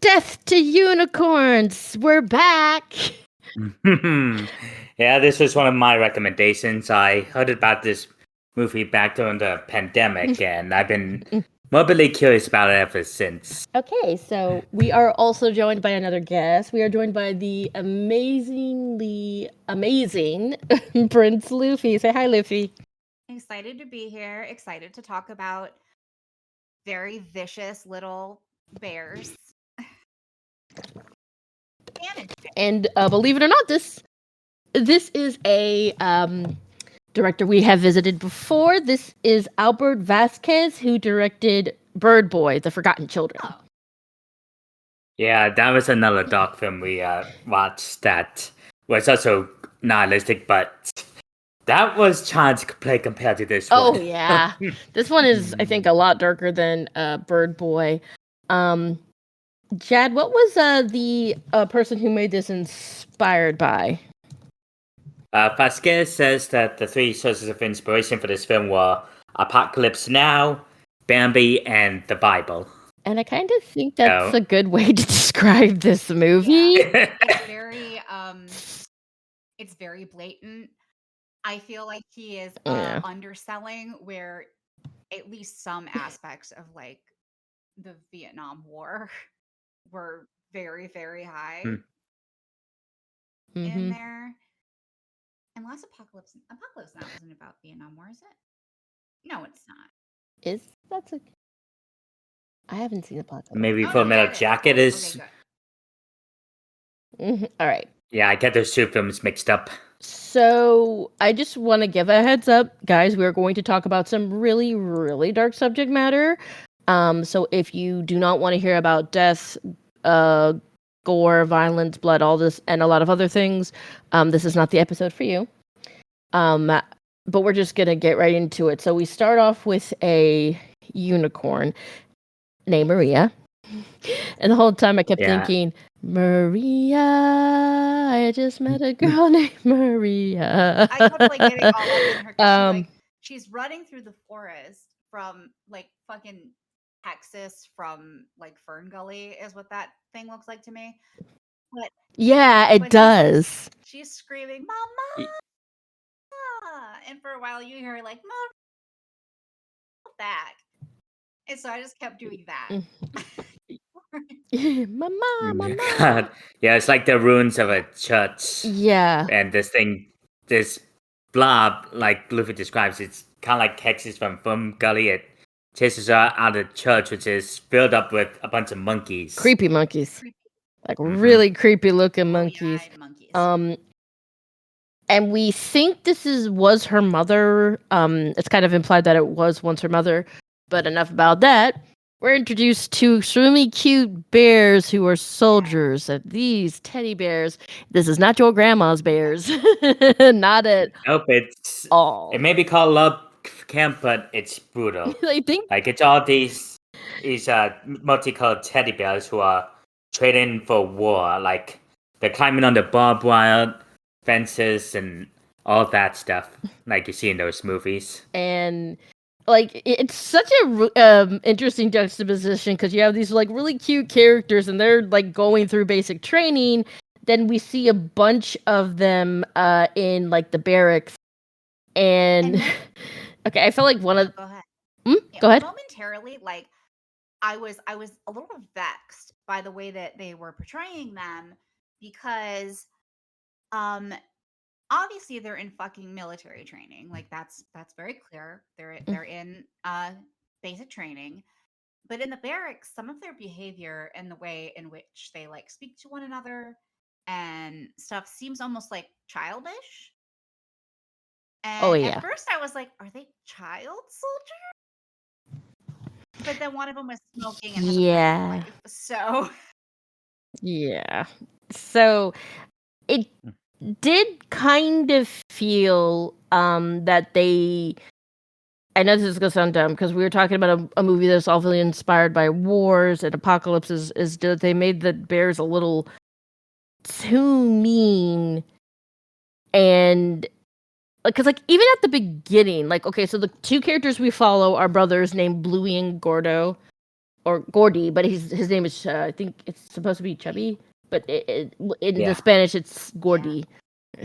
Death to unicorns! We're back! Yeah, this was one of my recommendations. I heard about this movie back during the pandemic, and I've been morbidly curious about it ever since. Okay, so we are also joined by another guest. We are joined by the amazingly amazing Prince Luffy. Say hi, Luffy. Excited to be here. Excited to talk about very vicious little bears. And believe it or not, this is a director we have visited before. This is Albert Vasquez, who directed Bird Boy: The Forgotten Children. Oh. Yeah, that was another dog film we watched that was also nihilistic, but that was child's play compared to this one. Oh yeah, this one is, I think, a lot darker than Bird Boy. Chad, what was the person who made this inspired by? Vasquez says that the three sources of inspiration for this film were Apocalypse Now, Bambi, and the Bible. And I kind of think that's a good way to describe this movie. Yeah. It's very blatant. I feel like he is underselling where at least some aspects of like the Vietnam War were very, very high in there. And last Apocalypse Now wasn't about Vietnam War, is it? No, it's not. That's a... I haven't seen Apocalypse. Maybe Full Metal Jacket is... Okay, all right. Yeah, I get those two films mixed up. So I just want to give a heads up, guys. We're going to talk about some really, really dark subject matter. So if you do not want to hear about death, gore, violence, blood, all this, and a lot of other things, this is not the episode for you. But we're just gonna get right into it. So we start off with a unicorn named Maria, and the whole time I kept thinking, Maria, I just met a girl named Maria. I kept like getting all up in her. She's running through the forest from like fucking Texas, from like Fern Gully is what that thing looks like to me. But yeah, it does. She's screaming, "Mama!" And for a while you hear her like, "Mama, back." And so I just kept doing that. Mama. God. Yeah, it's like the ruins of a church. Yeah. And this blob, like Luffy describes, it's kind of like Texas from Fern Gully. It chases her out of the church, which is filled up with a bunch of monkeys. Creepy monkeys. Like really creepy looking monkeys. And we think this was her mother. It's kind of implied that it was once her mother, but enough about that. We're introduced to extremely cute bears who are soldiers. These teddy bears. This is not your grandma's bears. Not at all. It may be called Love Camp, but it's brutal. I think like it's all these multicolored teddy bears who are training for war. Like they're climbing on the barbed wire fences and all that stuff, like you see in those movies. And like it's such a interesting juxtaposition because you have these like really cute characters and they're like going through basic training. Then we see a bunch of them in like the barracks, and okay, I felt like one of go ahead. Go ahead. Momentarily, like I was a little vexed by the way that they were portraying them because obviously they're in fucking military training. Like that's very clear. They're in basic training. But in the barracks, some of their behavior and the way in which they like speak to one another and stuff seems almost like childish. And at first I was like, are they child soldiers? But then one of them was smoking and has a so so it did kind of feel that they, I know this is gonna sound dumb because we were talking about a movie that's awfully inspired by wars and apocalypses, is that they made the bears a little too mean. And because like even at the beginning, like, okay, so the two characters we follow are brothers named Bluey and Gordo, or Gordy, but his name is I think it's supposed to be Chubby, but in the Yeah. Spanish it's Gordy.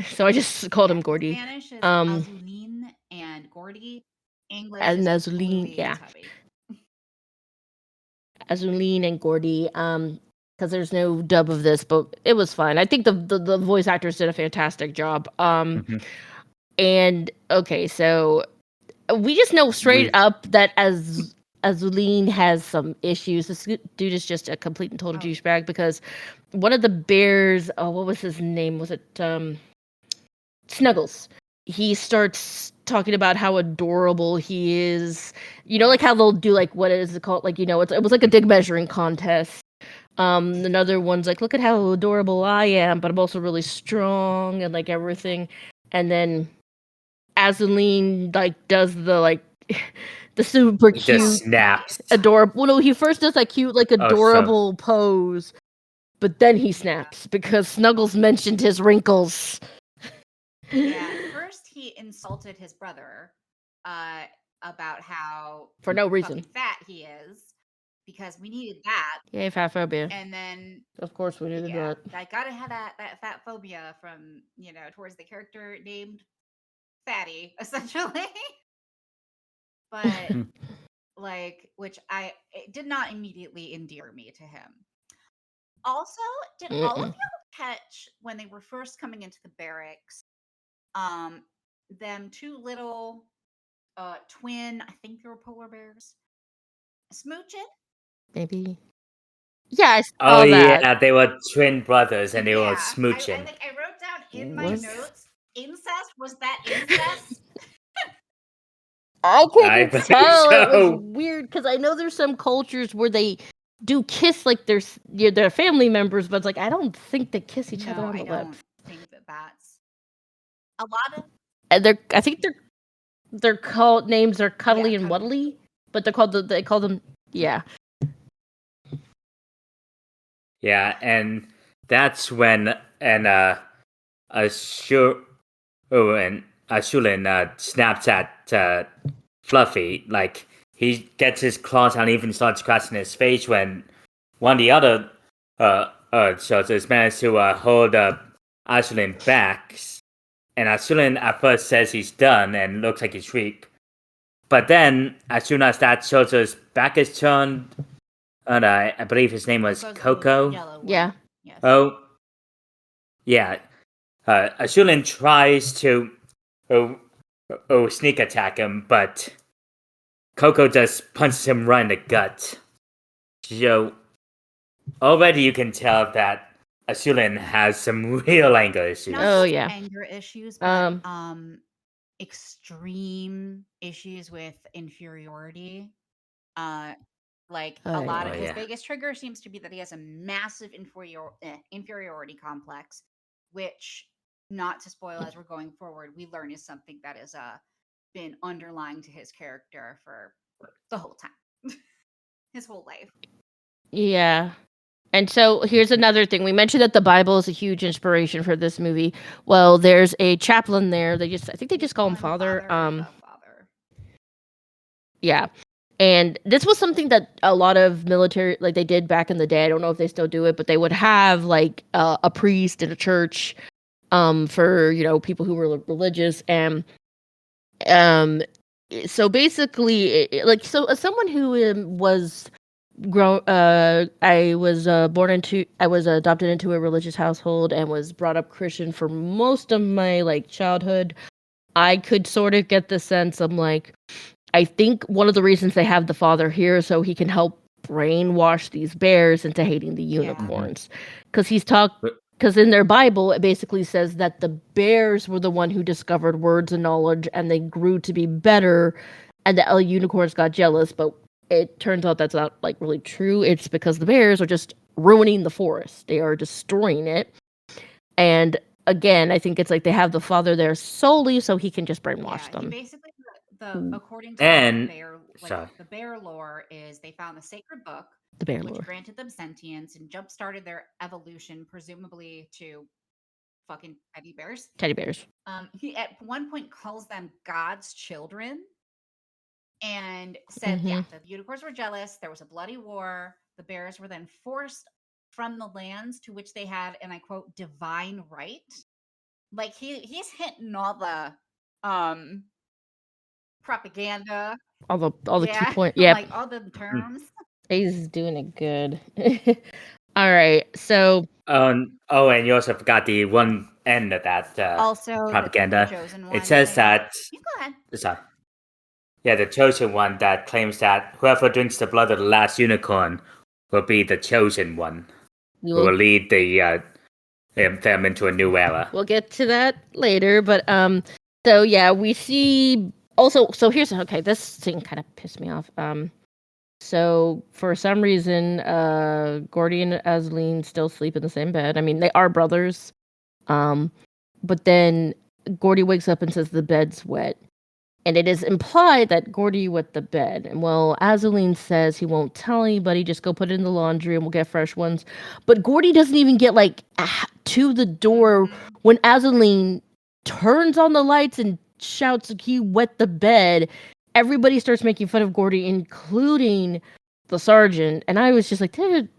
So I just called him Gordy. Spanish is Um, Azuline and Gordy. English and is Azuline, totally yeah, Tubby. Azuline and Gordy. Because there's no dub of this, but it was fun. I think the voice actors did a fantastic job. Mhm. And okay, so we just know straight We up that Azuline has some issues. This dude is just a complete and total Oh, yeah. douchebag because one of the bears, oh, what was his name? Was it Snuggles? He starts talking about how adorable he is. You know, like how they'll do like what is it called? Like, you know, it was like a dig measuring contest. Another one's like, look at how adorable I am, but I'm also really strong and like everything. And then Azuline like does the like the super just cute, snaps. adorable. Well, no, he first does that cute, like Oh, so adorable pose, but then he snaps because Snuggles mentioned his wrinkles. Yeah, first he insulted his brother about how For no reason. fucking fat he is because we needed that. Yay, fat phobia. And then Of course we needed yeah, that. I gotta have that fat phobia from, towards the character named Fatty, essentially. But like, which it did not immediately endear me to him. Also, did all of Mm-mm. y'all catch when they were first coming into the barracks, them two little twin, I think they were polar bears, smooching? Maybe. Yeah, I Oh saw that. yeah, they were twin brothers and they were Yeah, smooching. I wrote down in my Was notes, incest. Was that incest? I I couldn't believe tell. It was so. weird because I know there's some cultures where they do kiss like their family members, but it's like I don't think they kiss each other No, on I the don't lips. think that that's a lot of And I think their called names are Cuddly and cuddly. Wuddly, but they call them yeah. Yeah, and that's when Ashur and Ashulin snaps at Fluffy. Like he gets his claws out and even starts scratching his face when one of the other soldiers managed to hold Ashulin back. And Ashulin at first says he's done and looks like he's weak. But then, as soon as that soldier's back is turned, and I believe his name was Coco's the Coco. yellow one. Yeah. Yes. Oh, yeah. Ashulin tries to sneak attack him, but Coco just punches him right in the gut. So already you can tell that Ashulin has some real anger issues. Not Oh just yeah. anger issues, but Um extreme issues with inferiority. Like Oh a lot of yeah. his yeah. biggest trigger seems to be that he has a massive inferiority complex, which, not to spoil as we're going forward, we learn is something that has been underlying to his character for the whole time, his whole life. Yeah. And so here's another thing. We mentioned that the Bible is a huge inspiration for this movie. Well, there's a chaplain there. I think they just call him Father. Or the father. Yeah. And this was something that a lot of military, like they did back in the day. I don't know if they still do it, but they would have like a priest in a church, for people who were religious, and so basically, as someone who was I was I was adopted into a religious household and was brought up Christian for most of my like childhood. I could sort of get the sense I'm like, I think one of the reasons they have the father here is so he can help brainwash these bears into hating the unicorns. Because because in their Bible, it basically says that the bears were the one who discovered words and knowledge and they grew to be better and the unicorns got jealous. But it turns out that's not like really true. It's because the bears are just ruining the forest. They are destroying it. And again, I think it's like they have the father there solely so he can just brainwash He them. basically according to And the bear lore is they found the sacred book, The bear which lore. granted them sentience and jump started their evolution, presumably to fucking teddy bears. Teddy bears. He at one point calls them God's children, and said, yeah, the unicorns were jealous. There was a bloody war. The bears were then forced from the lands to which they had, and I quote, divine right. Like he's hitting all the propaganda, All the key points. like all the terms. He's doing it good. All right, so and you also forgot the one end of that also propaganda. the chosen one It says thing. that. You go ahead. Sorry. Yeah, the chosen one that claims that whoever drinks the blood of the last unicorn will be the chosen one, who will lead them into a new era. We'll get to that later, but so yeah, we see also. So here's okay. This thing kind of pissed me off. So for some reason, Gordy and Azuline still sleep in the same bed. I mean, they are brothers. But then Gordy wakes up and says the bed's wet. And it is implied that Gordy wet the bed. And well, Azuline says he won't tell anybody, just go put it in the laundry and we'll get fresh ones. But Gordy doesn't even get like to the door when Azuline turns on the lights and shouts he wet the bed. Everybody starts making fun of Gordy, including the sergeant. And I was just like, there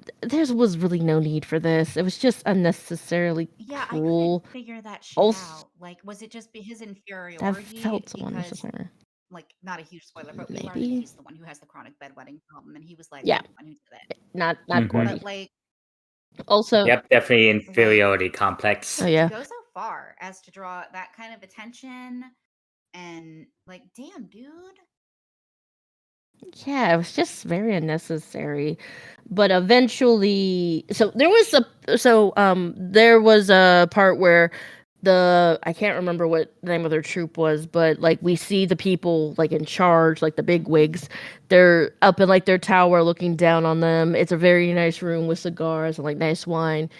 was really no need for this. It was just unnecessarily cruel. I couldn't figure that shit out. Like, was it just his inferiority? That felt so unnecessary. Like, not a huge spoiler, but Maybe. we learned that he's the one who has the chronic bedwetting problem, and he was like, yeah, the one who did it. Not Gordy. But like, also, yep, definitely inferiority complex. Oh yeah, to go so far as to draw that kind of attention, and like, damn, dude. Yeah, it was just very unnecessary. But eventually, there was a part where I can't remember what the name of their troop was, but like we see the people like in charge, like the big wigs, they're up in like their tower looking down on them. It's a very nice room with cigars and like nice wine.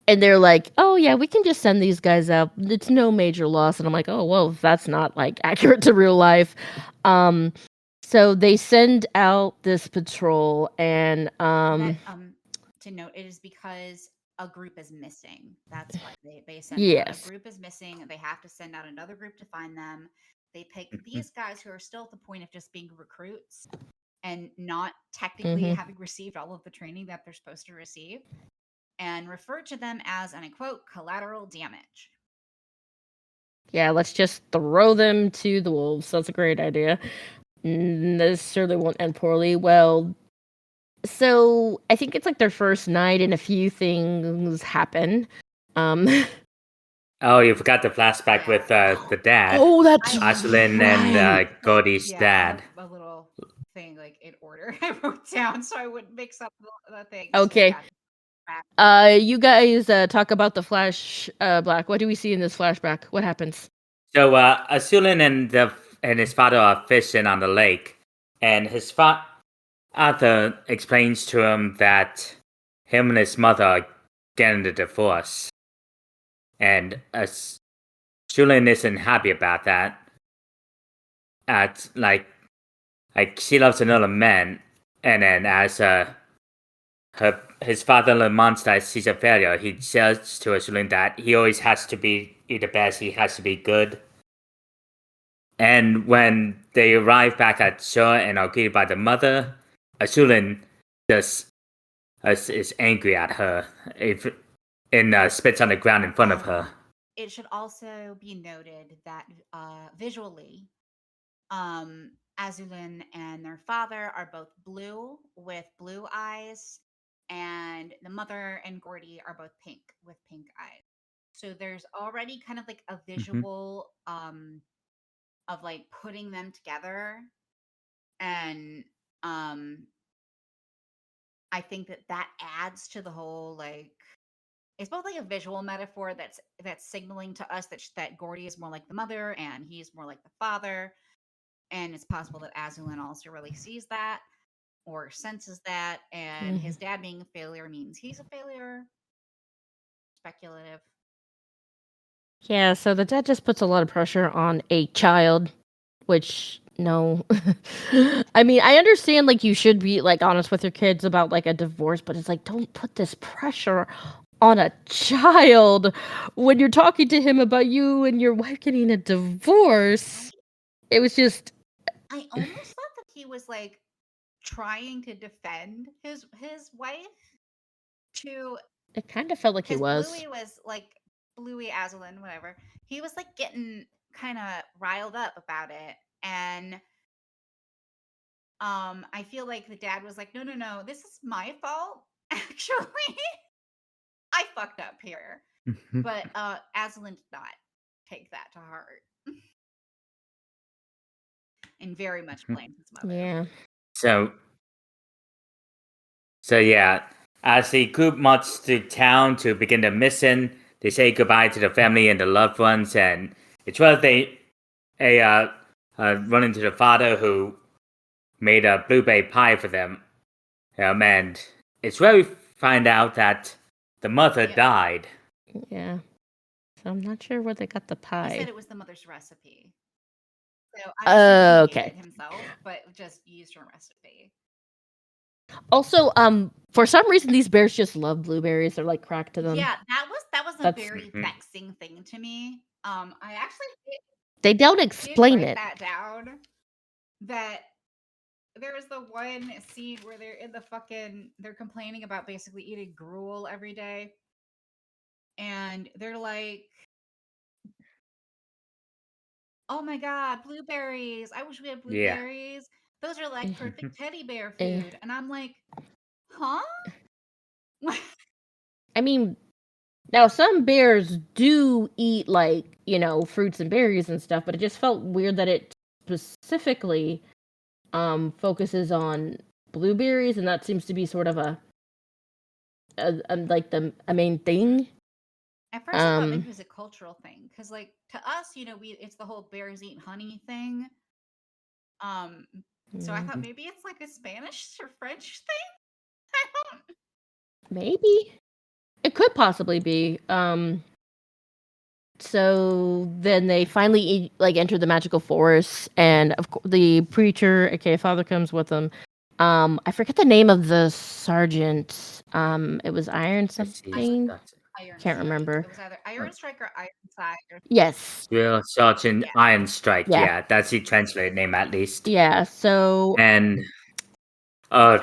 And they're like, oh yeah, we can just send these guys out. It's no major loss. And I'm like, oh well, that's not like accurate to real life. So they send out this patrol, and to note, it is because a group is missing. That's why they send out. A group is missing. They have to send out another group to find them. They pick these guys who are still at the point of just being recruits and not technically having received all of the training that they're supposed to receive, and refer to them as, and I quote, collateral damage. Yeah, let's just throw them to the wolves. That's a great idea. This surely won't end poorly. Well, so I think it's like their first night and a few things happen. Oh, you forgot the flashback with the dad. Oh, that's Azuline and Gordy's dad. A little thing like in order I wrote down so I wouldn't mix up the things. Okay. You guys talk about the flashback. What do we see in this flashback? What happens? So Azuline and his father are fishing on the lake, and his father explains to him that him and his mother are getting a divorce, and Azuline isn't happy about that. Like she loves another man, and then as his father laments that she's a failure, he says to Azuline that he always has to be the best. He has to be good. And when they arrive back at shore and are greeted by the mother, Azuline just is angry at her and spits on the ground in front of her. It should also be noted that visually, Azuline and their father are both blue with blue eyes, and the mother and Gordy are both pink with pink eyes. So there's already kind of like a visual of like putting them together, and I think that adds to the whole, like, it's both like a visual metaphor that's signaling to us that Gordy is more like the mother and he's more like the father, and it's possible that Azuline also really sees that or senses that, and his dad being a failure means he's a failure. Speculative. Yeah, so the dad just puts a lot of pressure on a child, which no. I mean, I understand like you should be like honest with your kids about like a divorce, but it's like don't put this pressure on a child when you're talking to him about you and your wife getting a divorce. It was just I almost thought that he was like trying to defend his wife to It kind of felt like he because was. Bluey was like Bluey Aslan, whatever. He was like getting kind of riled up about it, and I feel like the dad was like, no, this is my fault. Actually, I fucked up here. But Aslan did not take that to heart and very much blamed his mother. Yeah. So yeah, as the group marches through town to begin the mission, they say goodbye to the family and the loved ones, and it's where they run into the father who made a blueberry pie for them. And it's where we find out that the mother Yeah. died. Yeah. So I'm not sure where they got the He pie. said it was the mother's recipe. So I'm assuming he Okay. made it himself, but just used her recipe. Also, for some reason these bears just love blueberries. They're like crack to them. Yeah, that was a That's- very vexing thing to me. I actually They don't did explain write it. that down. That there was the one scene where they're in the they're complaining about basically eating gruel every day. And they're like, oh my God, blueberries. I wish we had Yeah. blueberries. Those are like perfect teddy bear Eh. food. And I'm like, huh? I mean, now some bears do eat like, fruits and berries and stuff, but it just felt weird that it specifically focuses on blueberries, and that seems to be sort of a main thing. At first, I thought maybe it was a cultural thing because, like, to us, it's the whole bears eat honey thing. So I thought maybe it's like a Spanish or French thing. I don't. Maybe it could possibly be. So then they finally enter the magical forest, and of course the preacher, aka Father, comes with them. I forget the name of the sergeant. It was Iron something. Can't remember. It was either Iron Strike or Iron Side. Yes. Drill Sergeant Yeah. Iron Strike. Yeah. Yeah, that's the translated name at least. Yeah. So. And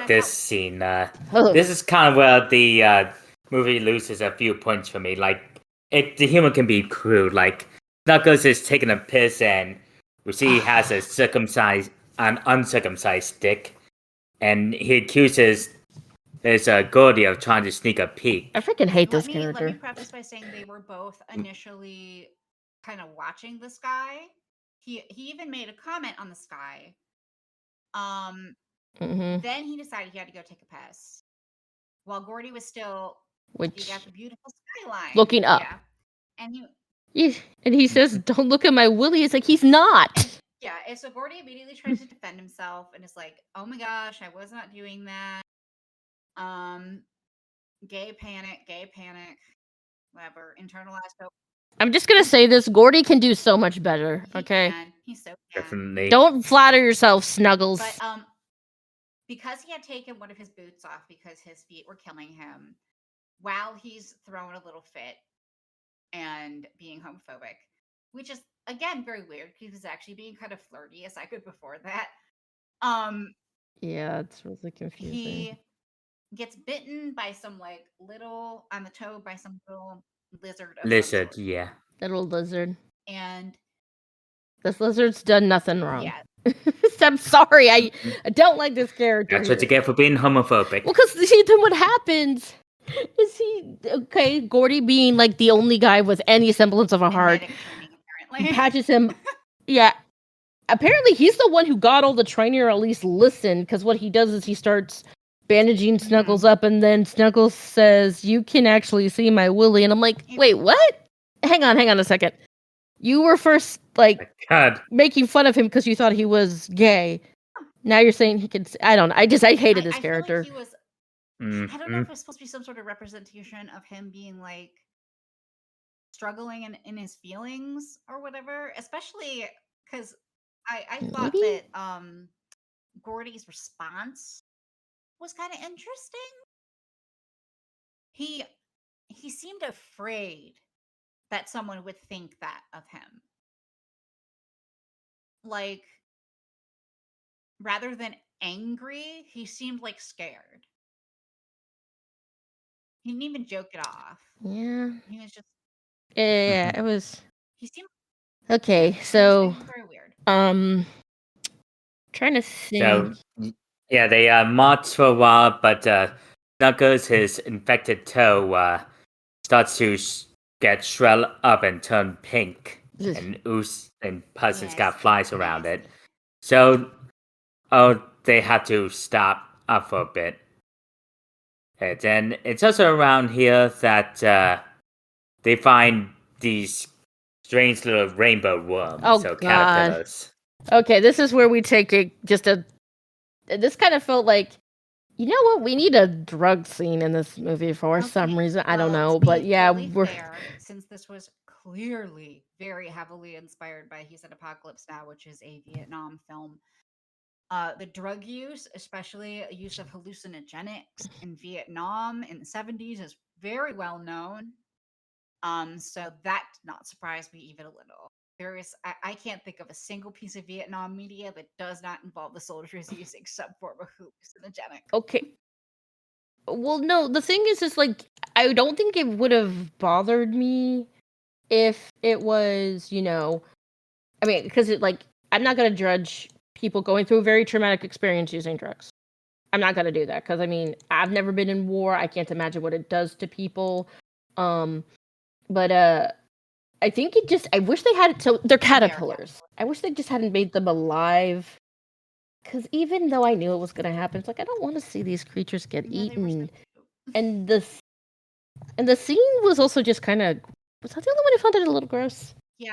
this scene. Ugh. This is kind of where the movie loses a few points for me. Like, the humor can be crude. Like, Knuckles is taking a piss, and we see he has an uncircumcised dick, and he accuses there's a Gordy of trying to sneak a peek. I freaking hate Let this me character. preface by saying they were both initially kind of watching the sky. He even made a comment on the sky. Then he decided he had to go take a piss while Gordy was still looking at the beautiful skyline, looking up. Yeah, and he says, "Don't look at my willy." It's like he's not. Yeah, and so Gordy immediately tries to defend himself and is like, "Oh my gosh, I was not doing that." Gay panic, whatever. Internalized hope. I'm just gonna say this: Gordy can do so much better. Okay, He's so Definitely. Don't flatter yourself, Snuggles. But because he had taken one of his boots off because his feet were killing him, while he's throwing a little fit and being homophobic, which is again very weird because he was actually being kind of flirty a second before that. Yeah, it's really confusing. He gets bitten by some on the toe by some little lizard. Lizard, yeah. Little lizard. And this lizard's done nothing wrong. Yeah. I'm sorry. I don't like this character. That's what you get for being homophobic. Well, because see, then what happens is Gordy being like the only guy with any semblance of a heart, apparently patches him. Yeah. Apparently, he's the one who got all the training, or at least listened, because what he does is he starts bandaging Snuggles up, and then Snuggles says, "You can actually see my willy," and I'm like, "Wait, what? Hang on a second. You were first making fun of him because you thought he was gay. Now you're saying he can. I don't know. I hated this character. Feel like he was. I don't know if it's supposed to be some sort of representation of him being like struggling in his feelings or whatever. Especially because I thought that Gordy's response was kind of interesting. He seemed afraid that someone would think that of him. Like, rather than angry, he seemed like scared. He didn't even joke it off. Yeah. He was just Yeah, it was he seemed okay. it So, was very weird. trying to So, think. yeah, they march for a while, but Knuckles, his infected toe, starts to get shriveled up and turn pink, Ugh. and ooze and pus has Yes, got flies it's around it. nasty. So, they have to stop up for a bit. And then it's also around here that they find these strange little rainbow worms, Oh, so God. caterpillars. Okay, this is where we take it. This kind of felt like, you know what? We need a drug scene in this movie for some Okay, reason. I don't well, know, to but be yeah, fully we're fair, since this was clearly very heavily inspired by He Said Apocalypse Now, which is a Vietnam film, the drug use, especially use of hallucinogenics in Vietnam in the 70s, is very well known. So that did not surprise me even a little. I can't think of a single piece of Vietnam media that does not involve the soldiers using some form of hallucinogenic. okay. Well, no, the thing is like I don't think it would have bothered me if it was, I mean, because I'm not gonna judge people going through a very traumatic experience using drugs. I'm not gonna do that because I mean I've never been in war. I can't imagine what it does to people. But I think I wish they had so they're caterpillars. I wish they just hadn't made them alive. Because even though I knew it was gonna happen, it's like I don't want to see these creatures get No, they were so eaten. cute. And the scene was also just kind of. Was I the only one who found it a little gross? Yeah,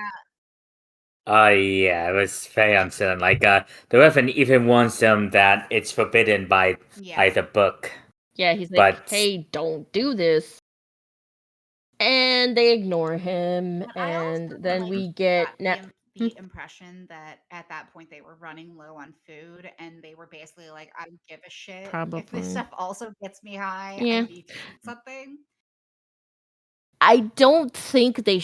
Yeah, it was very uncertain. Like, the weapon even warns them that it's forbidden by yeah. the book. Yeah, he's like, But "Hey, don't do this," and they ignore him. But I And also then we get got the impression that at that point they were running low on food and they were basically like, I don't give a shit. If this probably. stuff also gets me high, I Yeah. need to eat something. I don't think they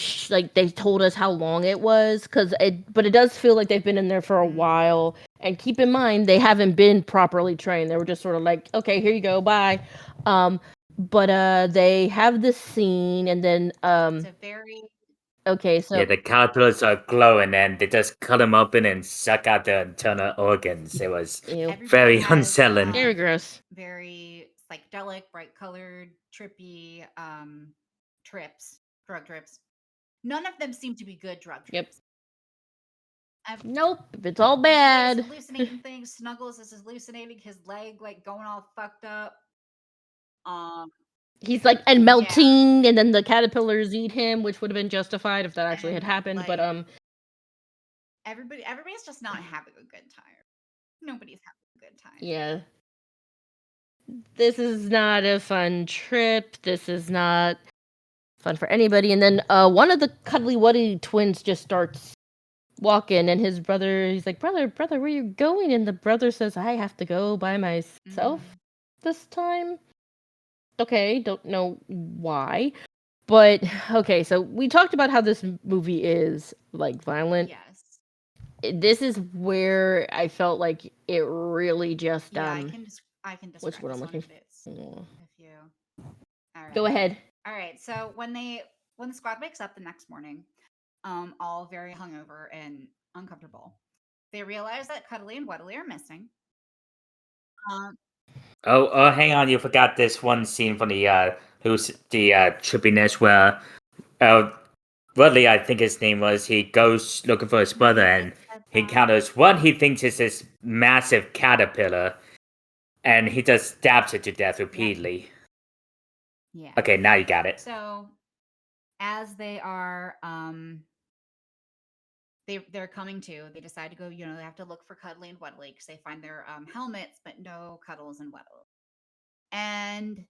they told us how long it was but it does feel like they've been in there for a while. And keep in mind they haven't been properly trained. They were just sort of like, okay, here you go, bye. But they have this scene, and then It's a very okay, so yeah, the caterpillars are glowing, and they just cut them open and suck out their internal organs. It was ew, everybody very has unsettling. very gross. very psychedelic, bright colored, trippy drug trips. None of them seem to be good drug Yep. trips. Nope, it's all Everybody's bad. hallucinating things. Snuggles is hallucinating his leg like going all fucked up. He's like and melting, and then the caterpillars eat him, which would have been justified if that actually had And, happened. But like, everybody's just not having a good time. Nobody's having a good time. yeah, this is not a fun trip. This is not fun for anybody. And then one of the Cuddly Wuddy twins just starts walking, and his brother, he's like, brother, where you going? And the brother says, I have to go by myself this time. Okay, don't know why. But okay, so we talked about how this movie is like violent. Yes. This is where I felt like it really just Yeah, I can describe what's what this I'm one looking if it's for. if you. All right. Go ahead. All right. So when the squad wakes up the next morning, all very hungover and uncomfortable, they realize that Cuddly and Wuddly are missing. Oh, hang on, you forgot this one scene from the trippiness where Rudley, I think his name was, he goes looking for his brother and he encounters what he thinks is this massive caterpillar, and he just stabs it to death repeatedly. Yeah. Okay, now you got it. So as they are they're coming to, they decide to go, they have to look for Cuddly and Wuddly because they find their helmets, but no Cuddles and Wuddle. And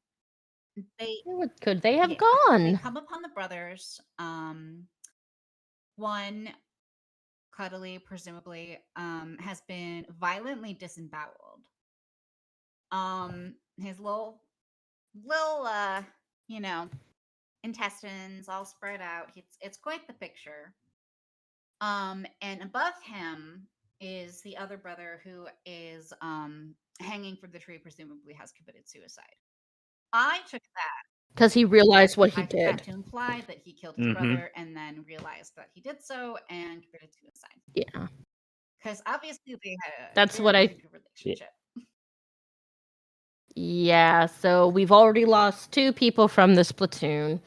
Where could they have they gone? come upon the brothers. One, Cuddly, presumably, has been violently disemboweled. His little intestines all spread out. It's quite the picture. And above him is the other brother who is hanging from the tree, presumably has committed suicide. I took that. Because he realized what he I took that did. to imply that he killed his brother and then realized that he did so and committed suicide. Yeah. Because obviously they had a That's very what I. good relationship. Yeah. So we've already lost 2 people from this platoon.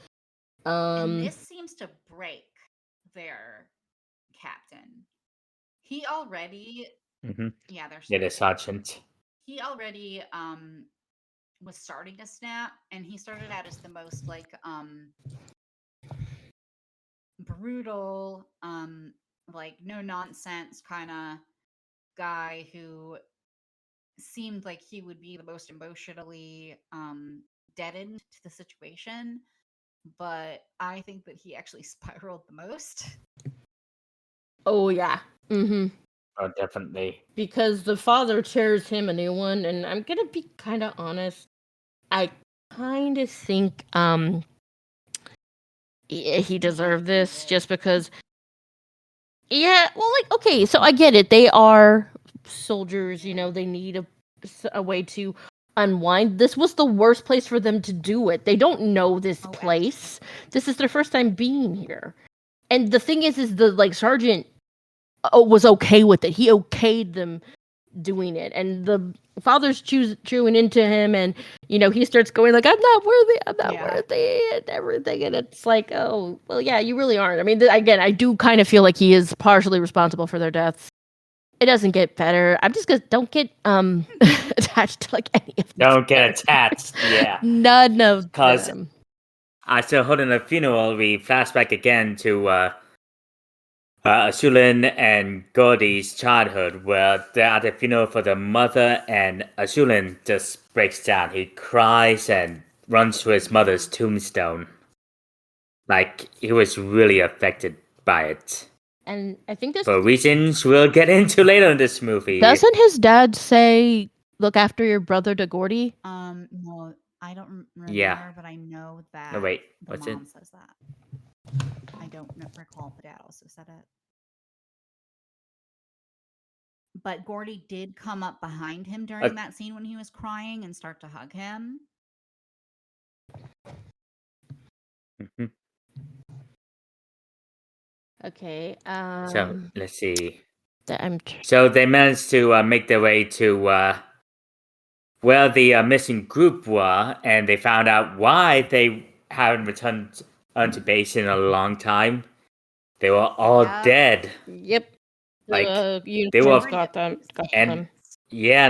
And this seems to break their captain. He already, yeah, the sergeant. he already was starting to snap, and he started out as the most like brutal, like no nonsense kind of guy who seemed like he would be the most emotionally deadened to the situation, but I think that he actually spiraled the most. Oh yeah. Mm-hmm. Oh, definitely. Because the father chairs him a new one, and I'm gonna be kind of honest. I kind of think he deserved this just because. Yeah, well, like, okay, so I get it. They are soldiers, you know, they need a way to unwind. This was the worst place for them to do it. They don't know this place. This is their first time being here. And the thing is the, like, sergeant was okay with it. He okayed them doing it. And the father's chewing into him, and, you know, he starts going, like, I'm not worthy, and everything. And it's like, oh, well, yeah, you really aren't. I mean, again, I do kind of feel like he is partially responsible for their deaths. It doesn't get better. I'm just gonna don't get attached to, like, any of them. Don't get attached, yeah. None of Because them. after holding a funeral, we flashback again to Azulin and Gordy's childhood, where they're at the funeral for the mother, and Azulin just breaks down. He cries and runs to his mother's tombstone. Like, he was really affected by it. And I think this For reasons we'll get into later in this movie. doesn't his dad say, "Look after your brother to Gordy"? No, I don't remember, Yeah. but I know that No, wait, the what's mom it? says that. I don't recall if the dad also said it. But Gordy did come up behind him during that scene when he was crying and start to hug him. Mhm. Okay. So let's see. I'm So they managed to make their way to where the missing group were, and they found out why they haven't returned onto base in a long time. They were all dead. Yep. Like, The they were, got them. and yeah,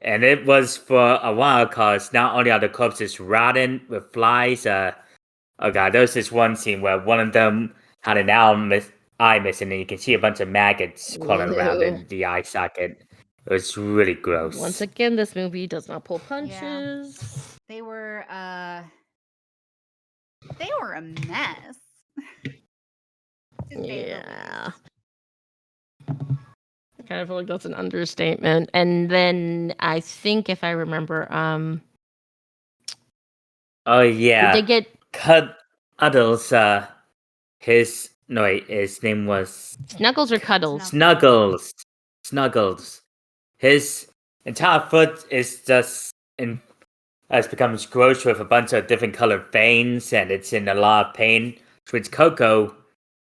and it was for a while, cause not only are the corpses rotten with flies. Oh god, there was this one scene where one of them had an eye missing, and you can see a bunch of maggots crawling around in the eye socket. It was really gross. Once again, this movie does not pull punches. Yeah. They were a mess. Yeah. I kind of feel like that's an understatement. And then I think, if I remember, oh yeah, they get Cuddles. His name was Snuggles or Cuddles. Snuggles. His entire foot is just has become gross with a bunch of different colored veins, and it's in a lot of pain. Which Coco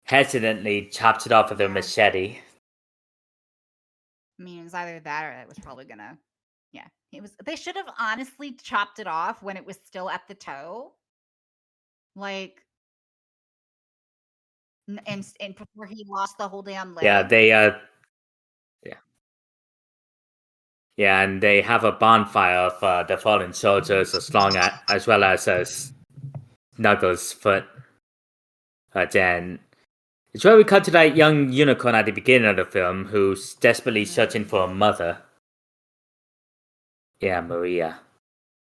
hesitantly chops it off with a machete. I mean, it was either that or it was probably gonna. Yeah, it was. They should have honestly chopped it off when it was still at the toe, like, and before he lost the whole damn leg. Yeah, they yeah, and they have a bonfire of the fallen soldiers as well as Snuggles' foot. But then it's where we cut to that young unicorn at the beginning of the film who's desperately searching for a mother. Yeah, Maria.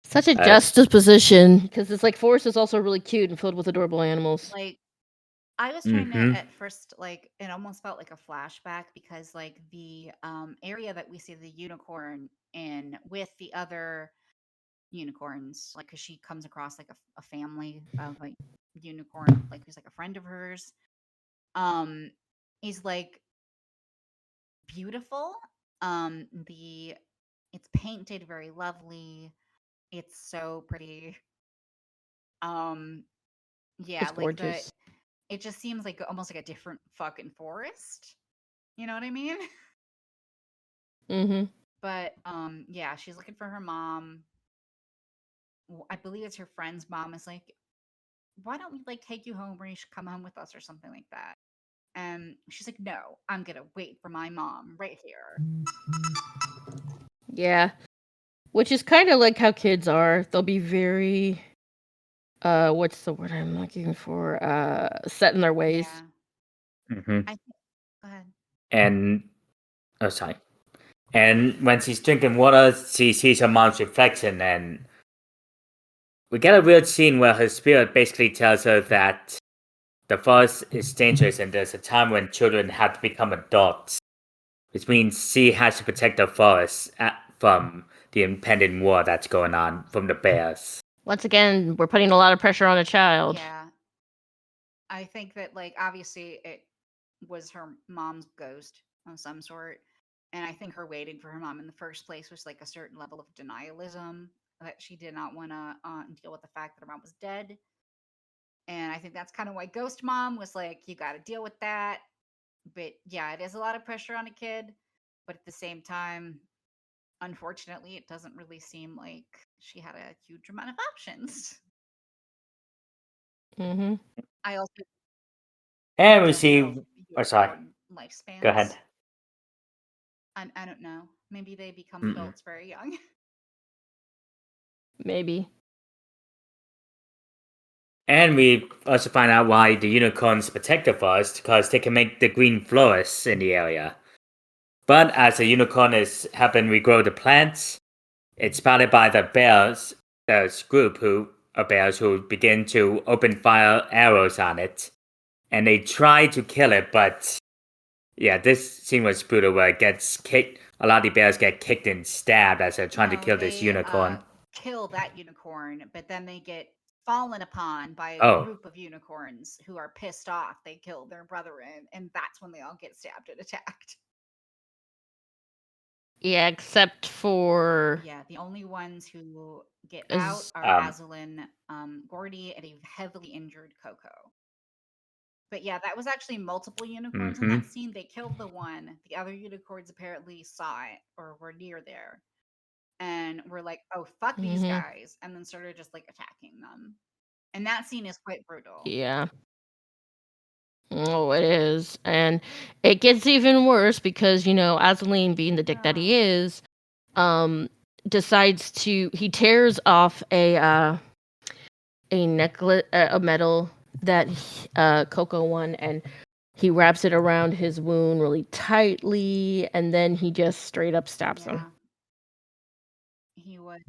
Such a juxtaposition, because it's like Forest is also really cute and filled with adorable animals. Like, I was trying to at first, like, it almost felt like a flashback because, like, the area that we see the unicorn in with the other unicorns, like, because she comes across like a family of like unicorn, like who's like a friend of hers, is like beautiful. It's painted very lovely. It's so pretty. Yeah, It's like gorgeous. it just seems like almost like a different fucking forest. You know what I mean? Mm-hmm. But yeah, she's looking for her mom. I believe it's her friend's mom is like, why don't we like take you home or you should come home with us or something like that. And she's like, no, I'm gonna wait for my mom right here. Yeah. Which is kind of like how kids are. They'll be very, what's the word I'm looking for? Set in their ways. Yeah. hmm I think go ahead. And oh, sorry. And when she's drinking water, she sees her mom's reflection, and we get a weird scene where her spirit basically tells her that the forest is dangerous and there's a time when children have to become adults, which means she has to protect the forest from the impending war that's going on from the bears. Once again, we're putting a lot of pressure on a child. Yeah. I think that like obviously it was her mom's ghost of some sort. And I think her waiting for her mom in the first place was like a certain level of denialism that she did not want to deal with the fact that her mom was dead. And I think that's kind of why Ghost Mom was like, you got to deal with that. But yeah, it is a lot of pressure on a kid. But at the same time, unfortunately, it doesn't really seem like she had a huge amount of options. Mm-hmm. I also And we don't know see. Oh, sorry. unicorn Go ahead. lifespans. I don't know. Maybe they become Mm-mm. adults very young. Maybe. And we also find out why the unicorns protect the forest, because they can make the green flourish in the area. But as the unicorn is helping regrow the plants, it's spotted by the bears, this group of bears who begin to open fire arrows on it. And they try to kill it, but yeah, this scene was brutal where it gets kicked. A lot of the bears get kicked and stabbed as they're trying to No, kill this unicorn. kill that unicorn, but then they get fallen upon by a Oh, group of unicorns who are pissed off. They killed their brethren, and that's when they all get stabbed and attacked. Yeah, except for Yeah, the only ones who get Is- out are Azalin, Gordy, and a heavily injured Coco. But yeah, that was actually multiple unicorns in that scene. They killed the one. The other unicorns apparently saw it or were near there and were like, oh, fuck these Mhm. guys. And then started just like attacking them. And that scene is quite brutal. Yeah. Oh, it is. And it gets even worse because, Azaleen, being the dick that he is, decides he tears off a necklace, a medal that Coco won, and he wraps it around his wound really tightly, and then he just straight up stabs him. He was.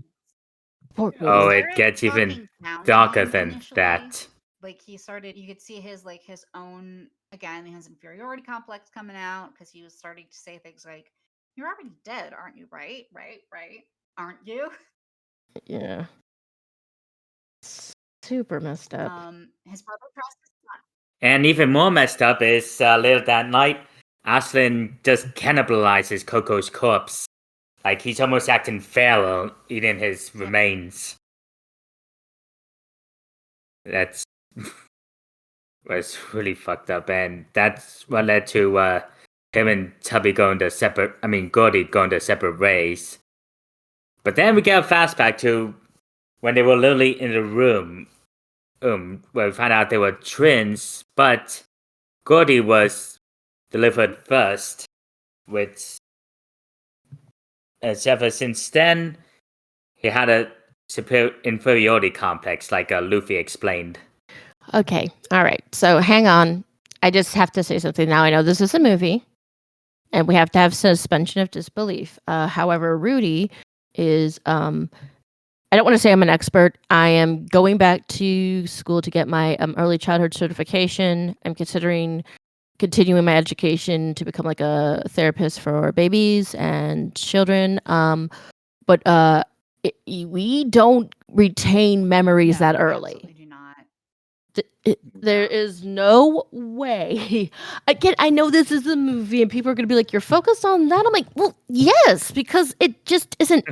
Poor Oh, Rudy. it gets even talking down to darker him than initially. that. Like he started, you could see his own, again, his inferiority complex coming out because he was starting to say things like, "You're already dead, aren't you? Right, aren't you?" Yeah. Super messed up. His brother crossed his son. And even more messed up is later that night, Aslan just cannibalizes Coco's corpse. Like he's almost acting feral, eating his remains. That's was really fucked up, and that's what led to him and Tubby going to separate. I mean, Gordy going to separate ways. But then we get a flashback to when they were literally in the room, where we find out they were twins, but Gordy was delivered first, which ever since then he had a inferiority complex, like Luffy explained. Okay. All right. So hang on. I just have to say something now. I know this is a movie and we have to have suspension of disbelief. However, Rooty is, I don't want to say I'm an expert. I am going back to school to get my early childhood certification. I'm considering continuing my education to become like a therapist for babies and children. But we don't retain memories No, that we early. absolutely do not. There is no way. Again, I know this is a movie and people are going to be like, you're focused on that. I'm like, well, yes, because it just isn't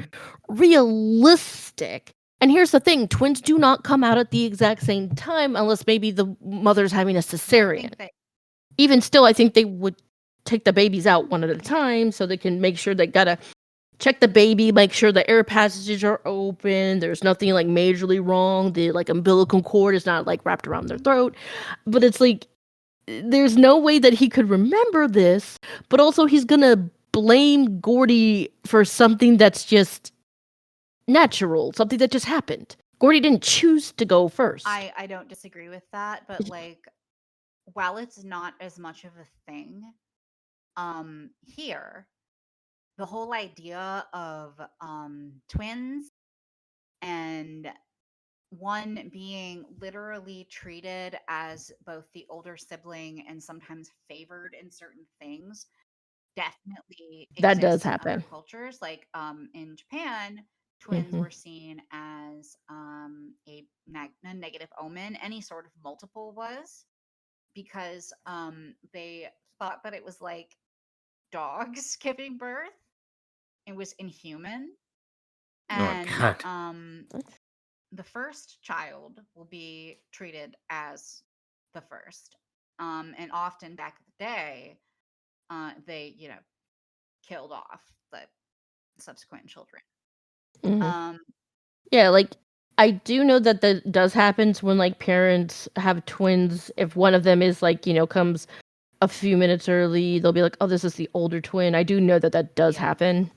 realistic. And here's the thing, twins do not come out at the exact same time unless maybe the mother's having a I cesarean. think that Even still, I think they would take the babies out one at a time so they can make sure they gotta check the baby, make sure the air passages are open, there's nothing like majorly wrong, the like umbilical cord is not like wrapped around their throat. But it's like there's no way that he could remember this, but also he's gonna blame Gordy for something that's just natural, something that just happened. Gordy didn't choose to go first. I don't disagree with that, but like while it's not as much of a thing here, the whole idea of twins and one being literally treated as both the older sibling and sometimes favored in certain things definitely That does exists in other happen. cultures. Like in Japan, twins Mhm. were seen as a negative omen. Any sort of multiple was because they thought that it was like dogs giving birth. It was inhuman. Oh my And god. the first child will be treated as the first. And often back in the day, they, killed off the subsequent children. Mhm. Um, Yeah, like I do know that that does happens when like parents have twins. If one of them is like, comes a few minutes early, they'll be like, "Oh, this is the older twin." I do know that that does Yeah. happen.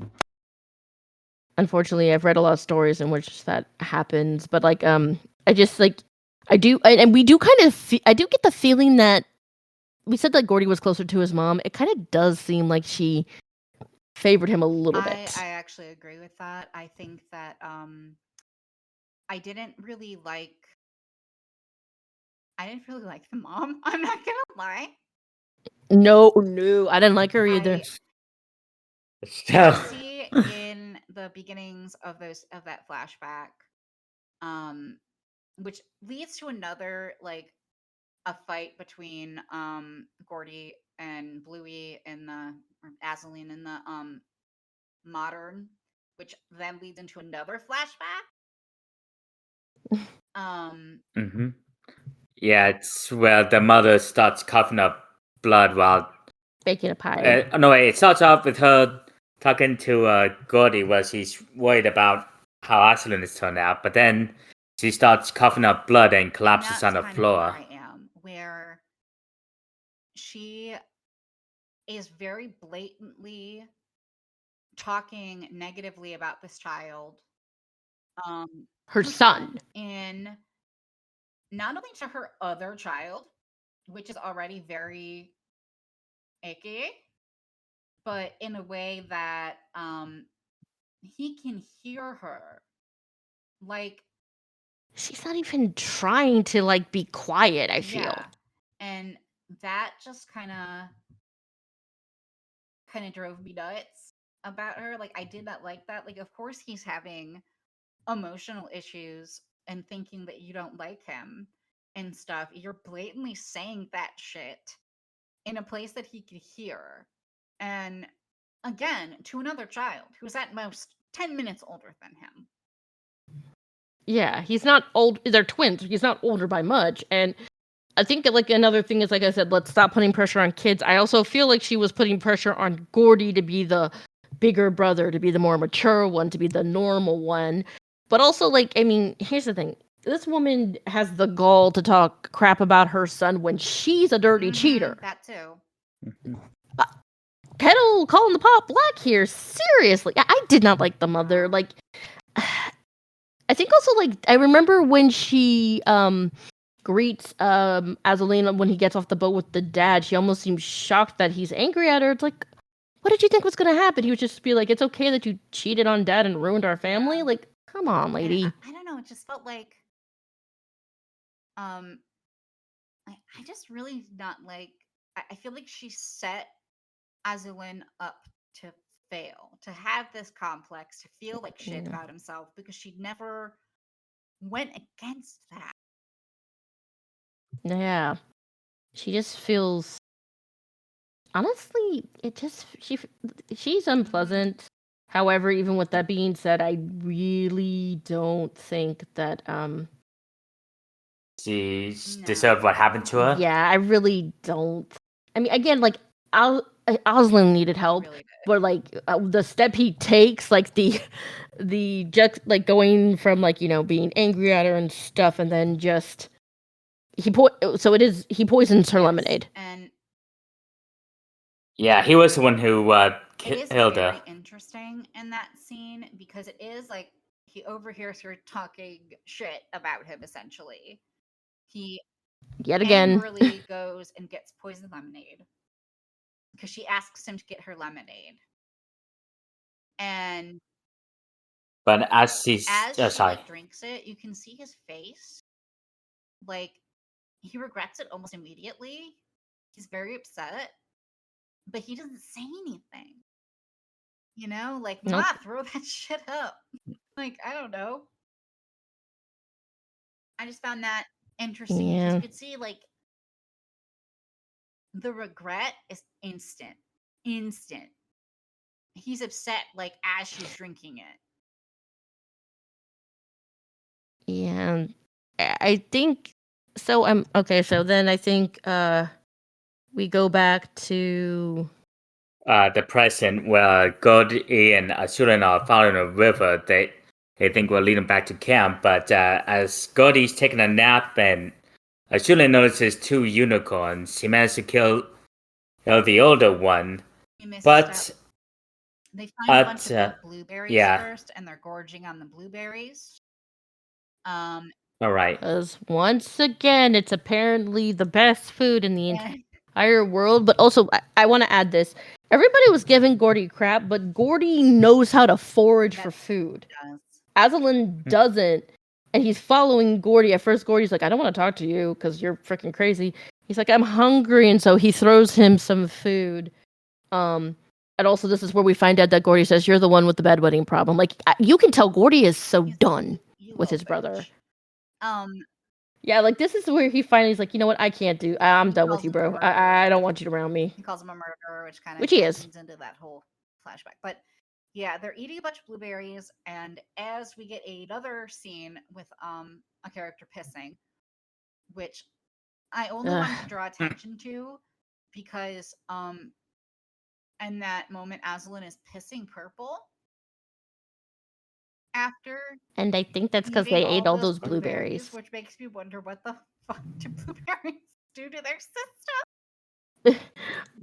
Unfortunately, I've read a lot of stories in which that happens, but like I just like I do and we do kind of I do get the feeling that we said that Gordy was closer to his mom. It kind of does seem like she favored him a little bit. I actually agree with that. I think that I didn't really like the mom. I'm not gonna lie. No, I didn't like her either. I So see in the beginnings of that flashback, which leads to another like a fight between Gordy and Bluey in the or Azaleen in the modern, which then leads into another flashback. hmm Yeah, it's where the mother starts coughing up blood while Baking a pie. no wait, it starts off with her talking to Gordy where she's worried about how Aslan has turned out, but then she starts coughing up blood and And collapses that's on the kind of where floor. I am, where she is very blatantly talking negatively about this child. Her son. In not only to her other child, which is already very icky, but in a way that he can hear her. Like, She's not even trying to like be quiet, I feel. yeah. And that just kind of drove me nuts about her. Like, I did not like that. Like, of course he's having emotional issues and thinking that you don't like him and stuff. You're blatantly saying that shit in a place that he could hear. And again, to another child who's at most 10 minutes older than him. Yeah, he's not old. They're twins. He's not older by much. And I think that, like, another thing is, like I said, let's stop putting pressure on kids. I also feel like she was putting pressure on Gordy to be the bigger brother, to be the more mature one, to be the normal one. But also, like, I mean, here's the thing. This woman has the gall to talk crap about her son when she's a dirty cheater. That too. Kettle calling the pot black here. Seriously. I did not like the mother. Like, I think also, like, I remember when she greets Azalina when he gets off the boat with the dad, she almost seems shocked that he's angry at her. It's like, what did you think was gonna happen? He would just be like, it's okay that you cheated on dad and ruined our family? Yeah. Like, come on, lady. I don't know, it just felt like I just really not like I feel like she set Azulin up to fail, to have this complex, to feel like shit Yeah. about himself because she never went against that. Yeah. She just feels honestly, she's unpleasant. However, even with that being said, I really don't think that She No. deserved what happened to her. yeah, I really don't. I mean, again, like Oslin needed help, Really did. but like the step he takes, like like going from like being angry at her and stuff, and then just he poisons her Yes, lemonade. And Yeah, he was the one who it is killed very her. interesting in that scene because it is like he overhears her talking shit about him essentially. He Yet again, angrily goes and gets poisoned lemonade because she asks him to get her lemonade. And But as he's as she sorry, like drinks it, you can see his face. Like he regrets it almost immediately. He's very upset, but he doesn't say anything. Like, nope. Ma, throw that shit up. Like, I don't know. I just found that interesting because Yeah. you could see like the regret is instant. Instant. He's upset like as she's drinking it. Yeah, I think so. Okay. So then I think we go back to the present where Gordy and Asulin are following a river. They think will lead them back to camp. But as Gordy's taking a nap and Asulin notices two unicorns, he managed to kill the older one. He missed a But step. They find a bunch of the blueberries yeah, first, and they're gorging on the blueberries. Um, all right. because once again, it's apparently the best food in the and entire world. But also, I want to add this: everybody was giving Gordy crap, but Gordy knows how to forage for that food. does. Aslan doesn't, and he's following Gordy. At first, Gordy's like, "I don't want to talk to you because you're freaking crazy." He's like, "I'm hungry," and so he throws him some food. And also this is where we find out that Gordy says, "You're the one with the bedwetting problem." Like you can tell Gordy is so He's like, done "You with little his brother. bitch." Yeah, like this is where he finally's like, "You know what? I can't do. I'm He done with calls you, him a bro. murderer. I don't want you around me." He calls him a murderer, which kind Which of he is. leads into that whole flashback. But yeah, they're eating a bunch of blueberries, and as we get another scene with a character pissing, which I only wanted to Ugh. draw attention to because in that moment Aslan is pissing purple after And I think that's because eating they ate all all those those blueberries. which makes me wonder what the fuck do blueberries do to their system.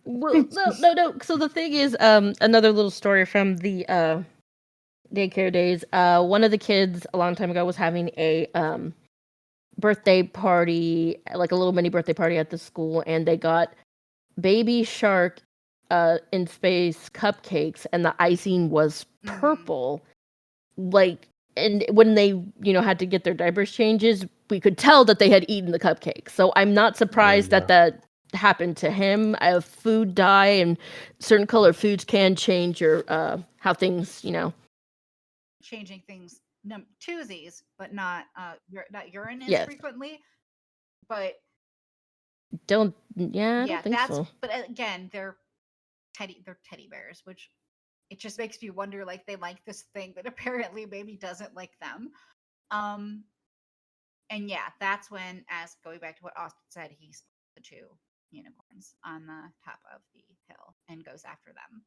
Well, no. So the thing is, another little story from the daycare days. One of the kids a long time ago was having a birthday party, like a little mini birthday party at the school, and they got baby shark in space cupcakes, and the icing was purple. Like, and when they had to get their diapers changes, we could tell that they had eaten the cupcake. So I'm not surprised that that happened to him. Food dye and certain color foods can change your how things Changing things twosies, but not not urine as yes. frequently. But I don't yeah, think that's so. but again, they're teddy bears, which it just makes me wonder like they like this thing that apparently maybe doesn't like them. Um and yeah, that's when, as going back to what Austin said, he spots the two unicorns on the top of the hill and goes after them.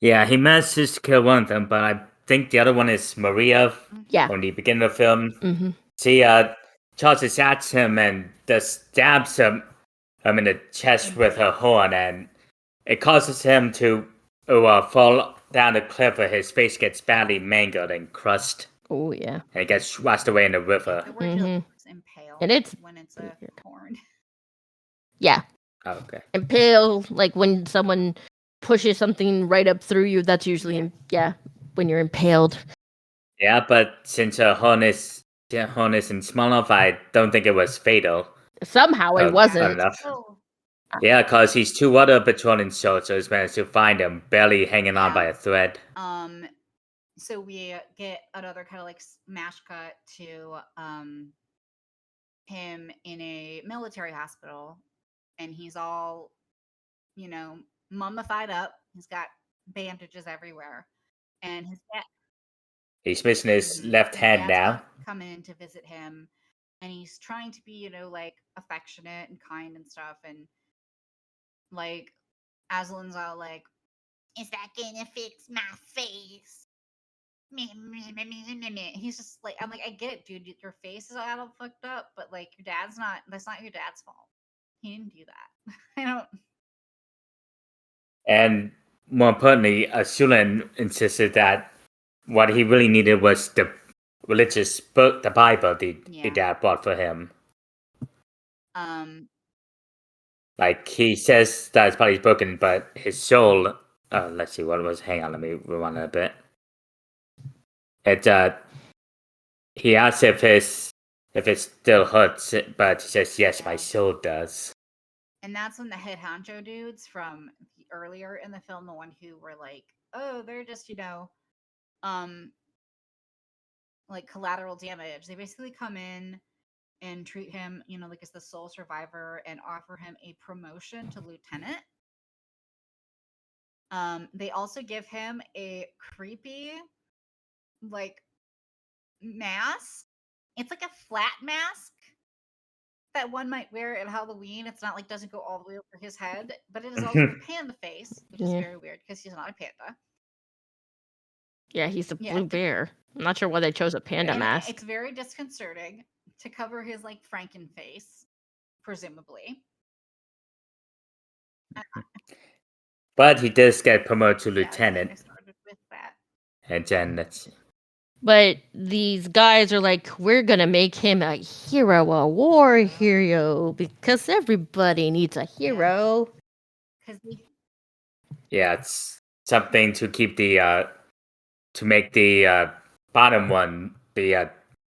Yeah, he manages to kill one of them, but I think the other one is Maria. Yeah. From the beginning of the film, Mm-hmm. she charges at him and just stabs him in the chest with her horn, and it causes him to fall down the cliff, where his face gets badly mangled and crushed. Oh yeah. And it gets washed away in the river. The word is impale, And it's when it's a horn. yeah. Oh, okay. Impale, like when someone pushes something right up through you, that's usually when you're impaled. Yeah, but since her horn isn't small enough, I don't think it was fatal. Somehow it wasn't. Enough. Oh, Yeah, because he's two other patrolling soldiers managed to find him, barely hanging on by a thread. So we get another kind of like smash cut to him in a military hospital, and he's all, mummified up. He's got bandages everywhere, and He's missing his left his hand dad's now. come in to visit him, and he's trying to be, like affectionate and kind and stuff, and like Aslan's all like, "Is that gonna fix my face?" He's just like, I'm like, I get it, dude. Your face is all fucked up, but like, that's not your dad's fault. He didn't do that. I don't. And more importantly, Sulan insisted that what he really needed was the religious book, the Bible, the dad bought for him. Like, he says that his body's broken, but his soul. Let's see what it was. Hang on, let me rewind a bit. He asks if it still hurts, but he says yes, my soul does. And that's when the head honcho dudes from earlier in the film, the one who were like, "Oh, they're just like collateral damage." They basically come in and treat him, like as the sole survivor, and offer him a promotion to lieutenant. They also give him a creepy, like, mask. It's like a flat mask that one might wear at Halloween. It's not like doesn't go all the way over his head, but it is also a panda face, which is very weird because he's not a panda. Yeah, he's a blue bear. I'm not sure why they chose a panda mask. It's very disconcerting to cover his like Franken face, presumably. But he does get promoted to lieutenant. I started with that. And then let's see. But these guys are like, we're gonna make him a hero, a war hero, because everybody needs a hero. Yeah, it's something to keep to make the bottom one, the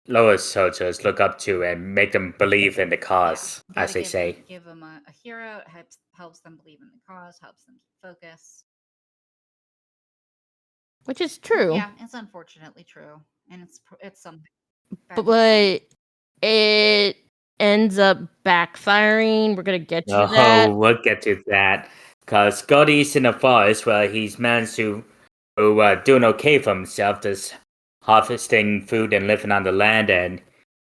lowest soldiers, look up to and make them believe in the cause, as they say. Give them a hero. It helps them believe in the cause, helps them keep focus. Which is true. Yeah, it's unfortunately true, and it's something. But it ends up backfiring. We're gonna get to that. Oh, we'll get to that. Because Scotty's in the forest where he's managed to doing okay for himself, just harvesting food and living on the land, and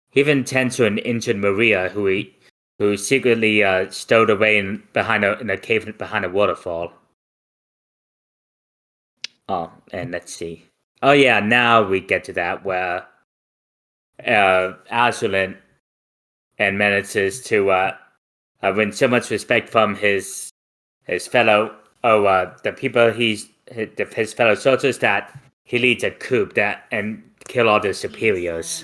he even tends to an injured Maria who secretly stowed away in a cave behind a waterfall. Oh, and let's see. Oh yeah, now we get to that where Azulin and manages to win so much respect from his fellow the people his fellow soldiers that he leads a coup and kill all their superiors.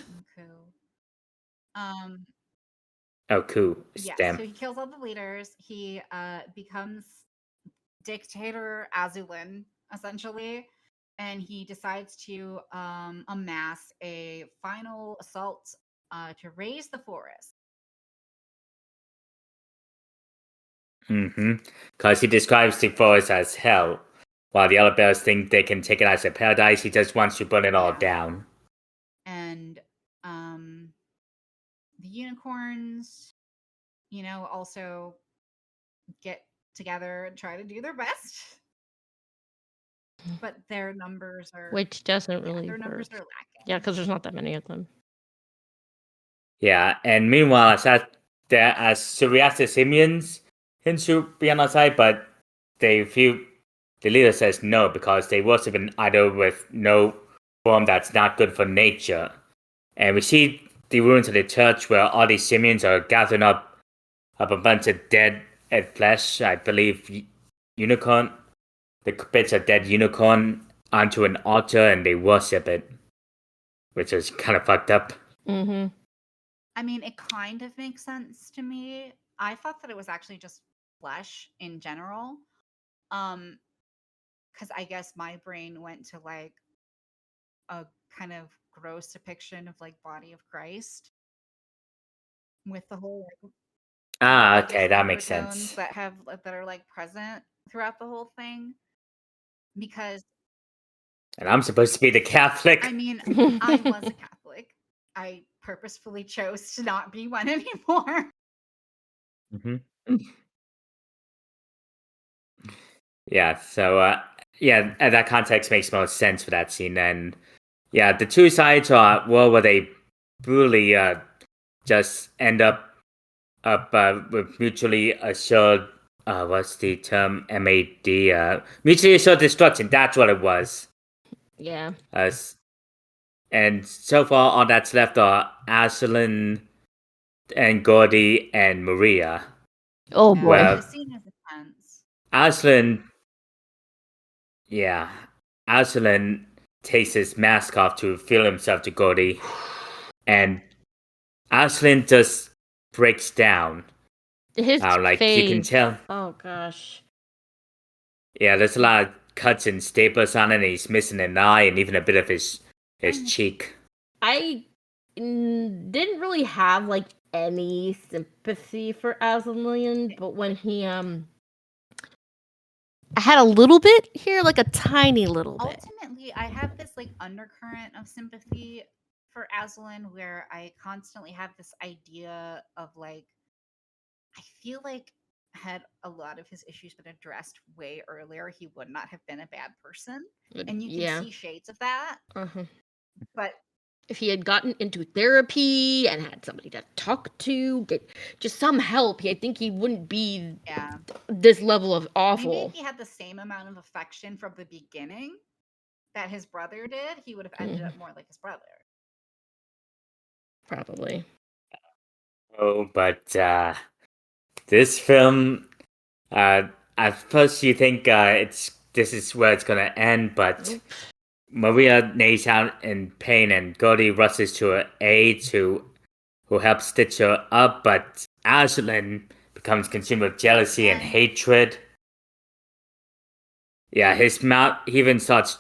Coup. Yeah, Damn. so he kills all the leaders. He becomes dictator Azulin, essentially, and he decides to amass a final assault to raise the forest. Because he describes the forest as hell, while the other bears think they can take it as a paradise. He just wants to burn it all down. And the unicorns, also get together and try to do their best, but their numbers are, which doesn't really their work. numbers are lacking. Yeah, because there's not that many of them. Yeah, and meanwhile, as surrealistic simians to be on our side, but the leader says no because they worship an idol with no form that's not good for nature. And we see the ruins of the church where all these simians are gathering up a bunch of dead flesh, I believe unicorn, the bits of dead unicorn onto an altar, and they worship it, which is kind of fucked up. I mean, it kind of makes sense to me. I thought that it was actually just flesh in general. Because I guess my brain went to like a kind of gross depiction of like body of Christ with the whole okay, that makes sense. that are like present throughout the whole thing. Because and I'm supposed to be the Catholic. I mean, I was a Catholic. I purposefully chose to not be one anymore. Hmm. Yeah, so yeah, and that context makes most sense for that scene. And yeah, the two sides are where they brutally just end up with mutually assured. What's the term? MAD. Mutually assured destruction. That's what it was. Yeah. And so far, all that's left are Aslan and Gordy and Maria. Oh Yeah, boy. Well, the scene is intense. Aslan, yeah, Aslan takes his mask off to reveal himself to Gordy, and Aslan just breaks down. His Like you can face. tell. Oh gosh. Yeah, there's a lot of cuts and staples on it, and he's missing an eye and even a bit of his cheek. I didn't really have like any sympathy for Aslan, but when he I had a little bit here, like a tiny little bit. Ultimately, I have this like undercurrent of sympathy for Aslan where I constantly have this idea of like, I feel like had a lot of his issues been addressed way earlier, he would not have been a bad person. And you can Yeah. see shades of that. Uh-huh. But If he had gotten into therapy and had somebody to talk to, get just some help, I think he wouldn't be yeah, this level of maybe awful. if he had the same amount of affection from the beginning that his brother did, he would have ended up more like his brother. Probably. Oh, but this film, at first you think this is where it's gonna end, but Nope. Maria lays out in pain, and Gordy rushes to her aid who helps stitch her up, but Aslan becomes consumed with jealousy and hatred. Yeah, his mouth even starts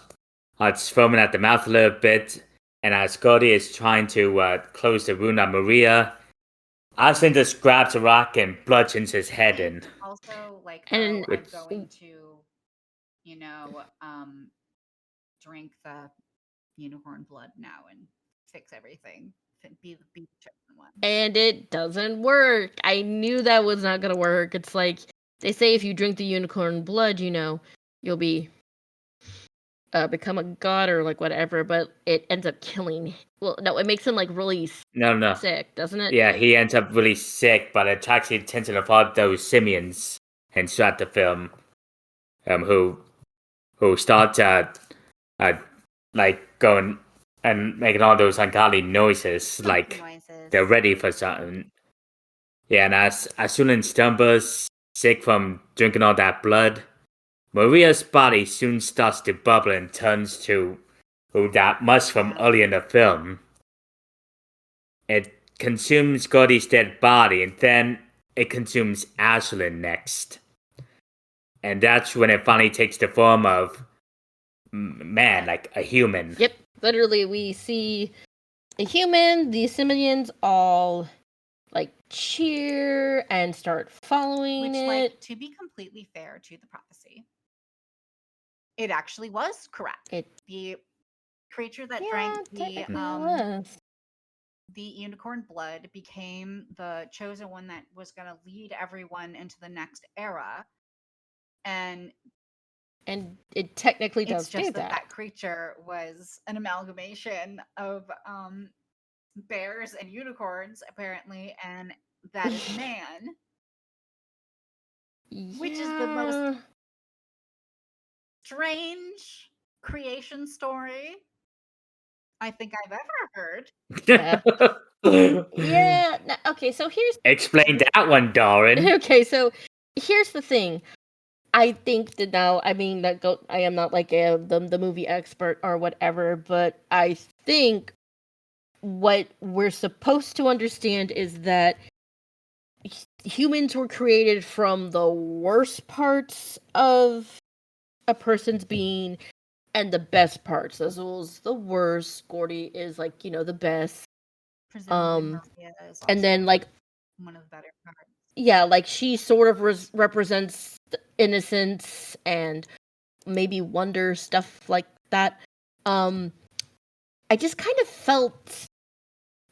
foaming at the mouth a little bit, and as Gordy is trying to close the wound on Maria, Aslan just grabs a rock and bludgeons his head in. Also, like, And I'm going to, drink the unicorn blood now and fix everything. Be the chosen one. And it doesn't work. I knew that was not gonna work. It's like they say if you drink the unicorn blood, you'll be become a god or like whatever, but it ends up killing. Well, no, it makes him like really No. sick, doesn't it? Yeah, he ends up really sick, but it attracts the attention of all those simians and throughout the film, who start like going and making all those ungodly noises, like they're ready for something. Yeah, and as soon as stumbles, sick from drinking all that blood, Maria's body soon starts to bubble and turns to that musk from earlier in the film. It consumes Gordy's dead body, and then it consumes Aslan next. And that's when it finally takes the form of man, like a human. Yep. Literally, we see a human, the Simians all like cheer and start following it. Like, to be completely fair to the prophecy, it actually was correct. The creature that drank the unicorn blood became the chosen one that was going to lead everyone into the next era. And it technically does just do that. That creature was an amalgamation of bears and unicorns, apparently, and that is man. Yeah. Which is the most strange creation story I think I've ever heard. Yeah. Yeah. Okay, so here's explain that one, Darren. Okay, so here's the thing. I think that now, I mean, I am not like the movie expert or whatever, but I think what we're supposed to understand is that humans were created from the worst parts of a person's being and the best parts. Azul's the worst. Gordy is like, the best. Presumably Maria is also and then like one of the better parts. Yeah, like she sort of represents innocence and maybe wonder, stuff like that. I just kind of felt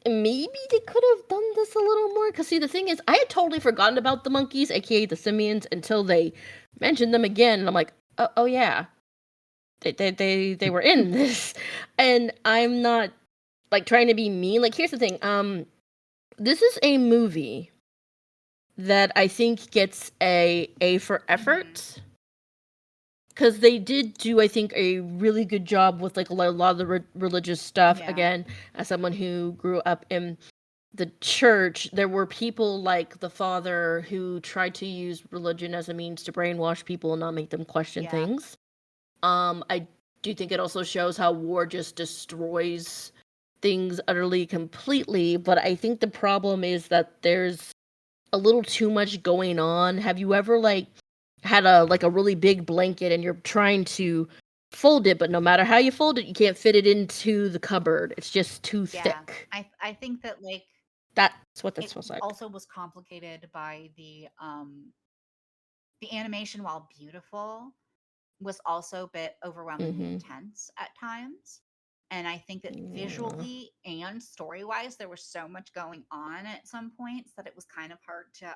maybe they could have done this a little more. Because, see, the thing is, I had totally forgotten about the monkeys, aka the simians, until they mentioned them again. And I'm like, oh yeah. They were in this. And I'm not, like, trying to be mean. Like, here's the thing. This is a movie that I think gets A for effort. Because they did do, I think, a really good job with, like, a lot of the religious stuff. Yeah. Again, as someone who grew up in the church, there were people like the father who tried to use religion as a means to brainwash people and not make them question things. I do think it also shows how war just destroys things utterly, completely. But I think the problem is that there's a little too much going on. Have you ever, like, had a really big blanket and you're trying to fold it, but no matter how you fold it, you can't fit it into the cupboard. It's just too thick. I think that, like, that's what this it feels like. also was complicated by the animation, while beautiful, was also a bit overwhelmingly intense at times. And I think that visually and story-wise, there was so much going on at some points that it was kind of hard to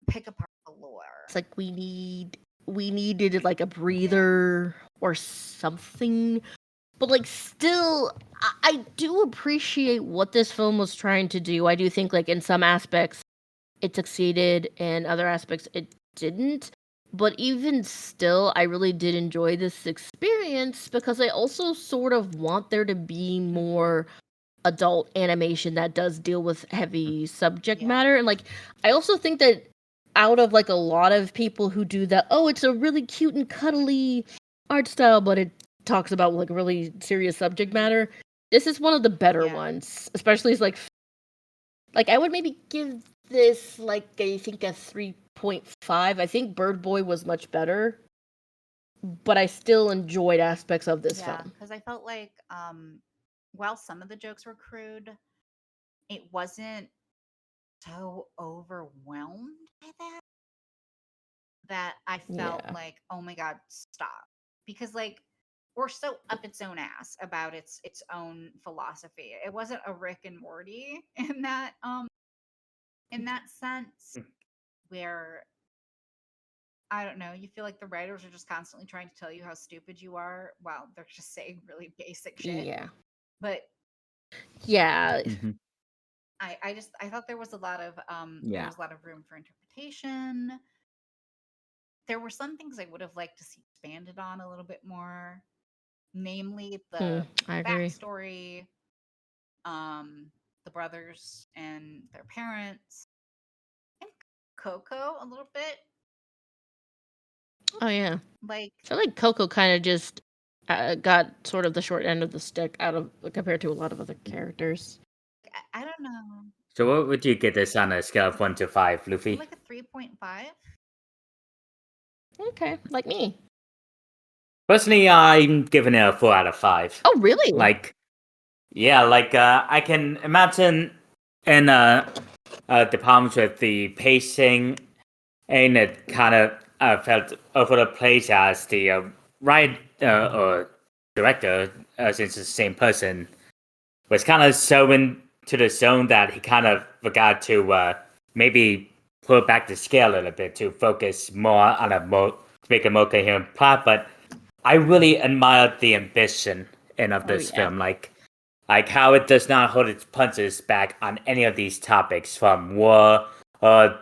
pick apart the lore. It's like we needed like a breather or something. But, like, still, I do appreciate what this film was trying to do. I do think, like, in some aspects it succeeded, and other aspects it didn't. But even still, I really did enjoy this experience because I also sort of want there to be more adult animation that does deal with heavy subject matter. And, like, I also think that out of, like, a lot of people who do that, oh, it's a really cute and cuddly art style, but it talks about, like, really serious subject matter, this is one of the better ones. Especially as, like, I would maybe give this, like, I think a 3.5. I think Bird Boy was much better, but I still enjoyed aspects of this film. Because I felt like, while some of the jokes were crude, it wasn't so overwhelmed by that I felt like, oh my god, stop. Because, like, we're so up its own ass about its own philosophy. It wasn't a Rick and Morty in that sense, where, I don't know, you feel like the writers are just constantly trying to tell you how stupid you are while they're just saying really basic shit. Yeah. But yeah, I thought there was a lot of there was a lot of room for interpretation. There were some things I would have liked to see expanded on a little bit more, namely the I agree. backstory, the brothers and their parents, and Coco a little bit. Oh yeah, Like, I feel like Coco kind of just got sort of the short end of the stick out of compared to a lot of other characters. I don't know, So what would you get this on a scale of 1 to 5, Luffy? like a 3.5. Okay, like me. Personally, I'm giving it a 4 out of 5. Oh really? Like, yeah, like, I can imagine in departments with the pacing, and it kind of felt over the place as the or director, since it's the same person, was kind of so into the zone that he kind of forgot to maybe pull back the scale a little bit to focus more on to make a more coherent plot. But I really admired the ambition of this film, like how it does not hold its punches back on any of these topics, from war,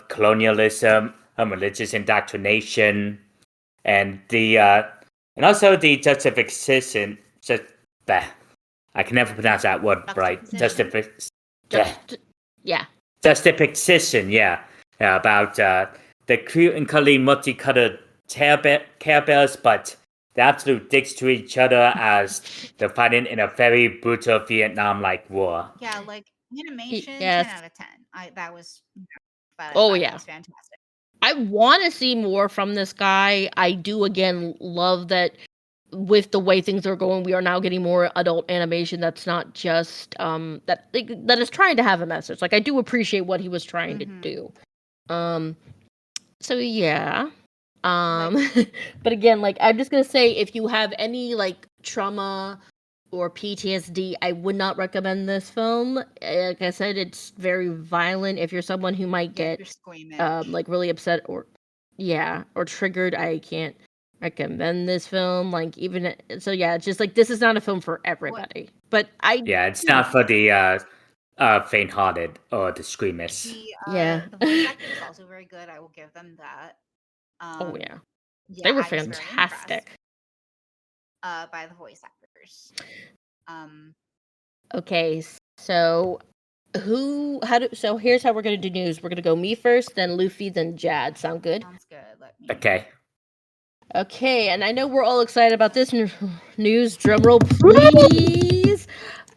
colonialism, religious indoctrination, and also the justification. I can never pronounce that word right. Justification, yeah, about the cute and cuddly multicolored Care Bears, but the absolute dicks to each other as they're fighting in a very brutal Vietnam-like war. Yeah, like, animation, Yes. 10 out of 10. That was, that was fantastic. I want to see more from this guy. I do, again, love that with the way things are going, we are now getting more adult animation that's not just that is trying to have a message. Like, I do appreciate what he was trying to do. So yeah. But again, like, I'm just gonna say, if you have any, like, trauma or PTSD, I would not recommend this film. Like I said, it's very violent. If you're someone who might Yeah, get you're squeamish. like really upset or triggered, I can't recommend this film. Like even so, yeah, it's just like this is not a film for everybody. But Yeah, it's not for the faint-hearted or the squeamish. The voice acting is also very good. I will give them that. Oh yeah, Yeah, they were I was very impressed fantastic. by the voice actors. Okay, so so here's how we're gonna do news. We're gonna go me first, then Luffy, then Jad. Sound good? Sounds good. Let me. Okay. Okay, and I know we're all excited about this news. Drumroll, please.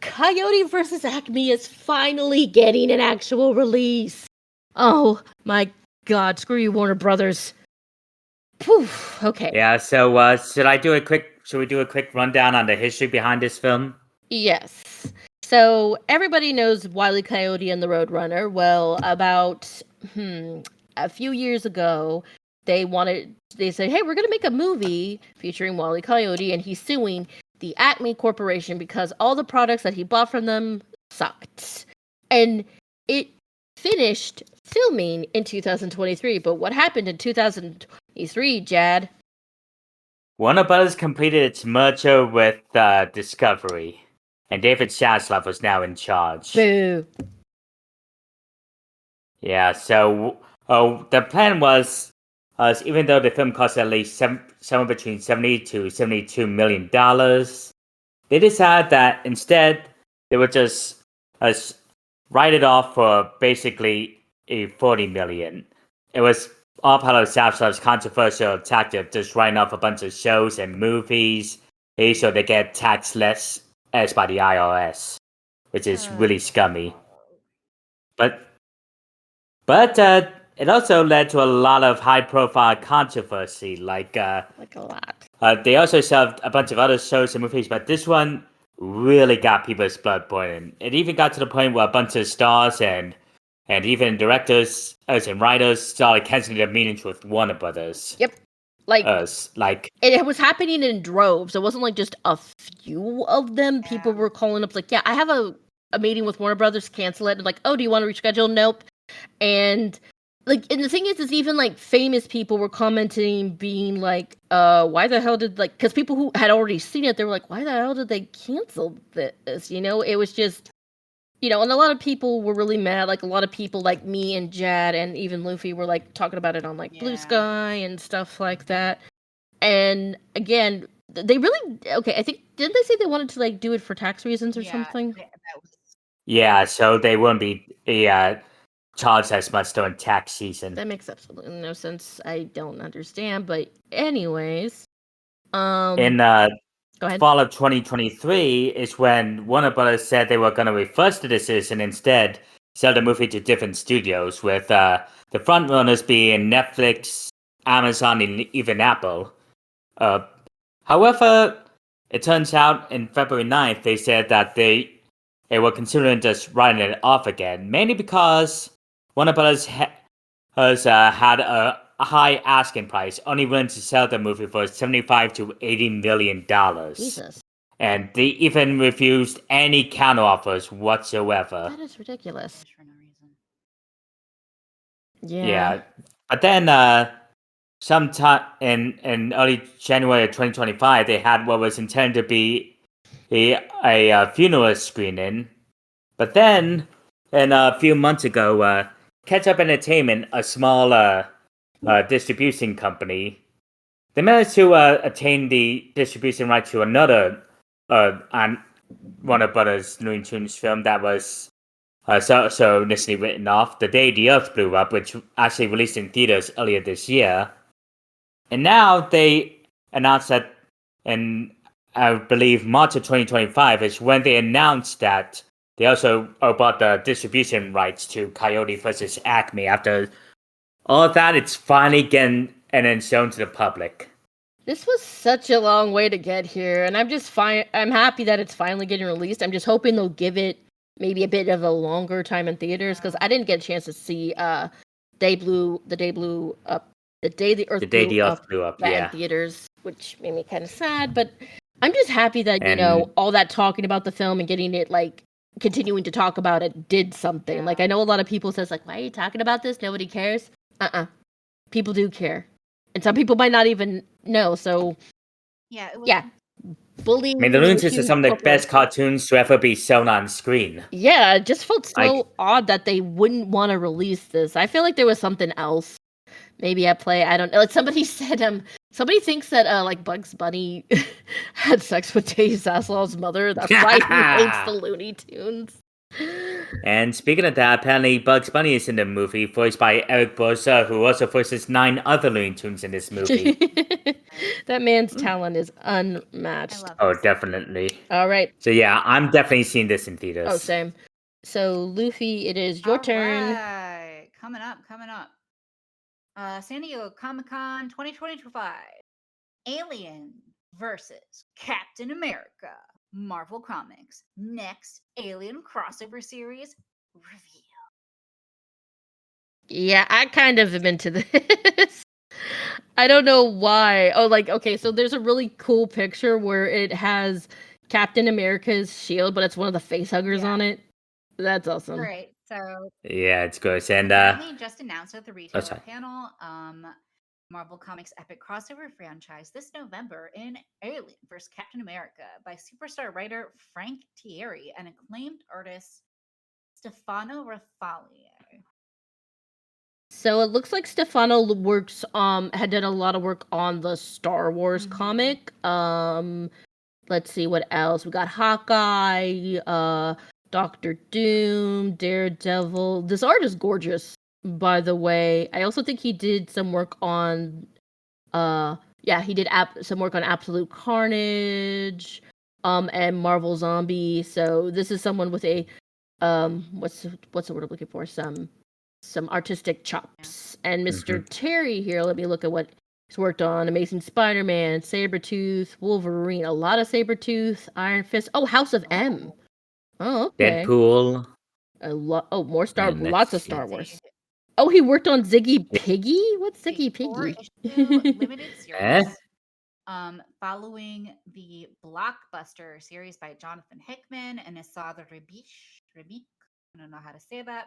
Coyote versus Acme is finally getting an actual release. Oh my God! Screw you, Warner Brothers. Poof. Okay. Yeah. So, should we do a quick rundown on the history behind this film? Yes. So everybody knows Wile E. Coyote and the Roadrunner. Well, about a few years ago, they said, hey, we're going to make a movie featuring Wile E. Coyote, and he's suing the Acme Corporation because all the products that he bought from them sucked. And it finished filming in 2023. But what happened in 2023, Jad? Warner Brothers completed its merger with Discovery, and David Zaslav was now in charge. Boo. Yeah, so the plan was, even though the film cost at least somewhere between $70 to $72 million, they decided that instead they would just write it off for basically $40 million. It was all part of Zapslav's controversial tactic of just writing off a bunch of shows and movies so they get taxed less as by the IRS, which is really scummy. But it also led to a lot of high-profile controversy, like a lot. They also served a bunch of other shows and movies, but this one really got people's blood boiling. It even got to the point where a bunch of stars and even directors and writers started canceling their meetings with Warner Brothers. Yep. It was happening in droves. It wasn't like just a few of them. Yeah. People were calling up like, yeah, I have a meeting with Warner Brothers, cancel it. And like, oh, do you want to reschedule? Nope. And the thing is even like famous people were commenting, being like, why the hell did because people who had already seen it, they were like, why the hell did they cancel this? It was just, and a lot of people were really mad. Like a lot of people like me and Jad and even Luffy were like talking about it on Blue Sky and stuff like that. And again, they really, okay, I think, didn't they say they wanted to do it for tax reasons or something? Yeah, so they wouldn't be charged as much during tax season. That makes absolutely no sense. I don't understand, but anyways, in fall of 2023 is when Warner Brothers said they were going to reverse the decision, instead sell the movie to different studios, with the front runners being Netflix, Amazon, and even Apple. However, it turns out in February 9th they said that they were considering just writing it off again, mainly because Warner Brothers has had a high asking price, only willing to sell the movie for $75 to $80 million. Jesus. And they even refused any counteroffers whatsoever. That is ridiculous. For no reason. Yeah. But then, sometime in early January of 2025, they had what was intended to be a funeral screening. But then, a few months ago, Catch Up Entertainment, a small distribution company, they managed to attain the distribution right to another Warner Brothers Looney Tunes film that was so initially written off, The Day the Earth Blew Up, which actually released in theaters earlier this year. And now they announced that in, I believe, March of 2025 is when they announced that they also bought the distribution rights to Coyote versus Acme. After all of that, it's finally getting and then shown to the public. This was such a long way to get here, and I'm just fine. I'm happy that it's finally getting released. I'm just hoping they'll give it maybe a bit of a longer time in theaters, because I didn't get a chance to see the day the Earth blew up in theaters, which made me kind of sad. But I'm just happy that, And all that talking about the film and getting it, continuing to talk about it did something. Yeah. Like, I know a lot of people says, like, why are you talking about this? Nobody cares. People do care. And some people might not even know, so, Yeah, it was yeah. Bullying I mean, the is a Looney Tunes are huge some of the best corporation. cartoons to ever be shown on screen. Yeah, it just felt Like- so odd that they wouldn't want to release this. I feel like there was something else maybe at play. I don't know. Like somebody said, somebody thinks that like Bugs Bunny had sex with Dave Zaslaw's mother. That's why he hates the Looney Tunes. And speaking of that, apparently Bugs Bunny is in the movie, voiced by Eric Bosa, who also voices 9 other Looney Tunes in this movie. That man's talent is unmatched. I love Oh, this. definitely. All right. So yeah, I'm definitely seeing this in theaters. Oh, same. So, Luffy, it is your turn. Right. Coming up. San Diego Comic-Con 2025. Alien versus Captain America. Marvel Comics. Next Alien crossover series reveal. Yeah, I kind of am into this. I don't know why. Oh, okay, so there's a really cool picture where it has Captain America's shield, but it's one of the face huggers on it. That's awesome. Great. So Yeah, it's good. And apparently just announced at the retailer sorry. panel, Marvel Comics epic crossover franchise this November in Alien vs. Captain America by superstar writer Frank Thierry and acclaimed artist Stefano Raffaele. So it looks like Stefano works had done a lot of work on the Star Wars comic. Let's see what else. We got Hawkeye, Doctor Doom, Daredevil. This art is gorgeous, by the way. I also think he did some work on he did some work on Absolute Carnage, and Marvel Zombie. So this is someone with a what's the word I'm looking for? Some artistic chops. And Mr. Terry here, let me look at what he's worked on. Amazing Spider-Man, Sabretooth, Wolverine, a lot of Sabretooth, Iron Fist. Oh, House of M. Oh, okay. Deadpool. More And let's lots of see. Star Wars. Oh, he worked on Ziggy Piggy? What's Ziggy Piggy? 4-issue limited series. Following the blockbuster series by Jonathan Hickman and Asad Rabiq, I don't know how to say that,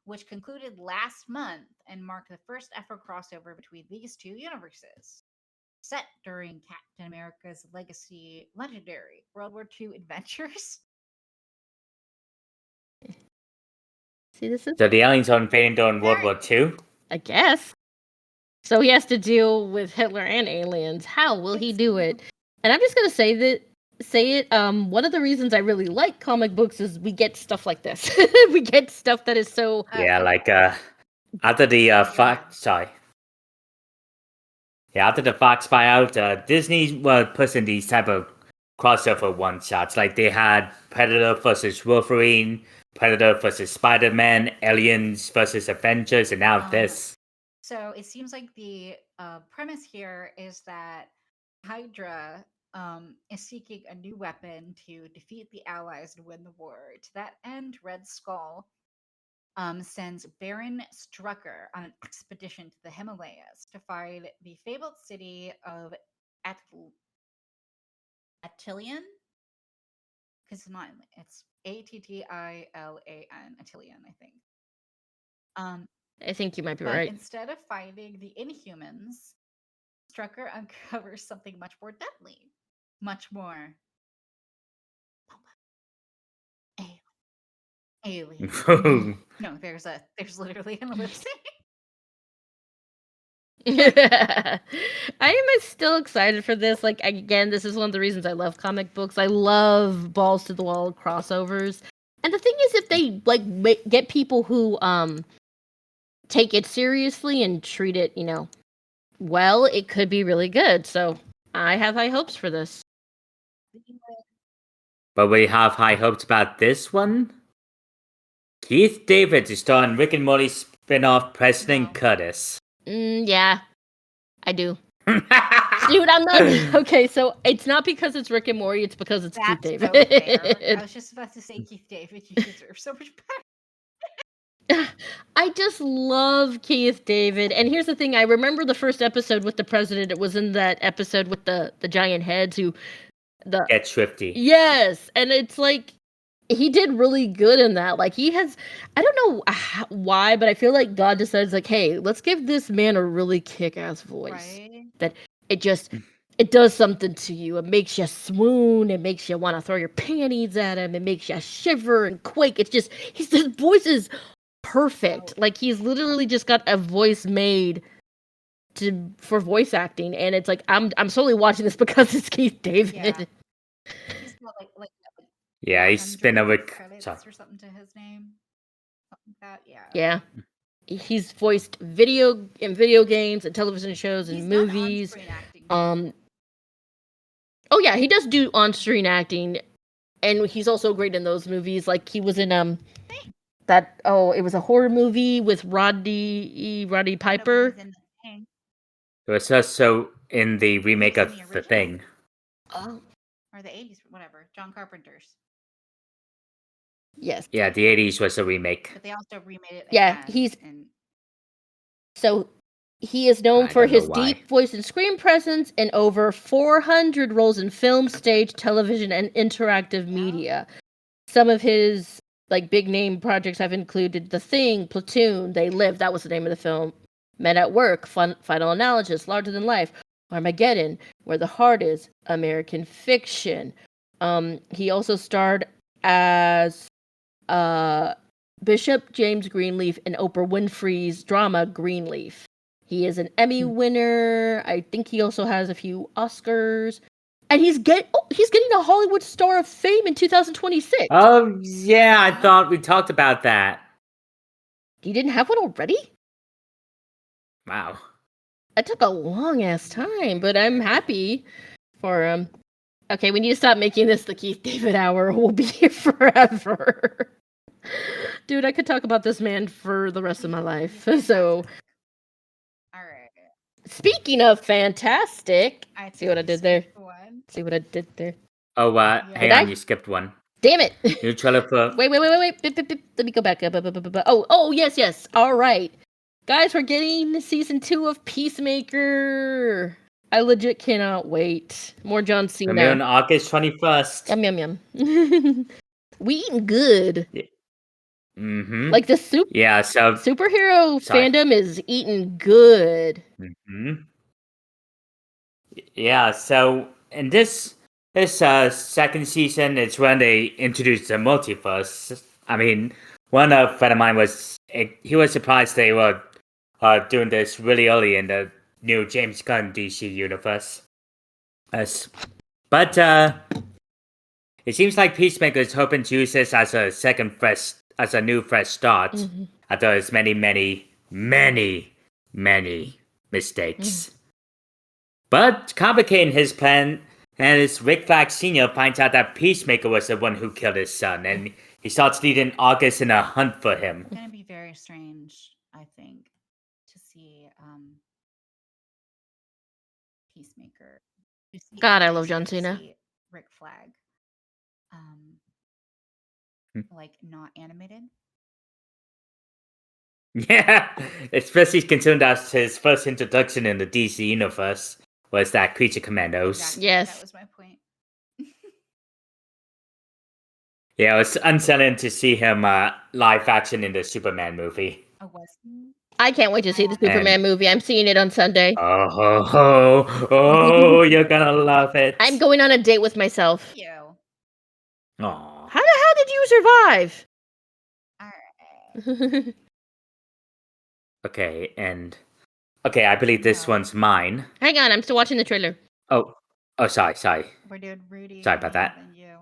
which concluded last month and marked the first ever crossover between these two universes. Set during Captain America's legendary World War II adventures. See, this is... So the aliens are invading during World War II? I guess. So he has to deal with Hitler and aliens. How will he do it? And I'm just gonna say it. One of the reasons I really like comic books is we get stuff like this. We get stuff that is so Yeah, like after the Fox after the Fox buyout, Disney pushing these type of crossover one shots. Like they had Predator versus Wolverine, Predator versus Spider-Man, Aliens versus Avengers, and now this. So it seems like the premise here is that Hydra is seeking a new weapon to defeat the Allies and win the war. To that end, Red Skull sends Baron Strucker on an expedition to the Himalayas to find the fabled city of Attilian. Because it's Attilan, Attilian, I think. I think you might be But right. instead of finding the Inhumans, Strucker uncovers something much more deadly, much more alien. No, there's literally an ellipsis. I am still excited for this. Like, again, this is one of the reasons I love comic books. I love balls to the wall crossovers. And the thing is, if they get people who take it seriously and treat it, well, it could be really good. So I have high hopes for this. But we have high hopes about this one. Keith David is starring Rick and Morty spin-off President Curtis. Yeah, I do. Dude, I'm not... Okay, so it's not because it's Rick and Morty, it's because it's Keith David. So fair. I was just about to say, Keith David, you deserve so much better. I just love Keith David. And here's the thing, I remember the first episode with the president. It was in that episode with the giant heads Get Swifty. Yes, and it's like he did really good in that. Like he has, I don't know why, but I feel like God decides like, hey, let's give this man a really kick-ass voice. Right? That it just it does something to you. It makes you swoon. It makes you want to throw your panties at him. It makes you shiver and quake. It's just his voice is perfect. Like he's literally just got a voice made for voice acting, and it's like I'm solely watching this because it's Keith David. Yeah. He's got Yeah, he's been 400 over. credits or something to his name. Something like that. Yeah. Yeah. He's voiced video games and television shows and He's movies. done on-screen acting. Oh yeah, he does do on-screen acting, and he's also great in those movies. Like he was in it was a horror movie with Roddy Piper. It was also in the remake of the The Thing. Oh. Or the 80s, whatever. John Carpenter's. Yes. Yeah, the 80s was a remake. But they also remade it. Yeah, so he is known for his deep voice and screen presence in over 400 roles in film, stage, television, and interactive media. Some of his big name projects have included The Thing, Platoon, They Live, that was the name of the film, Men at Work, Final Analysis, Larger Than Life, Armageddon, Where the Heart Is, American Fiction. He also starred as Bishop James Greenleaf in Oprah Winfrey's drama Greenleaf. He is an Emmy winner. I think he also has a few Oscars. And he's getting a Hollywood Star of Fame in 2026. Oh, yeah, I thought we talked about that. He didn't have one already? Wow. It took a long-ass time, but I'm happy for him. Okay, we need to stop making this the Keith David hour. We'll be here forever. Dude, I could talk about this man for the rest of my life. So, all right. Speaking of fantastic, see what I did there? See what I did there? Oh, hang on, you skipped one. Damn it! New trailer for... Wait. Let me go back up. Oh, yes. All right. Guys, we're getting season 2 of Peacemaker. I legit cannot wait. More John Cena. Premiere on August 21st. Yum. We eating good. Yeah. Mm-hmm. Like the superhero fandom is eating good. Mm-hmm. Yeah, so in this second season, it's when they introduced the multiverse. I mean, one friend of mine was surprised they were doing this really early in the new James Gunn DC universe. But it seems like Peacemaker is hoping to use this as a new fresh start after his many mistakes. But complicating his plan, and as Rick Flag Sr. finds out that Peacemaker was the one who killed his son, and he starts leading August in a hunt for him. It's gonna be very strange, I think, to see Peacemaker. God, I love John Cena. Rick Flag, not animated. Yeah, especially considering that his first introduction in the DC universe was that Creature Commandos. Exactly. Yes, that was my point. Yeah, it was unsettling to see him live action in the Superman movie. I can't wait to see the Superman movie. I'm seeing it on Sunday. Oh, you're gonna love it. I'm going on a date with myself. Thank you. Aww. How the hell did you survive? Alright. Okay, I believe this one's mine. Hang on, I'm still watching the trailer. Oh, sorry. We're doing Rooty. Sorry about that. Than you.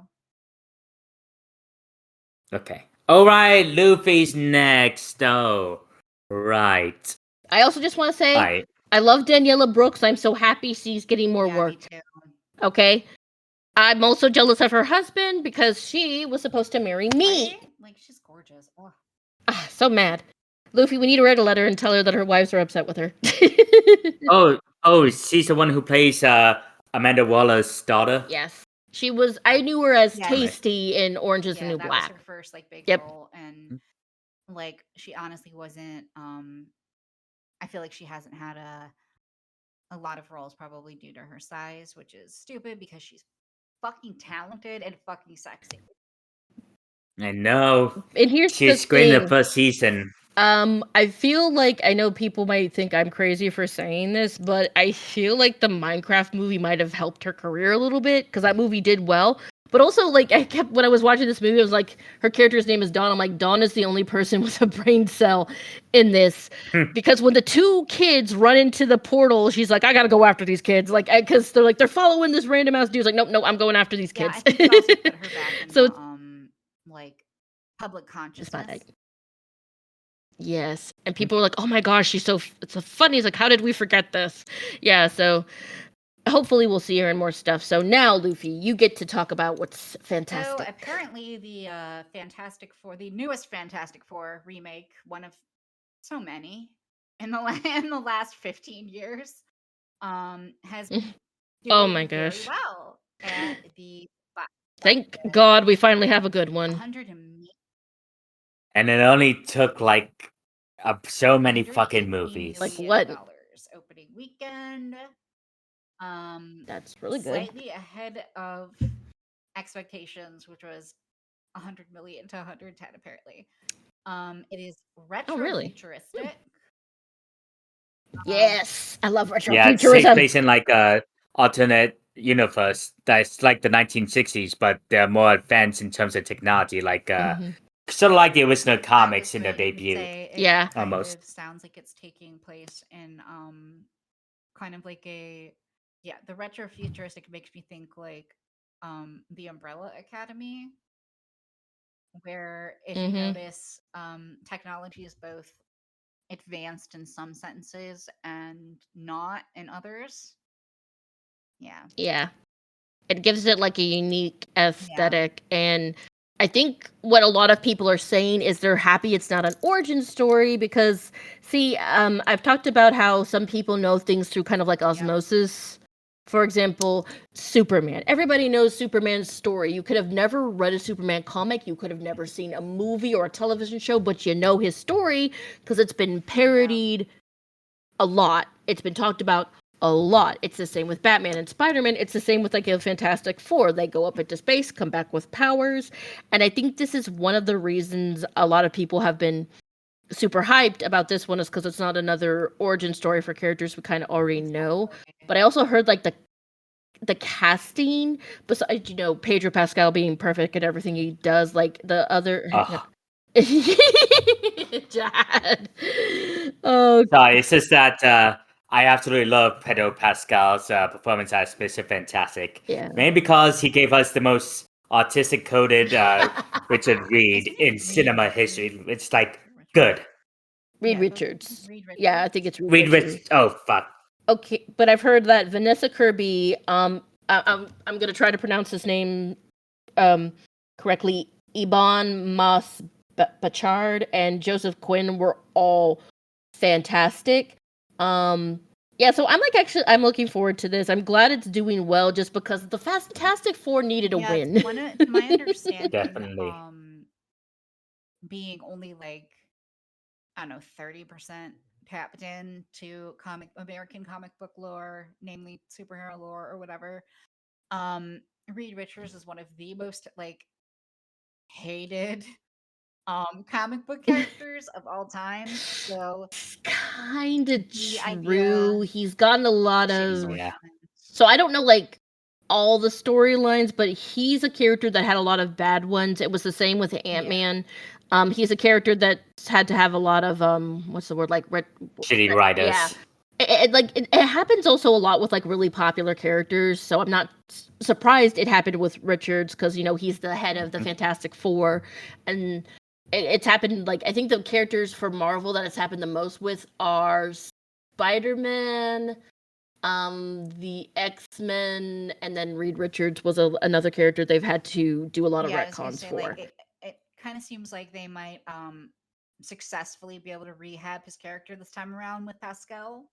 Okay. Alright, Luffy's next. Oh, right. I also just want to say, I love Daniela Brooks. I'm so happy she's getting more work. Me too. Okay? I'm also jealous of her husband because she was supposed to marry me. Right? She's gorgeous. Oh. So mad. Luffy, we need to write a letter and tell her that her wives are upset with her. She's the one who plays Amanda Waller's daughter? Yes. I knew her as Tasty in Orange is the New Black. That was her first big role, and she honestly wasn't. I feel like she hasn't had a lot of roles, probably due to her size, which is stupid because she's fucking talented and fucking sexy. I know. And here's the She's great in the thing. first season. I feel like I know people might think I'm crazy for saying this, but I feel like the Minecraft movie might have helped her career a little bit because that movie did well. But also, like, when I was watching this movie, I was like, her character's name is Dawn. I'm like, Dawn is the only person with a brain cell in this. Because when the two kids run into the portal, she's like, I gotta go after these kids. Like, because they're following this random ass dude. Like, nope, I'm going after these Yeah, kids. I think it also put her back in So the like public it's consciousness. fine. Yes, and people were like, "Oh my gosh, it's so funny." It's like, "How did we forget this?" Yeah, so hopefully we'll see her in more stuff. So now, Luffy, you get to talk about what's So fantastic. apparently the the newest Fantastic Four remake, one of so many in the in the last 15 years, has been Oh my doing very gosh! well at the Thank God we finally have a good one. 100 And it only took like so many fucking $180 movies. Like million what? opening weekend. That's really good. Slightly ahead of expectations, which was 100 million to 110 apparently. It is Oh really? retro-futuristic. Yes, I love retro Yeah, it takes futurism. place in like a alternate universe that's like the 1960s, but they're more advanced in terms of technology, like sort of like the original comics in the I would debut. say it Yeah. kind Almost. of sounds like it's taking place in kind of like the retro-futuristic makes me think like the Umbrella Academy, where if you notice technology is both advanced in some senses and not in others. Yeah. Yeah. It gives it like a unique Yeah. aesthetic, and I think what a lot of people are saying is they're happy it's not an origin story because see, I've talked about how some people know things through kind of like osmosis. For example, Superman. Everybody knows Superman's story. You could have never read a Superman comic, you could have never seen a movie or a television show, but you know his story because it's been parodied a lot. It's been talked about a lot. It's the same with Batman and Spider-Man. It's the same with like a Fantastic Four. They go up into space, come back with powers. And I think this is one of the reasons a lot of people have been super hyped about this one is because it's not another origin story for characters we kind of already know. But I also heard like the casting, besides Pedro Pascal being perfect at everything he does, like the other. Jad. Oh, Sorry, it's just that I absolutely love Pedro Pascal's performance as Mr. Fantastic. yeah. Mainly because he gave us the most artistic coded Richard Reed in cinema history. It's like good. Reed Richards. Reed Richards. Yeah, I think it's Reed Reed Richards. Richards. Oh fuck. Okay, but I've heard that Vanessa Kirby. I'm gonna try to pronounce his name correctly. Iban Mas Bachard and Joseph Quinn were all fantastic. Yeah, so I'm looking forward to this. I'm glad it's doing well just because the Fantastic Four needed a win. My understanding, Definitely. being only like I don't know 30% tapped in to American comic book lore, namely superhero lore or whatever. Reed Richards is one of the most like hated comic book characters of all time. So Kind of the true. He's gotten a lot shitty of. Yeah. So I don't know like all the storylines, but he's a character that had a lot of bad ones. It was the same with Ant-Man. He's a character that had to have a lot of what's the word, like Shitty writers. Yeah. It happens also a lot with like really popular characters, so I'm not surprised it happened with Richards because he's the head of the Fantastic Four, and it's happened like I think the characters for Marvel that it's happened the most with are Spider-Man, the X-Men, and then Reed Richards was another character they've had to do a lot of retcons for. Like, it kind of seems like they might successfully be able to rehab his character this time around with Pascal.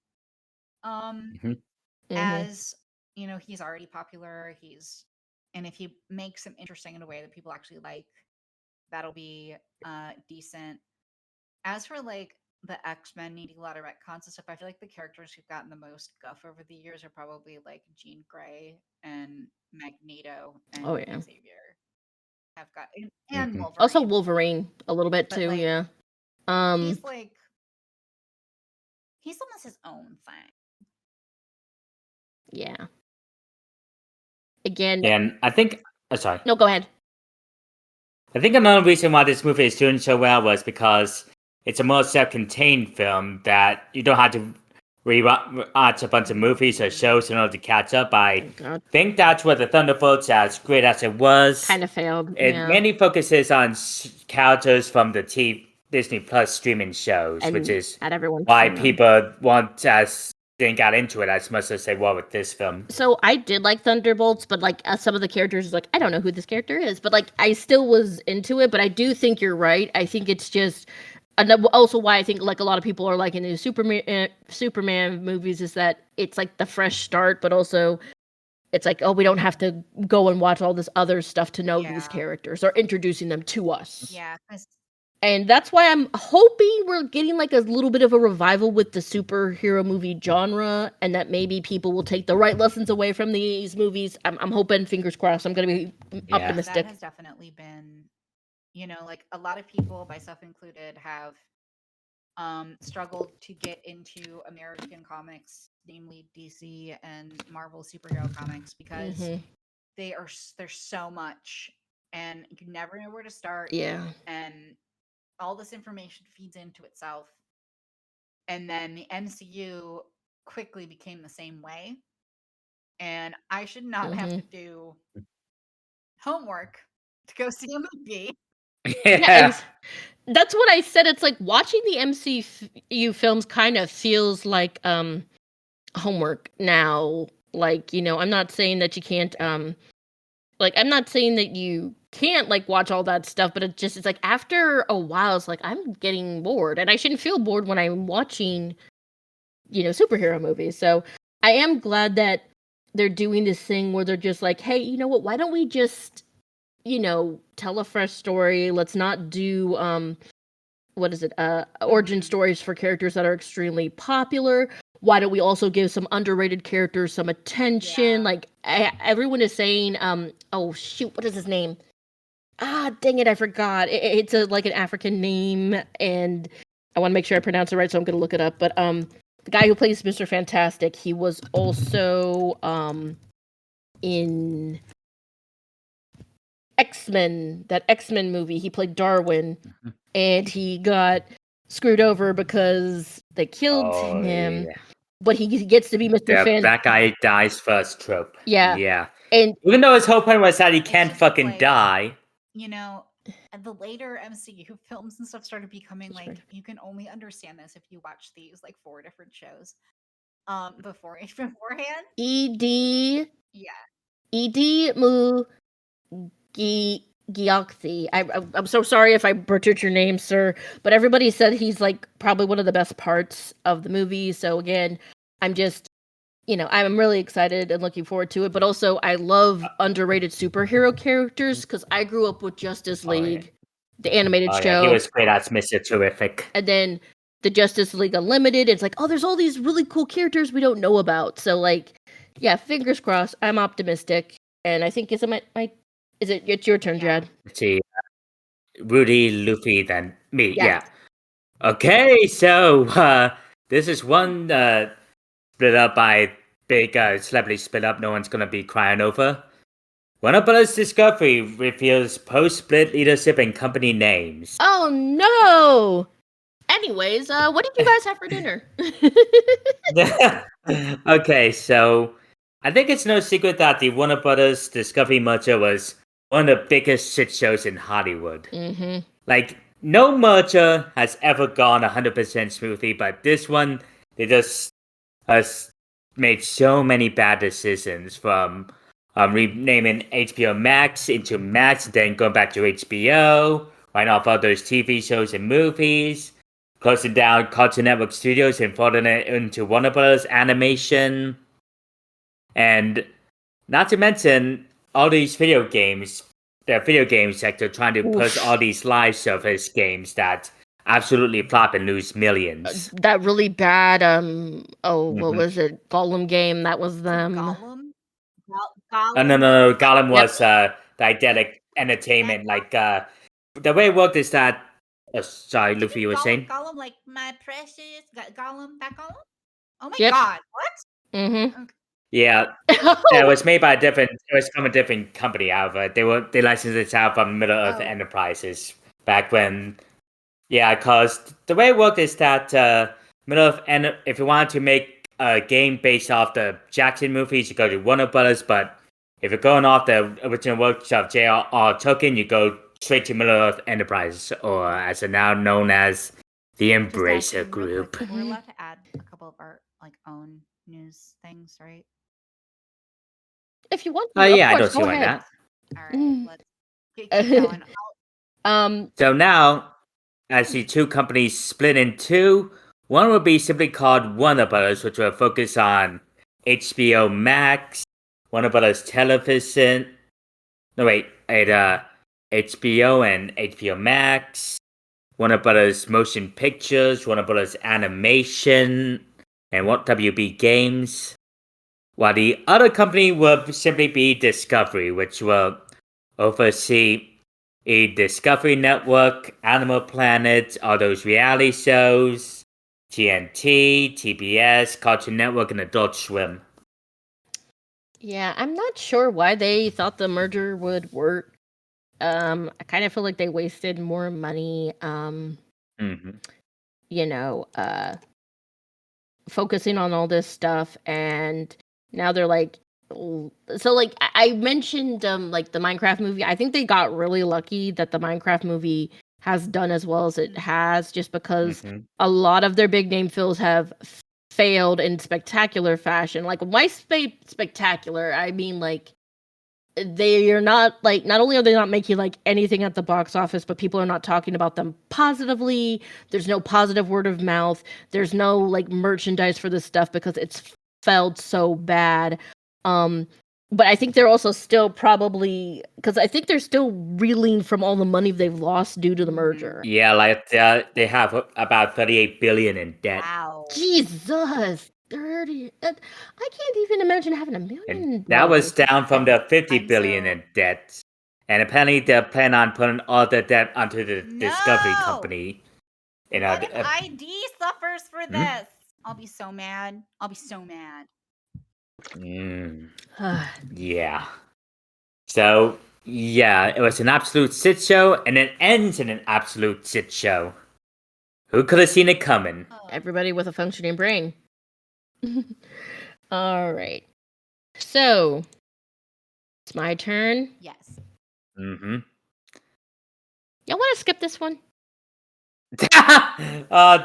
As he's already popular. And if he makes him interesting in a way that people actually like, that'll be decent. As for like the X-Men needing a lot of retcons and stuff, I feel like the characters who've gotten the most guff over the years are probably like Jean Grey and Magneto and Oh yeah. Xavier have got and Mhm. Also Wolverine. Wolverine a little bit But too, like yeah. he's like he's almost his own thing. Yeah. Again, And I think, sorry. no, go ahead. I think another reason why this movie is doing so well was because it's a more self-contained film that you don't have to rewatch a bunch of movies or shows in order to catch up. I God, think that's where the Thunderbolts, as great as it was, kind of failed. it Yeah. mainly focuses on characters from the Disney Plus streaming shows, And which is not everyone's why seen them. people didn't get into it as much as they were with this film. So I did like Thunderbolts, but like some of the characters, like I don't know who this character is, but like I still was into it. But I do think you're right. I think it's just, and also why I think like a lot of people are like into Superman movies is that it's like the fresh start, but also it's like, oh, we don't have to go and watch all this other stuff to know these Yeah. characters or introducing them to us. Yeah, 'cause And that's why I'm hoping we're getting like a little bit of a revival with the superhero movie genre, and that maybe people will take the right lessons away from these movies. I'm hoping, fingers crossed. I'm gonna be Yeah. optimistic. that has definitely been, like a lot of people, myself included, have struggled to get into American comics, namely DC and Marvel superhero comics, because Mhm. there's so much and you never know where to start, Yeah. and all this information feeds into itself. And then the MCU quickly became the same way. And I should not have to do homework to go see a movie. Yeah, that's what I said. It's like watching the MCU films kind of feels like homework now. Like, I'm not saying that you can't like I'm not saying that you can't like watch all that stuff, but it's like after a while it's like I'm getting bored, and I shouldn't feel bored when I'm watching superhero movies. So I am glad that they're doing this thing where they're just like, hey, you know what, why don't we just tell a fresh story. Let's not do what is it, origin stories for characters that are extremely popular. Why don't we also give some underrated characters some attention? Yeah. Like everyone is saying, oh shoot, what is his name? Dang it, I forgot. It's like an African name, and I want to make sure I pronounce it right, so I'm gonna look it up. But the guy who plays Mr. Fantastic, he was also in X-Men, that X-Men movie. He played Darwin, and he got screwed over because they killed him. Yeah. But he gets to be Mr. That guy dies first trope. Yeah. Yeah. And Even though his whole point was that he It's can't just fucking like, die. And the later MCU films and stuff started becoming That's like, right. you can only understand this if you watch these like 4 different shows beforehand. Ed Yeah. Mu Gyoxi. I'm so sorry if I butchered your name, sir, but everybody said he's like probably one of the best parts of the movie. So again, I'm just, I'm really excited and looking forward to it. But also, I love underrated superhero characters because I grew up with Justice League, the animated show. Yeah, he was great as Mr. Terrific. And then the Justice League Unlimited. It's like, oh, there's all these really cool characters we don't know about. So like, yeah, fingers crossed. I'm optimistic, and I think it's your turn, Yeah. Jad. Let's see. Rooty, Luffy, then me. Yeah. Yeah. Okay, so this is one split up by big celebrity split up no one's gonna be crying over. Warner Bros. Discovery reveals post-split leadership and company names. Oh no. Anyways, what did you guys have for dinner? Okay, so I think it's no secret that the Warner Brothers Discovery merger was one of the biggest shit shows in Hollywood. Mm-hmm. Like, no merger has ever gone 100% smoothly, but this one, they just made so many bad decisions, from renaming HBO Max into Max, then going back to HBO, writing off all those TV shows and movies, closing down Cartoon Network Studios and folding it into Warner Brothers Animation, and not to mention all these video games, the video game sector trying to push all these live service games that absolutely flop and lose millions. That really bad what Mhm. was it? Gollum game, that was Is it them. Gollum? No. Gollum. Gollum Yep. was didactic entertainment. Like the way it worked is that. Sorry, Luffy, you were saying? Gollum, like my precious Gollum. That Gollum? Oh my Yep. god! What? Mm-hmm. Okay. Yeah, it was made by a different. It was from a different company. However, they licensed it out from Middle Earth Oh. Enterprises back when. Yeah, because the way it worked is that if you wanted to make a game based off the Jackson movies, you go to Warner Brothers. But if you're going off the original works of J.R.R. Tolkien, you go straight to Middle Earth Enterprises, or as they're now known as the Just Embracer asking real Group. quick, we're allowed to add a couple of our own news things, right? If you want to, of Yeah, I course, don't see go why ahead. not. All right, let's keep going. So now, as the two companies split in two, one will be simply called Warner Brothers, which will focus on HBO Max, Warner Brothers Television. No, wait, HBO and HBO Max, Warner Brothers Motion Pictures, Warner Brothers Animation, and WB Games. While the other company will simply be Discovery, which will oversee a Discovery Network, Animal Planet, all those reality shows, TNT, TBS, Cartoon Network, and Adult Swim. Yeah, I'm not sure why they thought the merger would work. I kind of feel like they wasted more money. You know, focusing on all this stuff, and now they're like, so like I mentioned, like the Minecraft movie. I think they got really lucky that the Minecraft movie has done as well as it has, just because a lot of their big name films have failed in spectacular fashion. Like when I say spectacular, I mean like they are not like, not only are they not making like anything at the box office, but people are not talking about them positively. There's no positive word of mouth. There's no like merchandise for this stuff because it's failed so bad. But I think they're also still probably, because I think they're still reeling from all the money they've lost due to the merger. Yeah, like they have about 38 billion in debt. Wow. Jesus. 30. I can't even imagine having $1 million. And that was down from the 50 billion in debt. And apparently they plan on putting all the debt onto the Discovery Company. What if ID suffers for this? I'll be so mad. Yeah. So, yeah, it was an absolute shit show, and it ends in an absolute shit show. Who could have seen it coming? Everybody with a functioning brain. All right. So, it's my turn. Yes. Y'all want to skip this one?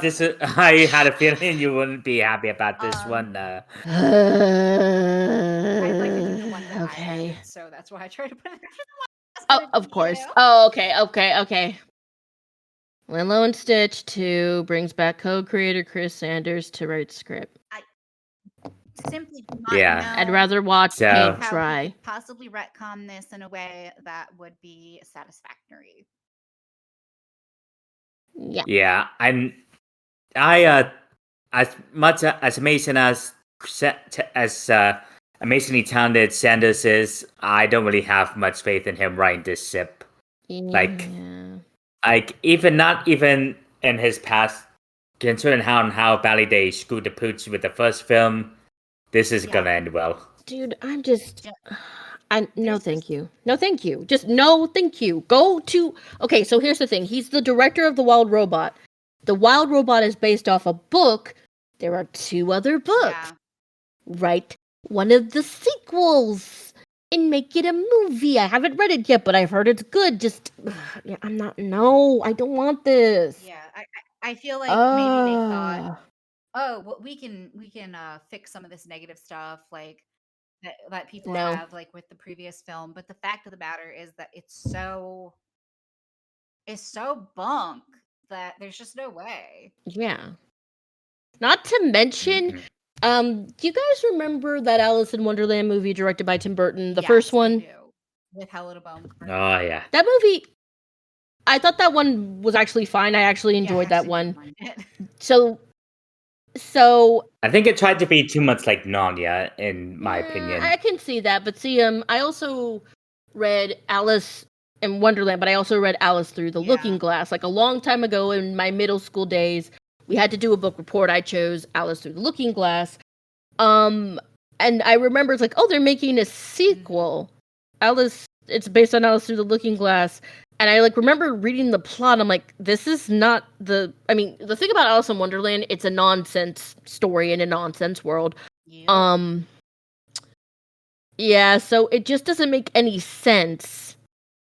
This is. I had a feeling you wouldn't be happy about this one. I'd like to do the one that I wrote, so that's why I tried to put it. Oh, of course. Oh, okay. Lilo and Stitch 2 brings back co-creator Chris Sanders to write script. I simply do not know. I'd rather watch Paint how Dry. he could possibly retcon this in a way that would be satisfactory. Yeah, as much as amazingly talented Sanders is, I don't really have much faith in him writing this ship. Like even not even in his past, considering how badly they screwed the pooch with the first film, this is gonna end well. Dude, I'm just. No, thank you. No, thank you. Just no, thank you. Go to. Okay, so here's the thing. He's the director of The Wild Robot. The Wild Robot is based off a book. There are 2 other books. Write one of the sequels and make it a movie. I haven't read it yet, but I've heard it's good. Just, I'm not. No, I don't want this. Yeah, I feel like maybe they thought, oh, well, we can fix some of this negative stuff, like that people have, like with the previous film. But the fact of the matter is that it's so bunk that there's just no way. Yeah. Not to mention, do you guys remember that Alice in Wonderland movie directed by Tim Burton, the first one? With Hello to Bone. Oh yeah. That movie, I thought that one was actually fine. I actually enjoyed that one. So I think it tried to be too much like Narnia, in my opinion. I can see that, but see, I also read Alice in Wonderland, but I also read Alice Through the Looking Glass. Like a long time ago in my middle school days, we had to do a book report. I chose Alice Through the Looking Glass. And I remember it's like, oh, they're making a sequel. It's based on Alice Through the Looking Glass. And I like remember reading the plot. I'm like, this is not the thing about Alice in Wonderland, it's a nonsense story in a nonsense world. Yeah, so it just doesn't make any sense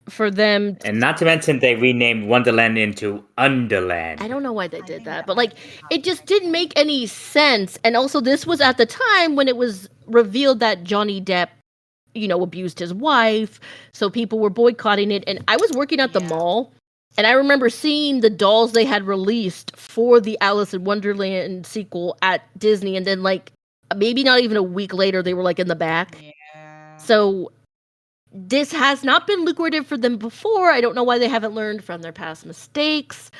for them. And not to mention they renamed Wonderland into Underland. I don't know why they did that, but like it just didn't make any sense. And also this was at the time when it was revealed that Johnny Depp, abused his wife, so people were boycotting it. And I was working at the mall, and I remember seeing the dolls they had released for the Alice in Wonderland sequel at Disney, and then like maybe not even a week later they were like in the back. So this has not been lucrative for them before. I don't know why they haven't learned from their past mistakes.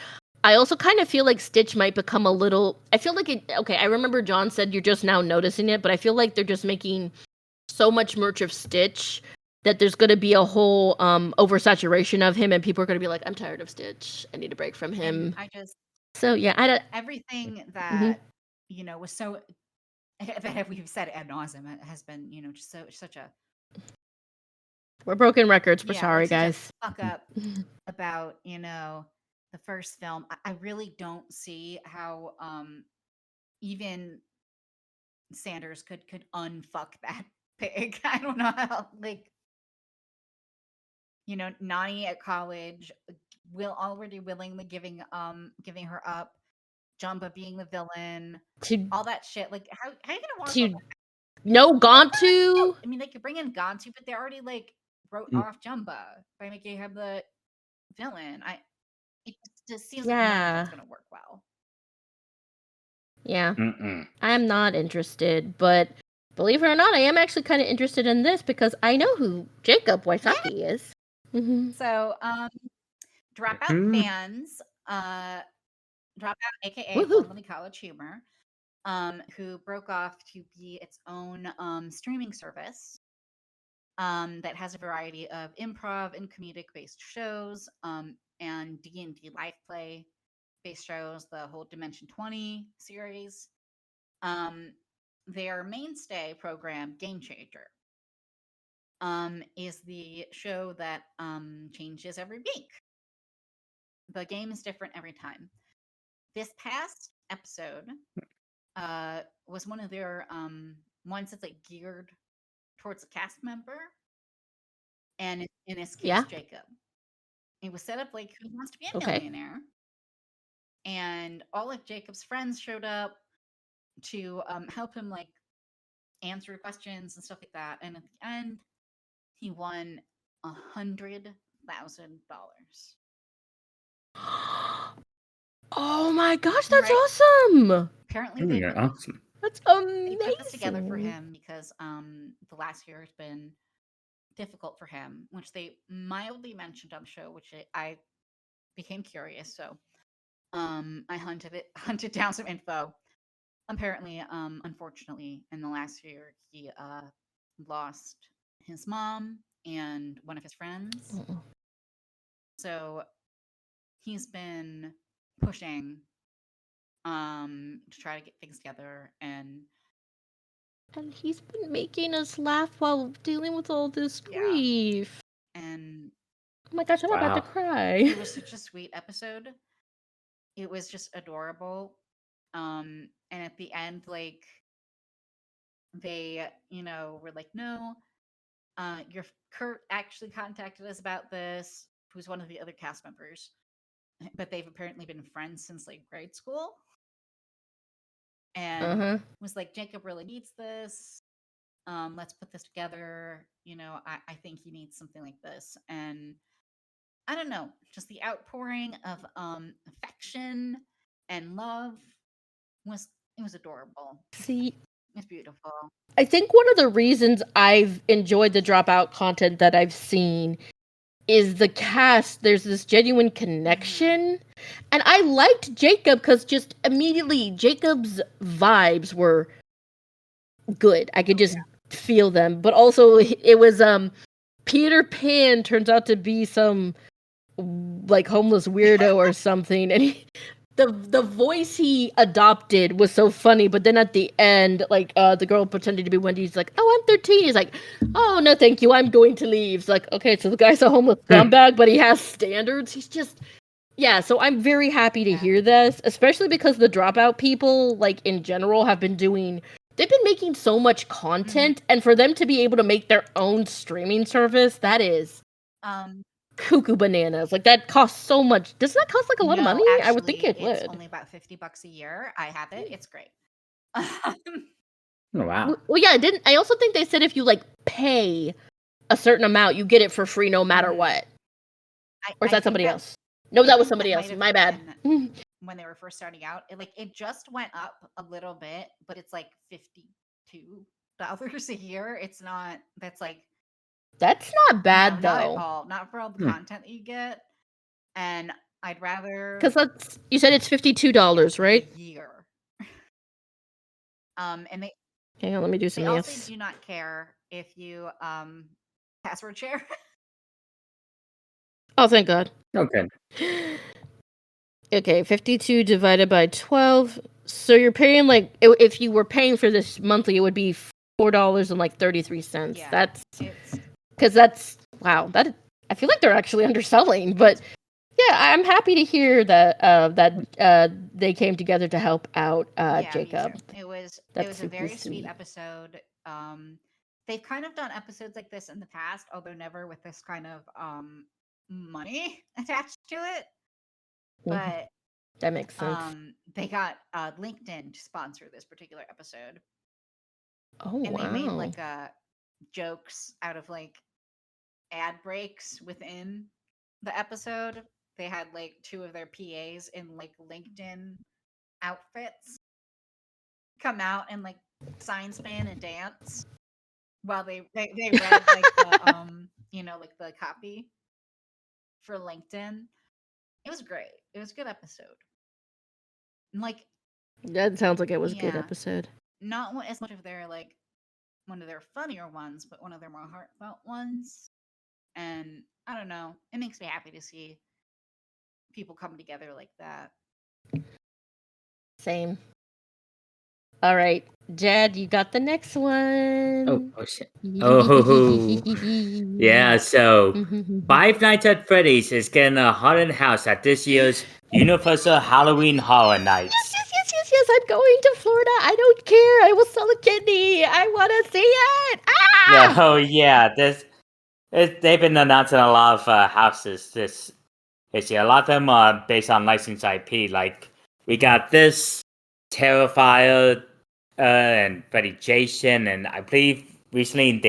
I also kind of feel like Stitch might become a little... I feel like I remember John said you're just now noticing it, but I feel like they're just making so much merch of Stitch that there's going to be a whole oversaturation of him, and people are going to be like, I'm tired of Stitch. I need a break from him. Everything that, was so... that we've said ad nauseum has been, just such a... We're broken records. We're sorry, guys. Fuck up about, the first film. I really don't see how even Sanders could unfuck that pig. I don't know how, like, Nani at college already willingly giving her up, Jumba being the villain, all that shit. Like, how are you gonna want to Gontu? I mean, they could bring in Gontu, but they already like wrote off Jumba by making him the villain. It just seems like it's gonna work well. Yeah. I am not interested, but believe it or not, I am actually kind of interested in this because I know who Jacob Wysocki is. So, Dropout fans, Dropout, aka formerly College Humor, who broke off to be its own streaming service that has a variety of improv and comedic-based shows, and D&D live play-based shows, the whole Dimension 20 series. Their mainstay program, Game Changer, is the show that changes every week. The game is different every time. This past episode was one of their ones that's like geared towards a cast member, and in this case, Jacob. It was set up like Who Wants to Be a Millionaire, and all of Jacob's friends showed up to help him like answer questions and stuff like that. And at the end, he won $100,000. Oh my gosh, that's awesome! Apparently, awesome. That's amazing. They put this together for him because the last year has been difficult for him, which they mildly mentioned on the show, which I became curious. So I hunted down some info. Apparently, unfortunately, in the last year, he lost his mom and one of his friends. So he's been pushing to try to get things together, and he's been making us laugh while dealing with all this grief. And oh my gosh, I'm about to cry. It was such a sweet episode. It was just adorable. And at the end, like, they, were like, no, your Kurt actually contacted us about this, who's one of the other cast members, but they've apparently been friends since like grade school. And was like, Jacob really needs this. Let's put this together. I think he needs something like this. And I don't know, just the outpouring of affection and love was adorable. See, it's beautiful. I think one of the reasons I've enjoyed the Dropout content that I've seen is the cast. There's this genuine connection. And I liked Jacob because just immediately Jacob's vibes were good. I could just feel them. But also it was Peter Pan turns out to be some like homeless weirdo or something, and the voice he adopted was so funny. But then at the end, like the girl pretending to be Wendy, he's like, "Oh, I'm 13." He's like, "Oh no, thank you, I'm going to leave." It's like, okay, so the guy's a homeless scumbag, but he has standards. He's just So I'm very happy to hear this, especially because the Dropout people, like in general, have been doing. They've been making so much content, and for them to be able to make their own streaming service, that is cuckoo bananas. Like that costs so much. Doesn't that cost like a lot of money? Actually, I would think it would. It's only about $50 a year. I have it. It's great. Oh, wow. Well, yeah, I also think they said if you like pay a certain amount, you get it for free no matter what. Or is that somebody else? No, that was somebody else. My bad. When they were first starting out, it just went up a little bit, but it's like $52 a year. It's not. That's not bad though. Not at all. Not for all the content that you get. And I'd rather because you said it's $52, right? A year. And they hang on, let me do some. They also do not care if you password share. Oh, thank God. Okay. Okay, 52 divided by 12. So you're paying like if you were paying for this monthly, it would be $4.33. Yeah, that's because that's wow. That I feel like they're actually underselling, but yeah, I'm happy to hear that they came together to help out Jacob. It was a very sweet episode. They've kind of done episodes like this in the past, although never with this kind of money attached to it. But that makes sense. They got LinkedIn to sponsor this particular episode. Oh, and they made like jokes out of like ad breaks within the episode. They had like two of their PAs in like LinkedIn outfits come out and like sign span and dance while they read like the like the copy for LinkedIn. It was great. It was a good episode. And like that sounds like it was a good episode. Not as much of their like one of their funnier ones, but one of their more heartfelt ones. And I don't know. It makes me happy to see people come together like that. Same. All right, Jed, you got the next one. Oh shit. Oh, yeah. So, Five Nights at Freddy's is getting a haunted house at this year's Universal Halloween Horror Nights. Yes, I'm going to Florida. I don't care. I will sell a kidney. I want to see it. Ah! Oh yeah, they've been announcing a lot of houses this year. A lot of them are based on licensed IP. Like we got this Terrifier and Freddy Jason, and I believe recently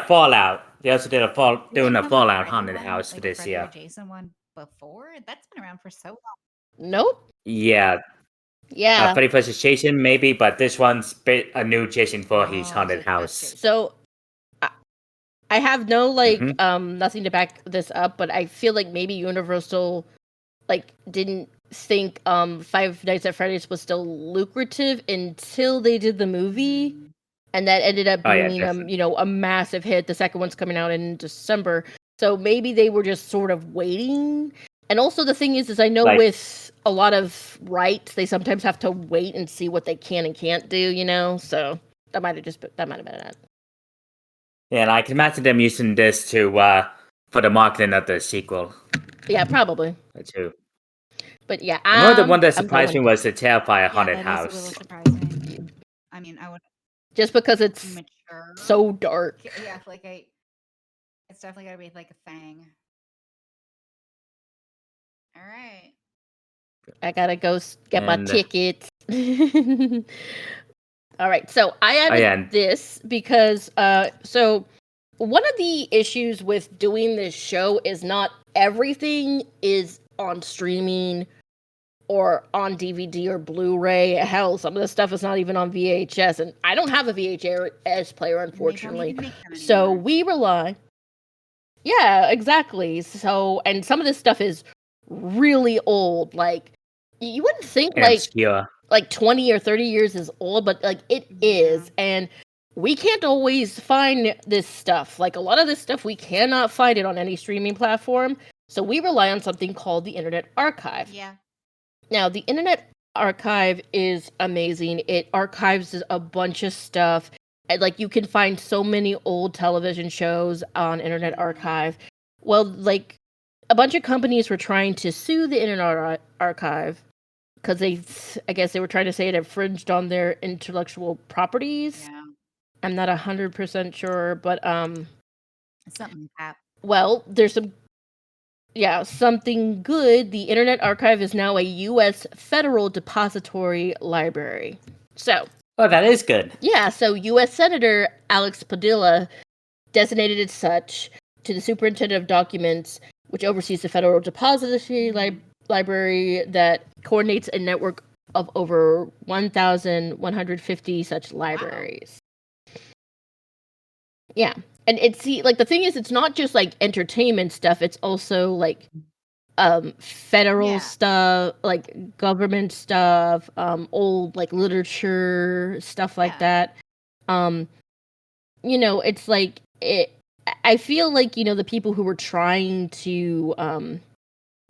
Fallout. They also did doing a Fallout haunted house for this year. Jason one before? That's been around for so long. Nope. Yeah. Freddy vs. Jason, maybe, but this one's a new Jason Voorhees haunted house. So, I have no nothing to back this up, but I feel like maybe Universal didn't think Five Nights at Freddy's was still lucrative until they did the movie, and that ended up being a massive hit. The second one's coming out in December, so maybe they were just sort of waiting. And also the thing is I know with a lot of rights, they sometimes have to wait and see what they can and can't do, so that might have been it. Yeah, and I can imagine them using this to for the marketing of the sequel. Yeah, probably. Too. But yeah, the one that surprised me was the Terrifier haunted house. Is a little surprising. I mean, I would just because it's mature. So dark. Yeah, it's definitely gotta be like a thing. All right. I gotta go get my tickets. All right, so I added this because so one of the issues with doing this show is not everything is on streaming or on DVD or Blu-ray. Hell, some of the stuff is not even on VHS, and I don't have a VHS player, unfortunately. So we rely Yeah, exactly. So, and some of this stuff is really old. Like, you wouldn't think And obscure. like 20 or 30 years is old, but like it is. And we can't always find this stuff. Like a lot of this stuff, we cannot find it on any streaming platform. So we rely on something called the Internet Archive. Yeah. Now, the Internet Archive is amazing. It archives a bunch of stuff. And, like, you can find so many old television shows on Internet Archive. Well, like, a bunch of companies were trying to sue the Internet Archive because I guess they were trying to say it infringed on their intellectual properties. Yeah. I'm not 100% sure, but Something like that. well, there's something good. The Internet Archive is now a U.S. federal depository library. So, Oh, that is good. yeah, so U.S. Senator Alex Padilla designated as such to the Superintendent of Documents, which oversees the federal depository library that coordinates a network of over 1,150 such libraries. Wow. Yeah. And the thing is, it's not just like entertainment stuff, it's also like federal stuff, like government stuff, old like literature, stuff like that. It's like I feel like, the people who were trying to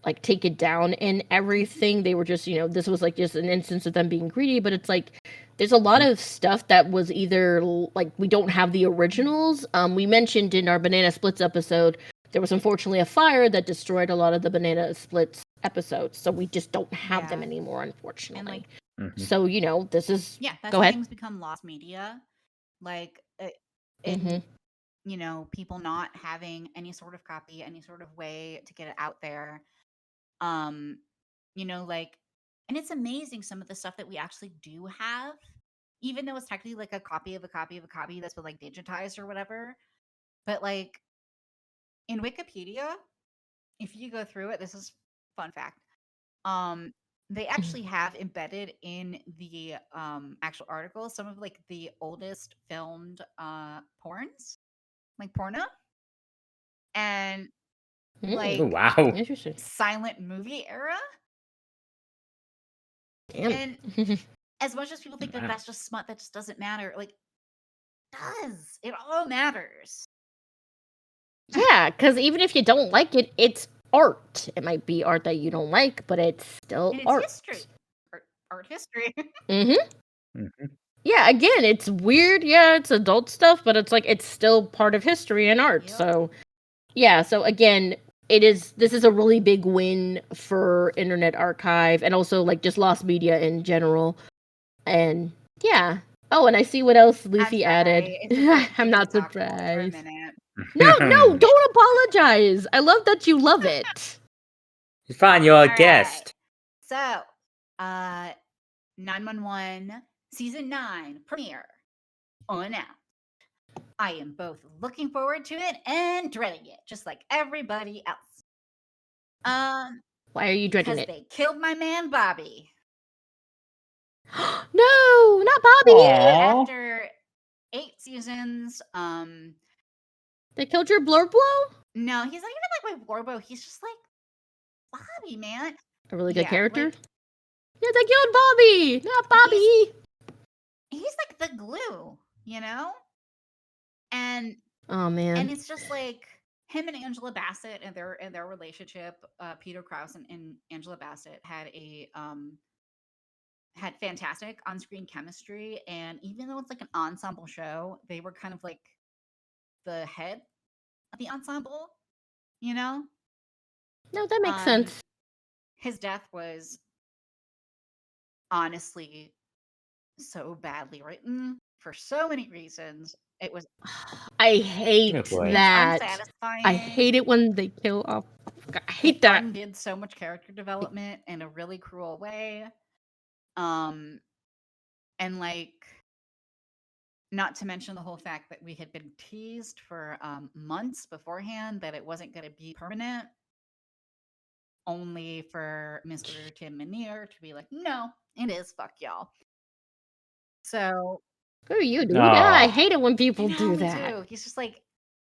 like take it down and everything, they were just, this was like just an instance of them being greedy, but it's like there's a lot of stuff that was either like we don't have the originals. We mentioned in our Banana Splits episode, there was unfortunately a fire that destroyed a lot of the Banana Splits episodes, so we just don't have them anymore, unfortunately. And like, so this is that's go how ahead. things become lost media, like people not having any sort of copy, any sort of way to get it out there. Like, and it's amazing some of the stuff that we actually do have, even though it's technically like a copy of a copy of a copy that's been like digitized or whatever. But like in Wikipedia, if you go through it, this is fun fact. They actually have embedded in the actual article some of like the oldest filmed porns, like porno, and like wow, interesting, silent movie era. Damn. And as much as people think that that's just smut, that just doesn't matter. Like, it all matters. Yeah, because even if you don't like it, it's art. It might be art that you don't like, but it's still and it's art. History. Art history. Yeah, again, it's weird. Yeah, it's adult stuff, but it's like it's still part of history and art. Yep. So, yeah. So again, this is a really big win for Internet Archive and also like just lost media in general. And yeah. Oh, and I see what else Luffy added. I'm not surprised. No, don't apologize. I love that you love it. It's fine, you're a guest. So, 911 season 9 premiere on out. I am both looking forward to it and dreading it, just like everybody else. Why are you dreading it? Because they killed my man Bobby. No, not Bobby. Aww. After 8 seasons, they killed your Blurbo? No, he's not even like my Blurbo. He's just like Bobby, man. A really good character. Like, yeah, they killed Bobby, not Bobby. He's like the glue, And oh man, and it's just like him and Angela Bassett and their relationship. Peter Krause and Angela Bassett had had fantastic on-screen chemistry, and even though it's like an ensemble show, they were kind of like the head of the ensemble, No, that makes sense. His death was honestly so badly written for so many reasons. It was I hate that. Unsatisfying. I hate it when they kill off. I hate that. It did so much character development in a really cruel way. And like, not to mention the whole fact that we had been teased for months beforehand that it wasn't going to be permanent, only for Mr. Tim Minear to be like, no, it is, fuck y'all. So who are you, dude? Yeah, I hate it when people do that. Too. He's just like,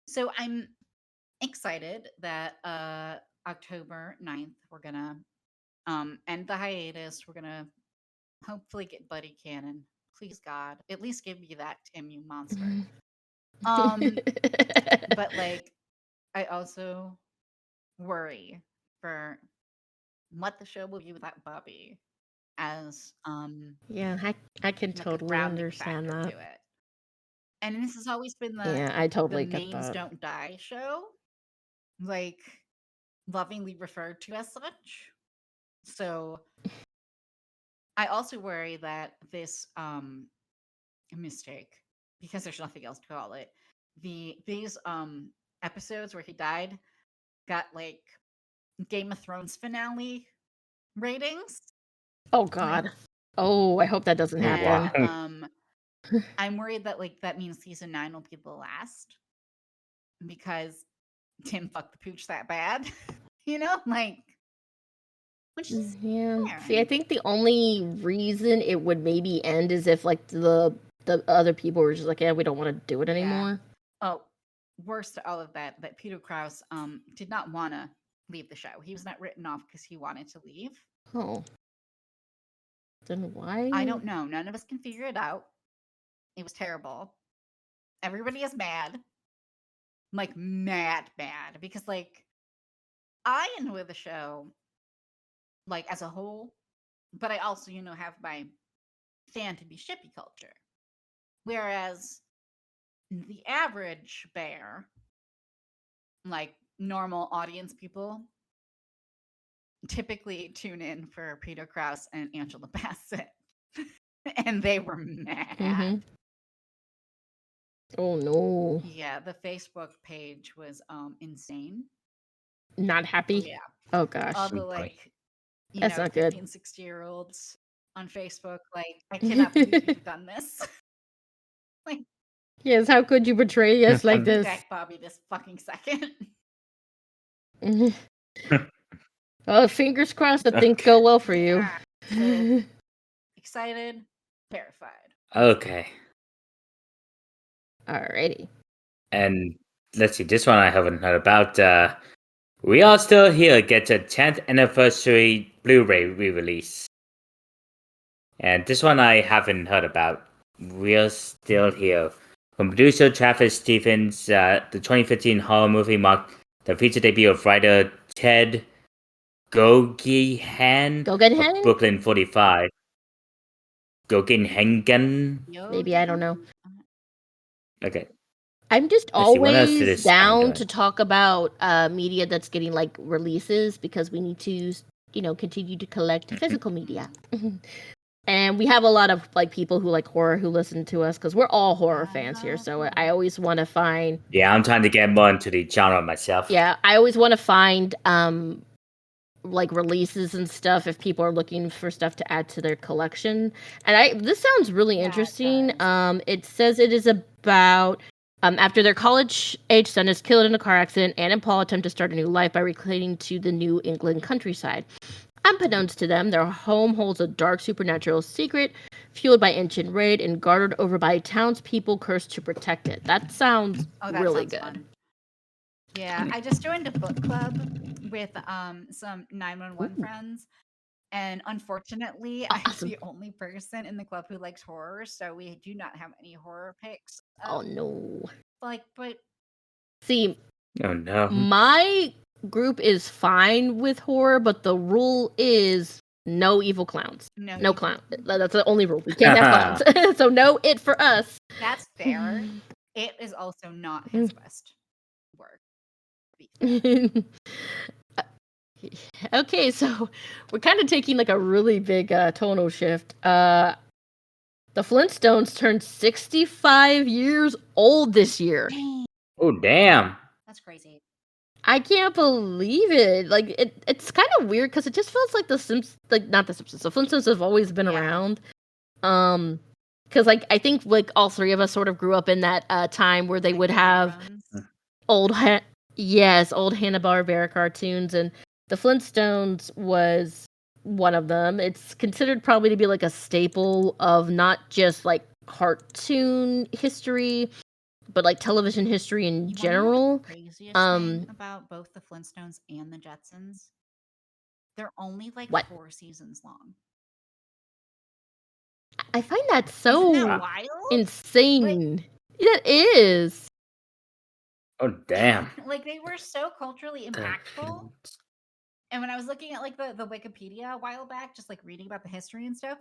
so I'm excited that October 9th we're gonna end the hiatus. We're gonna hopefully get Buddy Cannon. Please God, at least give me that, Tim, you monster. But like, I also worry for what the show will be without Bobby as Yeah, I can like a totally grounding understand factor that. to it. And this has always been Yeah, I the totally get names that. don't die show, like lovingly referred to as such. So I also worry that this mistake, because there's nothing else to call it, these episodes where he died got like Game of Thrones finale ratings. Oh God. Oh, I hope that doesn't happen. And Wow. I'm worried that like that means season 9 will be the last because Tim fucked the pooch that bad. Like, which is Yeah. fair. See, I think the only reason it would maybe end is if like the other people were just like, yeah, we don't want to do it Yeah. anymore. Oh, worse to all of that Peter Krause did not want to leave the show. He was not written off because he wanted to leave. Oh. Then why? I don't know. None of us can figure it out. It was terrible. Everybody is mad. Like mad because like I enjoy the show like as a whole, but I also, have my fan to be shippy culture. Whereas the average bear, like normal audience people, typically tune in for Peter Krause and Angela Bassett. And they were mad. Mm-hmm. Oh no. Yeah, the Facebook page was insane. Not happy? Yeah. Oh gosh. All the boy. like, That's not good. 15, 60-year-olds on Facebook, like, I cannot believe you've done this. Like, Yes, how could you betray us like this? back Bobby this fucking second. Oh, fingers crossed that things go well for you. So excited, terrified. Okay. Alrighty. And let's see, this one I haven't heard about. We Are Still Here gets a 10th anniversary Blu-ray re-release. And this one I haven't heard about. We Are Still Here. From producer Travis Stevens, the 2015 horror movie marked the feature debut of writer Ted Gogehan Gogehan? of Brooklyn 45. Gogehengen? Maybe, I don't know. Okay. I'm just Let's see, what else did always this sound down like? to talk about media that's getting like releases because we need to, continue to collect physical media. And we have a lot of like people who like horror who listen to us because we're all horror fans here. So I always want to find. Yeah, I'm trying to get more into the genre myself. Yeah, I always want to find like releases and stuff if people are looking for stuff to add to their collection. And this sounds really Yeah, it interesting. does. It says it is about after their college-age son is killed in a car accident, Anne and Paul attempt to start a new life by reclaiming to the New England countryside. Unbeknownst to them, their home holds a dark supernatural secret, fueled by ancient raid and guarded over by townspeople cursed to protect it. That sounds really good. Fun. Yeah, I just joined a book club with some 911 friends, and unfortunately, I'm the only person in the club who likes horror, so we do not have any horror picks. Oh no! But see, oh no, my group is fine with horror, but the rule is no evil clowns. No clown. That's the only rule. We can't have clowns. So no it for us. That's fair. It is also not his best work. Okay, so we're kind of taking like a really big tonal shift. The Flintstones turned 65 years old this year. Oh damn. That's crazy. I can't believe it. Like it's kind of weird because it just feels like not the Simpsons. The Flintstones have always been around. Because like I think like all three of us sort of grew up in that time where they would have old Hanna-Barbera cartoons, and the Flintstones was one of them. It's considered probably to be like a staple of not just like cartoon history, but like television history in You wanna know general. the craziest thing about both the Flintstones and the Jetsons? They're only like What? 4 seasons long. I find that Isn't so that wild? insane. It is. Oh damn. Like they were so culturally impactful. And when I was looking at like the Wikipedia a while back, just like reading about the history and stuff,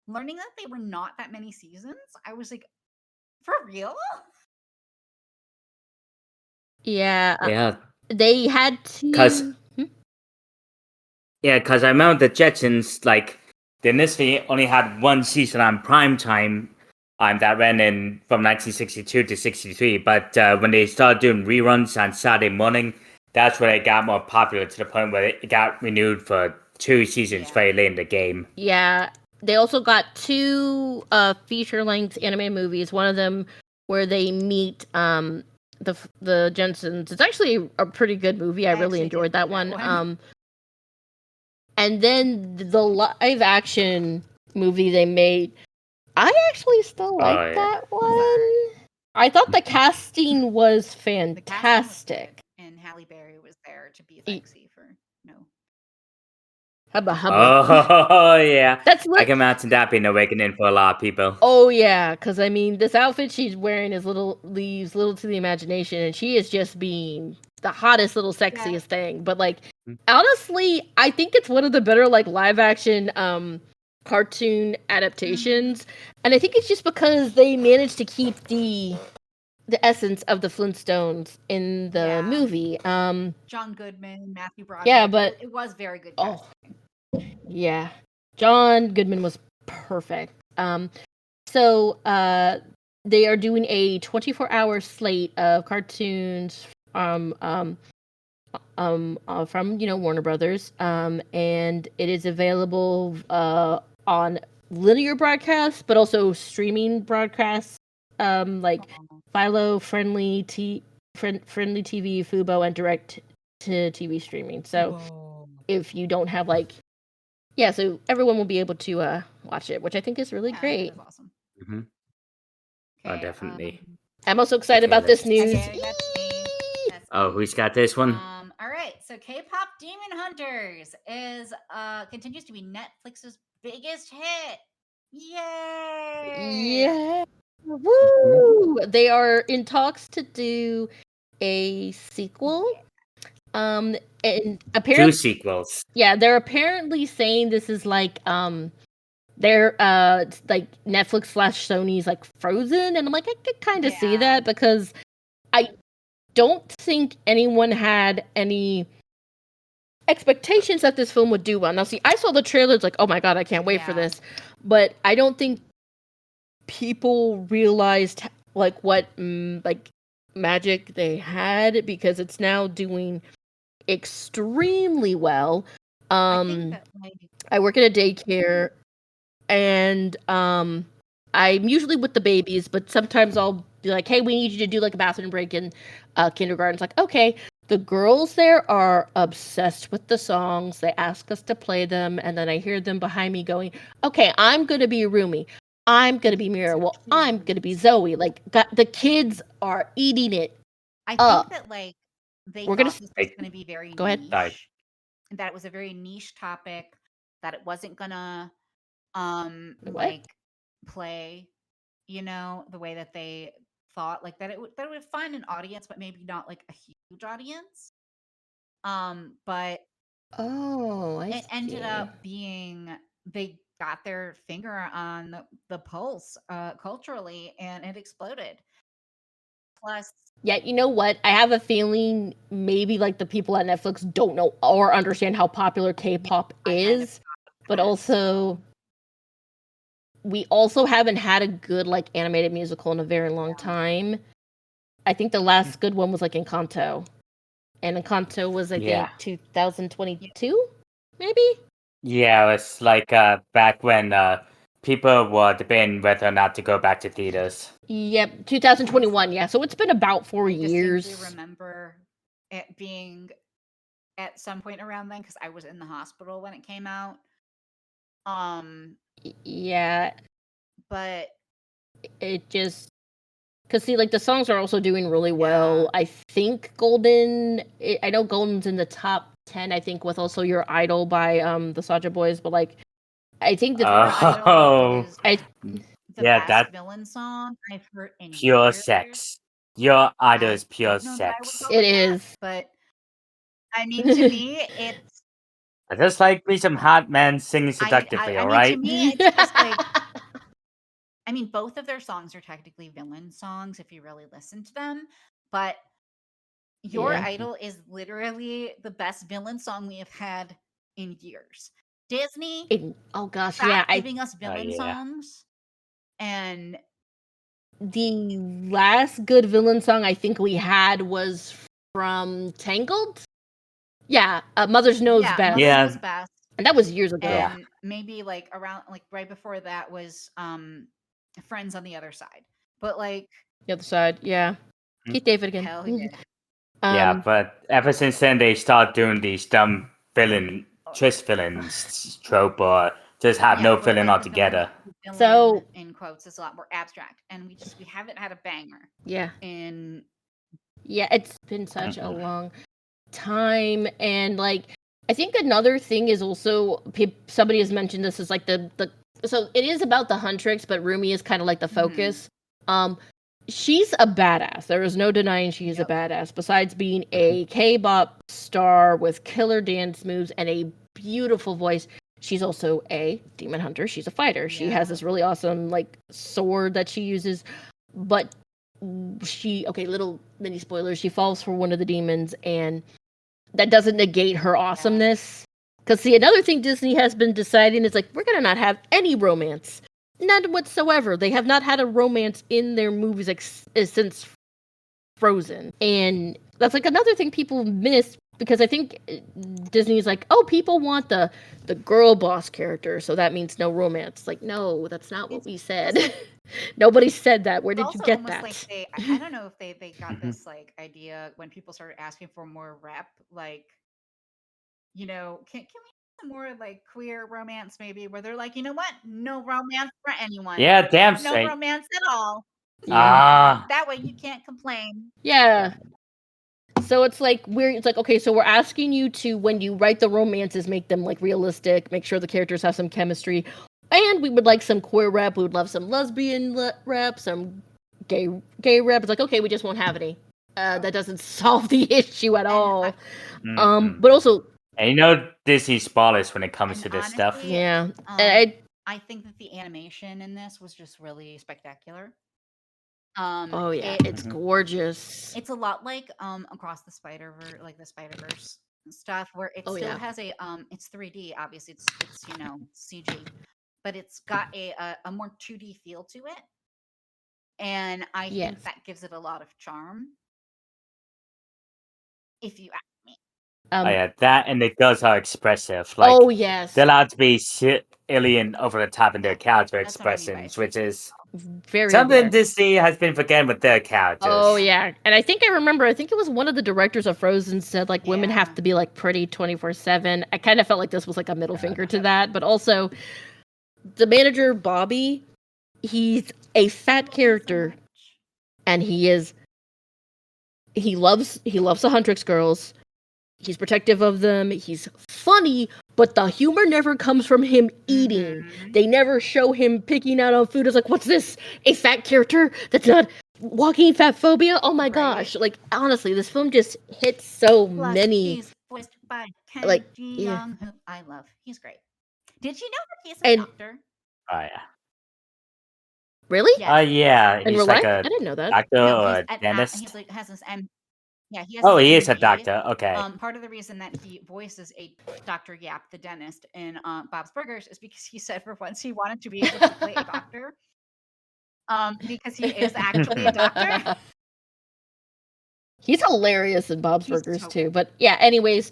learning that they were not that many seasons, I was like, for real? Yeah. Yeah, They had cause to. I remember the Jetsons like they initially only had one season on prime time, that ran in from 1962 to 63. But when they started doing reruns on Saturday morning, that's when it got more popular to the point where it got renewed for 2 seasons Yeah. very late in the game. Yeah. They also got 2 feature-length anime movies. One of them where they meet the Jensens. It's actually a pretty good movie. I really actually did enjoyed that see that one. one. And then the live action movie they made, I actually still like Oh, yeah. that one. I thought the casting was The casting was fantastic. good, and Halle Berry was there to be Lexi for Hubba hubba. Oh yeah, That's I can imagine that being awakening for a lot of people. Oh yeah, because I mean, this outfit she's wearing leaves little to the imagination, and she is just being the hottest little sexiest thing. But like, honestly, I think it's one of the better like live action cartoon adaptations, and I think it's just because they managed to keep the essence of the Flintstones in the movie. John Goodman, Matthew Broderick. Yeah, but it was very good. Yeah, John Goodman was perfect. So they are doing a 24-hour slate of cartoons from Warner Brothers, and it is available on linear broadcasts, but also streaming broadcasts, like Philo, Friendly TV, Fubo, and Direct to TV streaming. So if you don't have so everyone will be able to watch it, which I think is really great. That's awesome. Mm-hmm. Oh, definitely. I'm also excited about this news. Oh, who's got this one? All right. So K-pop Demon Hunters is continues to be Netflix's biggest hit. Yay! Yeah. Woo! They are in talks to do a sequel. And apparently 2 sequels. Yeah, they're apparently saying this is like they're like Netflix / Sony's like Frozen, and I'm like, I could kind of see that because I don't think anyone had any expectations that this film would do well. Now, see, I saw the trailers like, oh my god, I can't wait for this, but I don't think people realized like what like magic they had, because it's now doing extremely well. I think that, I work at a daycare, and I'm usually with the babies, but sometimes I'll be like, hey, we need you to do like a bathroom break in kindergarten. It's like, okay. The girls there are obsessed with the songs. They ask us to play them, and then I hear them behind me going, okay, I'm going to be Rumi. I'm going to be Mira. Well, I'm going to be Zoe. Like, the kids are eating it up. I think that they We're thought gonna this was going to be very go ahead. niche, that it was a very niche topic, that it wasn't gonna play, the way that they thought, like that it would find an audience, but maybe not like a huge audience. But it ended up being, they got their finger on the pulse culturally, and it exploded. Plus, yeah, you know what? I have a feeling maybe like the people at Netflix don't know or understand how popular K-pop is, but also we also haven't had a good like animated musical in a very long time. I think the last good one was like Encanto, and Encanto was I think 2022, maybe. Yeah, it's like back when people were debating whether or not to go back to theaters. Yep, 2021. Yeah, so it's been about 4 years. I distinctly remember it being at some point around then, because I was in the hospital when it came out. Yeah, but it just Because see, like the songs are also doing really well. I think I know Golden's in the top 10. I think with also Your Idol by the Soulja Boys, but like I think Your that Idol is I the Yeah, best that villain song I've heard in pure years. sex. Your idol I is pure don't know that I would sex. go it with that, is. but I mean, to me, it's. I just like me some hot men singing seductively, I mean, to alright? me, it's just like. I mean, both of their songs are technically villain songs if you really listen to them, but Your Yeah. Idol is literally the best villain song we have had in years. Disney Oh gosh, yeah. stopped giving us Oh, villain yeah. songs, and The last good villain song I think we had was from Tangled. Yeah, Mother's Knows yeah, Best. Mother Yeah. Knows Best. And that was years ago. Yeah. And maybe like around like right before that was Friends on the Other Side. But like The other side, yeah. Keith David again. hell yeah. Yeah, but ever since then they start doing these dumb villain twist villains trope or just have no but, villain like, altogether. the villain, So- in quotes, is a lot more abstract, and we haven't had a banger Yeah. in. Yeah, it's been such a long time, and like I think another thing is also somebody has mentioned this is like the so it is about the Huntrix, but Rumi is kind of like the focus. She's a badass. There is no denying she is a badass. Besides being a K-pop star with killer dance moves and a beautiful voice, she's also a demon hunter. She's a fighter. She has this really awesome like sword that she uses, but little mini spoilers, she falls for one of the demons, and that doesn't negate her awesomeness. Because see, another thing Disney has been deciding is like, we're gonna not have any romance. None whatsoever. They have not had a romance in their movies since Frozen. And that's like another thing people miss, because I think Disney's like, oh, people want the girl boss character, so that means no romance. Like, no, that's not what we said. Nobody said that. Where did you get that? Like I don't know if they got this like idea when people started asking for more rep, like, you know, can we have some more like queer romance maybe, where they're like, you know what, no romance for anyone. Yeah, damn No straight. romance at all. Ah. That way you can't complain. Yeah. So it's like okay, so we're asking you to, when you write the romances, make them like realistic, make sure the characters have some chemistry, and we would like some queer rep. We would love some lesbian rep, some gay rep. It's like, okay, we just won't have any. That doesn't solve the issue at all. But also, and you know Disney's spoilers when it comes to this stuff. honestly, yeah, I think that the animation in this was just really spectacular. Oh yeah, it's gorgeous. It's a lot like Across the Spider-Verse, like the Spider-Verse stuff, where it still has a it's 3D, obviously it's you know, CG, but it's got a more 2D feel to it, and I think that gives it a lot of charm, if you ask me. Oh yeah, that and the girls are expressive. Like, oh yes, they're allowed to be alien over the top in their character expressions, which is very something rare. Disney has been forgetting with their characters. Oh yeah, and I think it was one of the directors of Frozen said like women have to be like pretty 24/7. I kind of felt like this was like a middle finger to that, but also the manager Bobby, he's a fat character, and he loves the Huntrix girls. He's protective of them. He's funny, but the humor never comes from him eating. They never show him picking out on food. It's like, what's this? A fat character that's not walking fat phobia? Oh my gosh. Like, honestly, this film just hits so many. He's voiced by Ken like, Ji Young, who I love. He's great. Did you know that he's a doctor? Oh yeah. Really? Oh yeah. In He's real like life? a I didn't know that. doctor No, or he's a dentist. he's like has his yeah, he has. Oh, his he is a MD. doctor. Okay. Part of the reason that he voices a Dr. Yap, the dentist, in Bob's Burgers is because he said for once he wanted to be able to play a doctor. Because he is actually a doctor. He's hilarious in Bob's Burgers too. But yeah, anyways,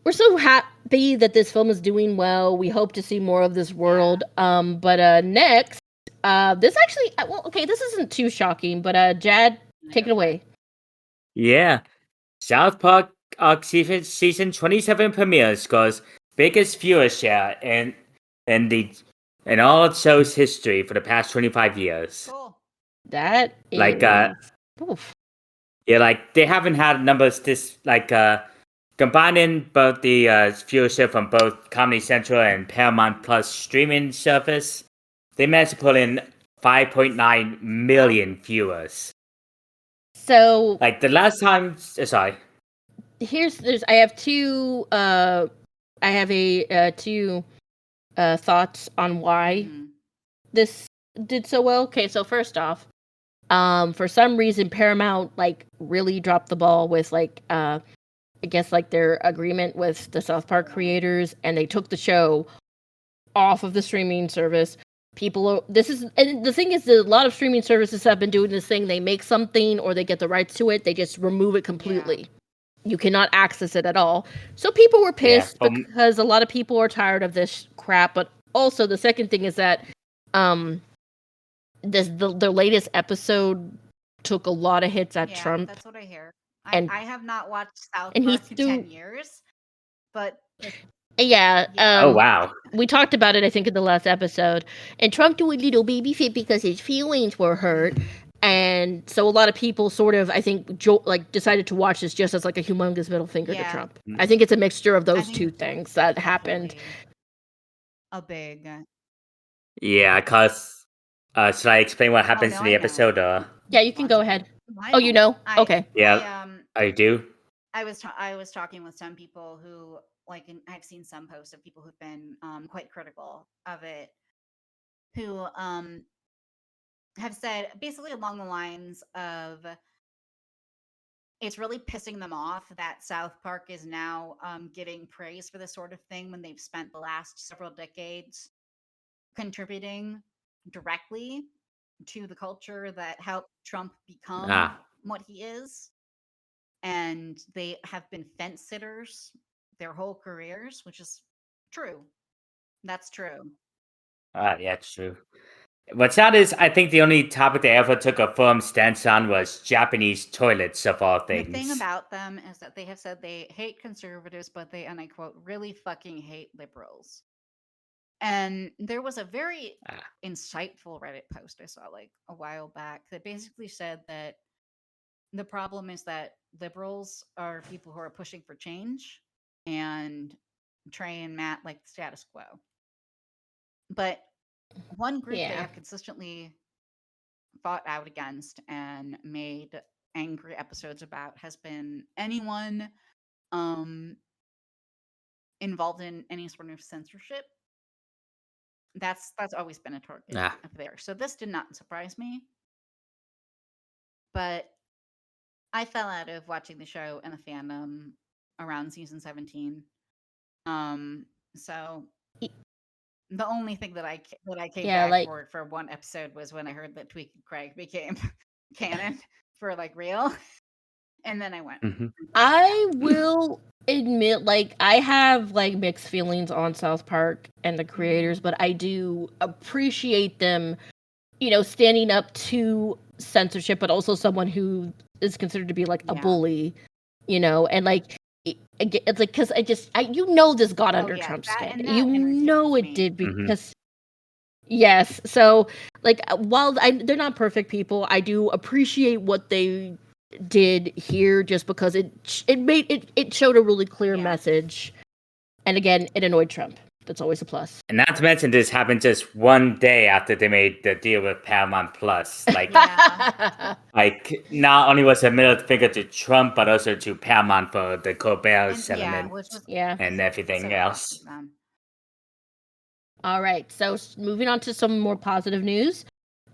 we're so happy that this film is doing well. We hope to see more of this world. But next, this actually, this isn't too shocking, but Jad, take it away. Yeah. South Park season 27 premiere scores biggest viewershare in all show's history for the past 25 years. Cool. That Like, is oof. yeah, like they haven't had numbers this like combining both the viewership from both Comedy Central and Paramount Plus streaming service. They managed to pull in 5.9 million viewers. So Like the last time, sorry. there's I have two two thoughts on why this did so well. Okay, so first off, for some reason Paramount like really dropped the ball with like I guess like their agreement with the South Park creators, and they took the show off of the streaming service. And the thing is that a lot of streaming services have been doing this thing. They make something or they get the rights to it, they just remove it completely. You cannot access it at all. So people were pissed because a lot of people are tired of this crap. But also the second thing is that the latest episode took a lot of hits at Trump. That's what I hear. And I have not watched South and Park in 10 years, but oh wow, we talked about it I think in the last episode. And Trump do a little baby fit because his feelings were hurt. And so a lot of people sort of, I think, decided to watch this just as like a humongous middle finger to Trump. I think it's a mixture of those two things that happened. A big. Yeah, cause should I explain what happens in the episode? Yeah, you can go ahead. Oh, you know? Okay. Yeah, I do. I was talking with some people who I've seen some posts of people who've been quite critical of it, who have said basically along the lines of it's really pissing them off that South Park is now getting praise for this sort of thing when they've spent the last several decades contributing directly to the culture that helped Trump become what he is. And they have been fence sitters their whole careers, which is true. That's true. Yeah, it's true. What's sad is I think the only topic they ever took a firm stance on was Japanese toilets, of all things. The thing about them is that they have said they hate conservatives, but they, and I quote, really fucking hate liberals. And there was a very insightful Reddit post I saw like a while back that basically said that the problem is that liberals are people who are pushing for change, and Trey and Matt like the status quo. But one group they have consistently fought out against and made angry episodes about has been anyone involved in any sort of censorship. That's always been a target of theirs. So this did not surprise me. But I fell out of watching the show and the fandom around season 17. So the only thing that I came back for one episode was when I heard that Tweak and Craig became canon for like real. And then I went. I will admit, like, I have like mixed feelings on South Park and the creators, but I do appreciate them, you know, standing up to censorship, but also someone who is considered to be like a bully, you know, and like it's like because you know this got under Trump's skin, you know it did because. Yes, so like while they're not perfect people, I do appreciate what they did here just because it showed a really clear message, and again it annoyed Trump. That's always a plus. And not to mention this happened just one day after they made the deal with Paramount Plus. Like, like not only was it a middle finger to Trump, but also to Paramount for the Colbert settlement and everything else. All right, so moving on to some more positive news.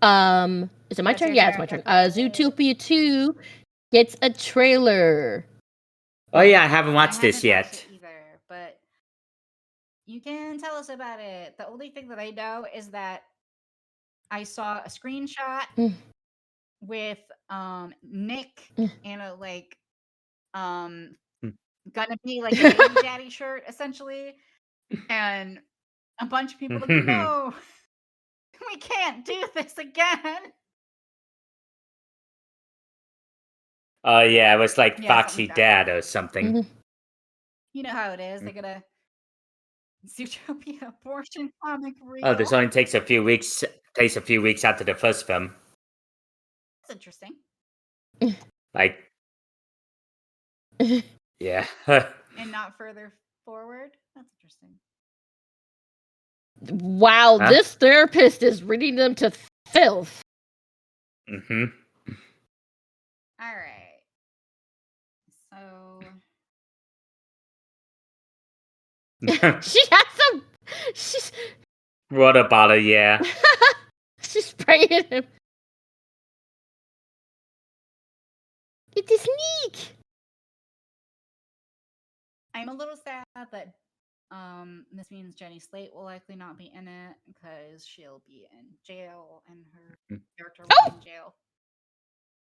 Is it my turn? Yeah, it's my turn. Zootopia 2 gets a trailer. Oh yeah, I haven't watched this yet. Either, but you can tell us about it. The only thing that I know is that I saw a screenshot with Nick in a like gonna be like a baby daddy shirt essentially, and a bunch of people like, no, we can't do this again. Oh yeah, it was like Foxy Dad or something. You know how it is. They're gonna Zootopia abortion comic real. Oh, this only takes a few weeks. Takes a few weeks after the first film. That's interesting. Like, yeah. And not further forward. That's interesting. Wow, Huh? this therapist is reading them to filth. Mm-hmm. All right. So She has some. She's Water bottle, yeah. she's spraying him. It's a sneak. I'm a little sad that this means Jenny Slate will likely not be in it because she'll be in jail and her character will be in jail.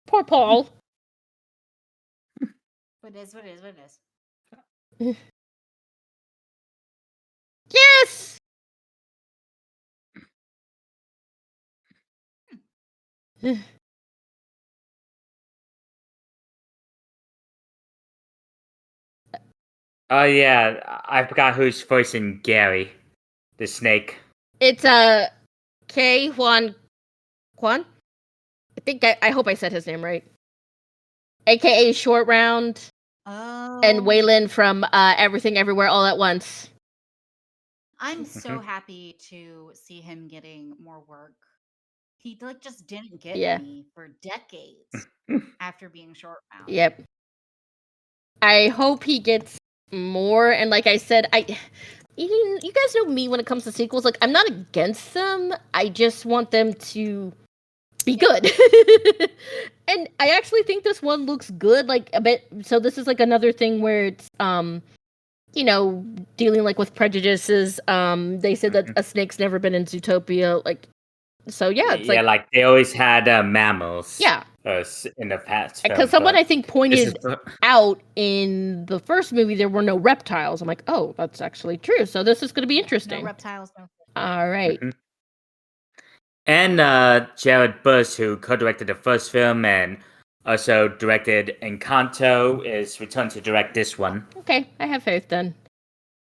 Poor Paul. What is what is what is? Yes. Oh yeah, I forgot who's voicing Gary, the snake. It's K Juan Quan. I think I hope I said his name right. AKA Short Round Oh, and Waylon from Everything Everywhere All at Once. I'm so happy to see him getting more work. He like just didn't get Yeah. any for decades after being Short Round. Yep. I hope he gets more. And like I said, you guys know me when it comes to sequels. Like I'm not against them. I just want them to be good. And I actually think this one looks good. Like a bit. So this is like another thing where it's you know, dealing like with prejudices. They said that a snake's never been in Zootopia. Like, so yeah, it's Yeah, like they always had mammals. Yeah. In the past. Because someone I think pointed is- out in the first movie there were no reptiles. I'm like, oh, that's actually true. So this is going to be interesting. No reptiles, no. All right. And Jared Bush, who co-directed the first film and also directed Encanto, is returned to direct this one. Okay, I have faith then.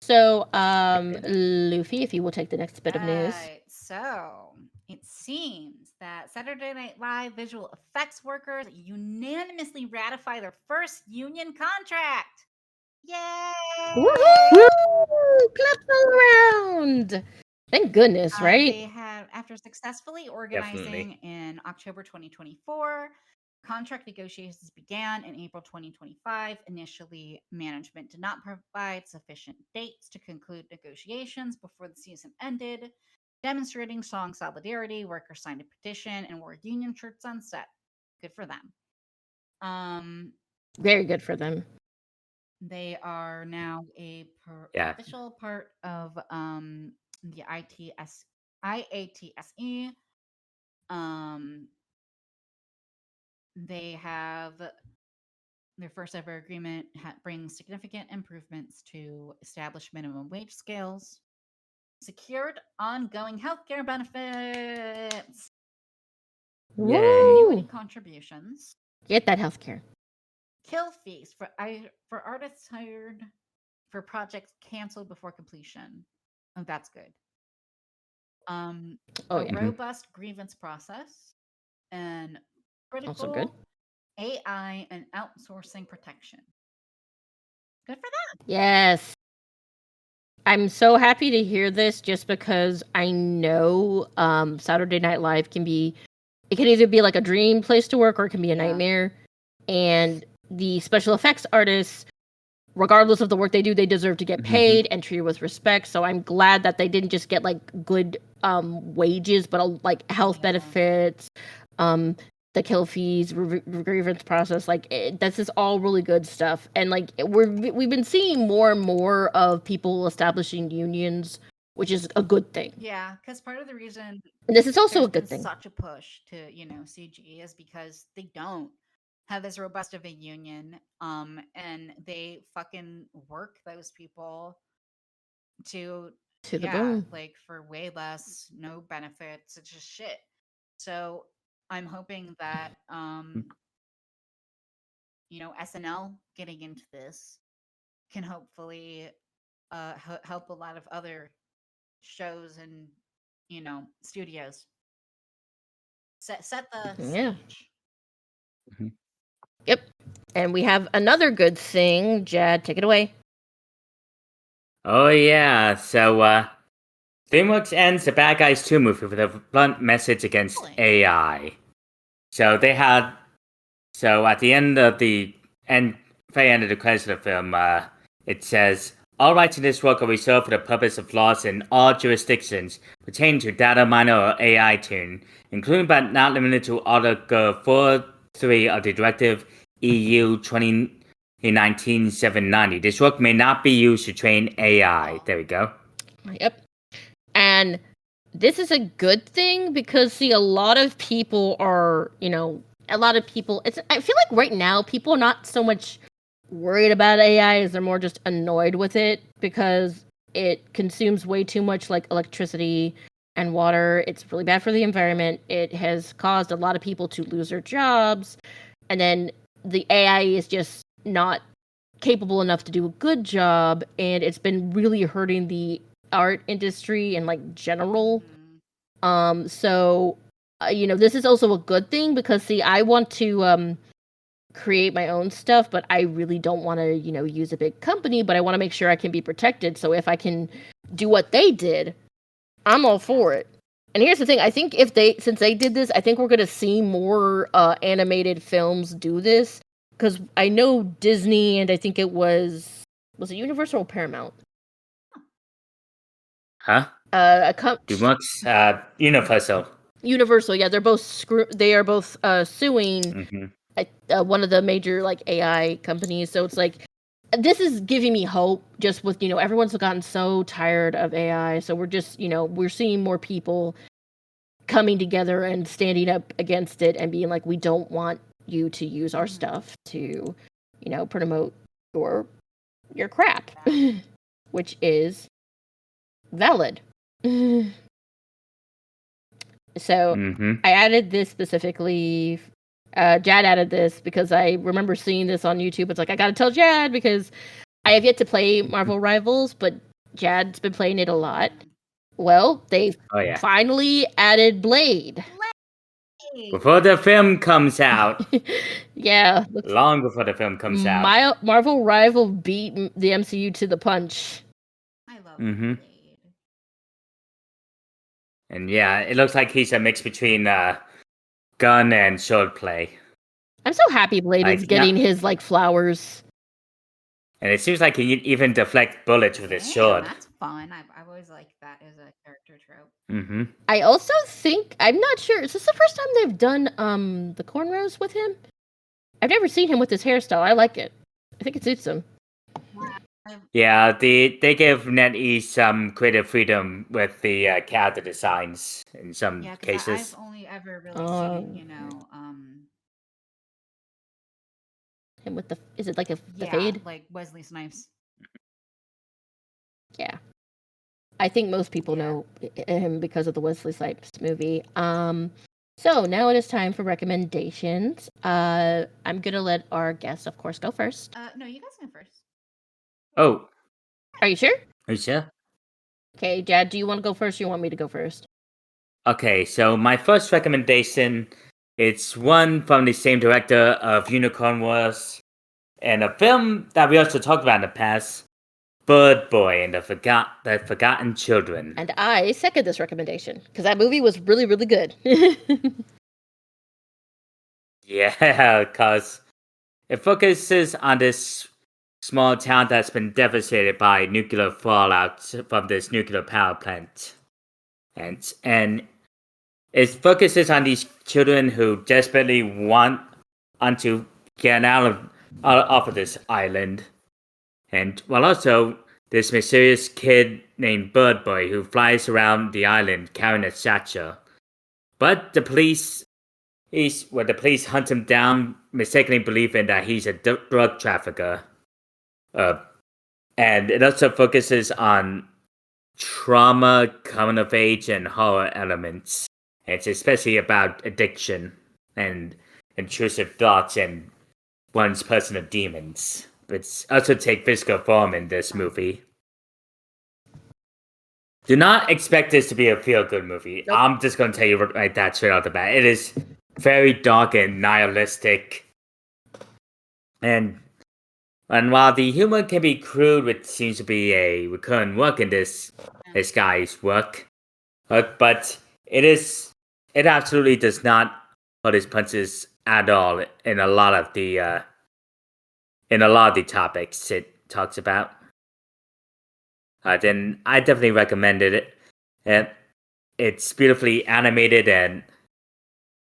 So, Luffy, if you will take the next bit of news. So it seems that Saturday Night Live visual effects workers unanimously ratify their first union contract. Yay! Woohoo! Claps all around. Thank goodness, right? They had, after successfully organizing in October 2024, contract negotiations began in April 2025. Initially, management did not provide sufficient dates to conclude negotiations before the season ended. Demonstrating strong solidarity, workers signed a petition and wore union shirts on set. Good for them. Very good for them. They are now a official part of the IATSE. They have their first ever agreement brings significant improvements to established minimum wage scales, secured ongoing healthcare benefits, annuity contributions, get that healthcare, kill fees for artists hired for projects canceled before completion. Oh, that's good. Robust grievance process and critical also good. AI and outsourcing protection. Good for them. Yes. I'm so happy to hear this just because I know Saturday Night Live can either be like a dream place to work or it can be a nightmare. And the special effects artists, regardless of the work they do, they deserve to get paid and treated with respect. So I'm glad that they didn't just get like good wages, but like health benefits, the kill fees, grievance process. Like this is all really good stuff. And like we've been seeing more and more of people establishing unions, which is a good thing. Yeah, because part of the reason this is also a good thing. Such a push to CG is because they don't have as robust of a union, and they fucking work those people to the bone, like for way less, no benefits. It's just shit. So I'm hoping that SNL getting into this can hopefully help a lot of other shows and studios set the stage. Yep. And we have another good thing. Jad, take it away. Oh yeah, so DreamWorks ends the Bad Guys 2 movie with a blunt message against AI. So they had, so at the end of the very end of the credits of the film, it says, all rights in this work are reserved for the purpose of laws in all jurisdictions pertaining to data miner or AI tune, including but not limited to Article 4.3 of the Directive EU 2019-790. This work may not be used to train AI. There we go. Yep. And this is a good thing because, see, a lot of people are, I feel like right now people are not so much worried about AI as they're more just annoyed with it because it consumes way too much like electricity and water. It's really bad for the environment. It has caused a lot of people to lose their jobs. And then the AI is just not capable enough to do a good job, and it's been really hurting the art industry and like general. So this is also a good thing because, see, I want to create my own stuff, but I really don't want to use a big company, but I want to make sure I can be protected. So if I can do what they did, I'm all for it. And here's the thing, I think since they did this, I think we're going to see more animated films do this, because I know Disney, and I think it was it Universal or Paramount? Huh? DreamWorks, Universal. Universal, yeah, they're both they are both suing one of the major like AI companies. So it's like, this is giving me hope, just with everyone's gotten so tired of AI. So we're just we're seeing more people coming together and standing up against it and being like, we don't want you to use our stuff to promote your crap, which is valid. So I added this specifically. Jad added this because I remember seeing this on YouTube. It's like, I gotta tell Jad because I have yet to play Marvel Rivals, but Jad's been playing it a lot. Well, they finally added Blade. Before the film comes out. Yeah. Long before the film comes out. Marvel Rival beat the MCU to the punch. I love Blade. And yeah, it looks like he's a mix between gun and swordplay. I'm so happy Blade is getting his flowers. And it seems like he even deflects bullets with his sword. That's fun. I've always liked that as a character trope. I also think, I'm not sure, is this the first time they've done the cornrows with him? I've never seen him with his hairstyle. I like it. I think it suits him. Yeah, they give NetEase some creative freedom with the character designs in some cases. I've only ever really seen, him with the, is it like the fade? Like Wesley Snipes. Yeah. I think most people know him because of the Wesley Snipes movie. So now it is time for recommendations. I'm gonna let our guests, of course, go first. No, you guys go first. Oh. Are you sure? Are you sure? Okay, Jad, do you want to go first or you want me to go first? Okay, so my first recommendation, it's one from the same director of Unicorn Wars, and a film that we also talked about in the past, Bird Boy and the Forgotten Children. And I second this recommendation, because that movie was really, really good. Yeah, because it focuses on this small town that's been devastated by nuclear fallout from this nuclear power plant. And it focuses on these children who desperately want to get out of this island. And while also this mysterious kid named Bird Boy who flies around the island carrying a satchel. But the police hunt him down, mistakenly believing that he's a drug trafficker. And it also focuses on trauma, coming of age, and horror elements. It's especially about addiction and intrusive thoughts and one's personal demons. It's also take physical form in this movie. Do not expect this to be a feel-good movie. Nope. I'm just going to tell you right that straight off the bat. It is very dark and nihilistic. And while the humor can be crude, which seems to be a recurrent work in this guy's work, but it absolutely does not hold its punches at all in a lot of the topics it talks about. Then I definitely recommended it. And it's beautifully animated and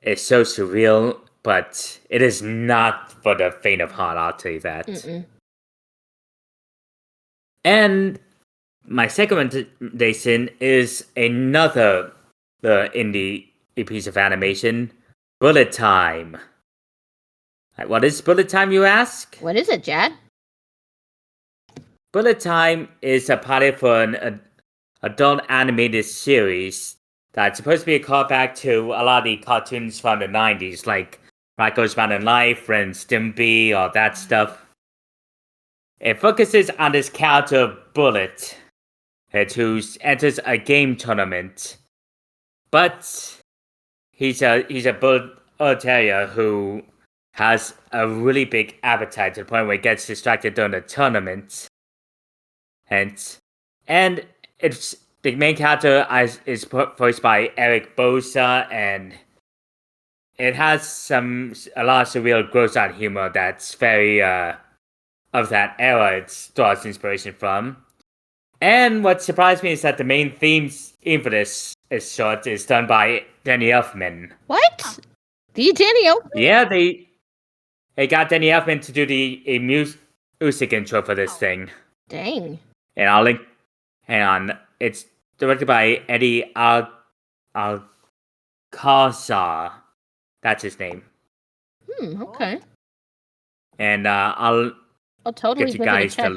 it's so surreal, but it is not for the faint of heart, I'll tell you that. Mm-mm. And my second recommendation is another indie piece of animation, Bullet Time. What is Bullet Time, you ask? What is it, Jad? Bullet Time is a pilot for an adult animated series that's supposed to be a callback to a lot of the cartoons from the 90s, like Rocko's Modern Life, Ren and Stimpy, all that stuff. It focuses on this character, Bullet, who enters a game tournament. But he's a bullet terrier who has a really big appetite to the point where he gets distracted during the tournament. And it's the main character is voiced by Eric Bosa, and it has a lot of surreal, gross-out humor that's very of that era. It draws inspiration from. And what surprised me is that the main theme for this short is done by Danny Elfman. What? The Danny Elfman? Yeah, they got Danny Elfman to do the music intro for this thing. Dang. And I'll link. Hang on. It's directed by Eddie Alcazar. That's his name. Okay. And I'll totally get you give it a guys check.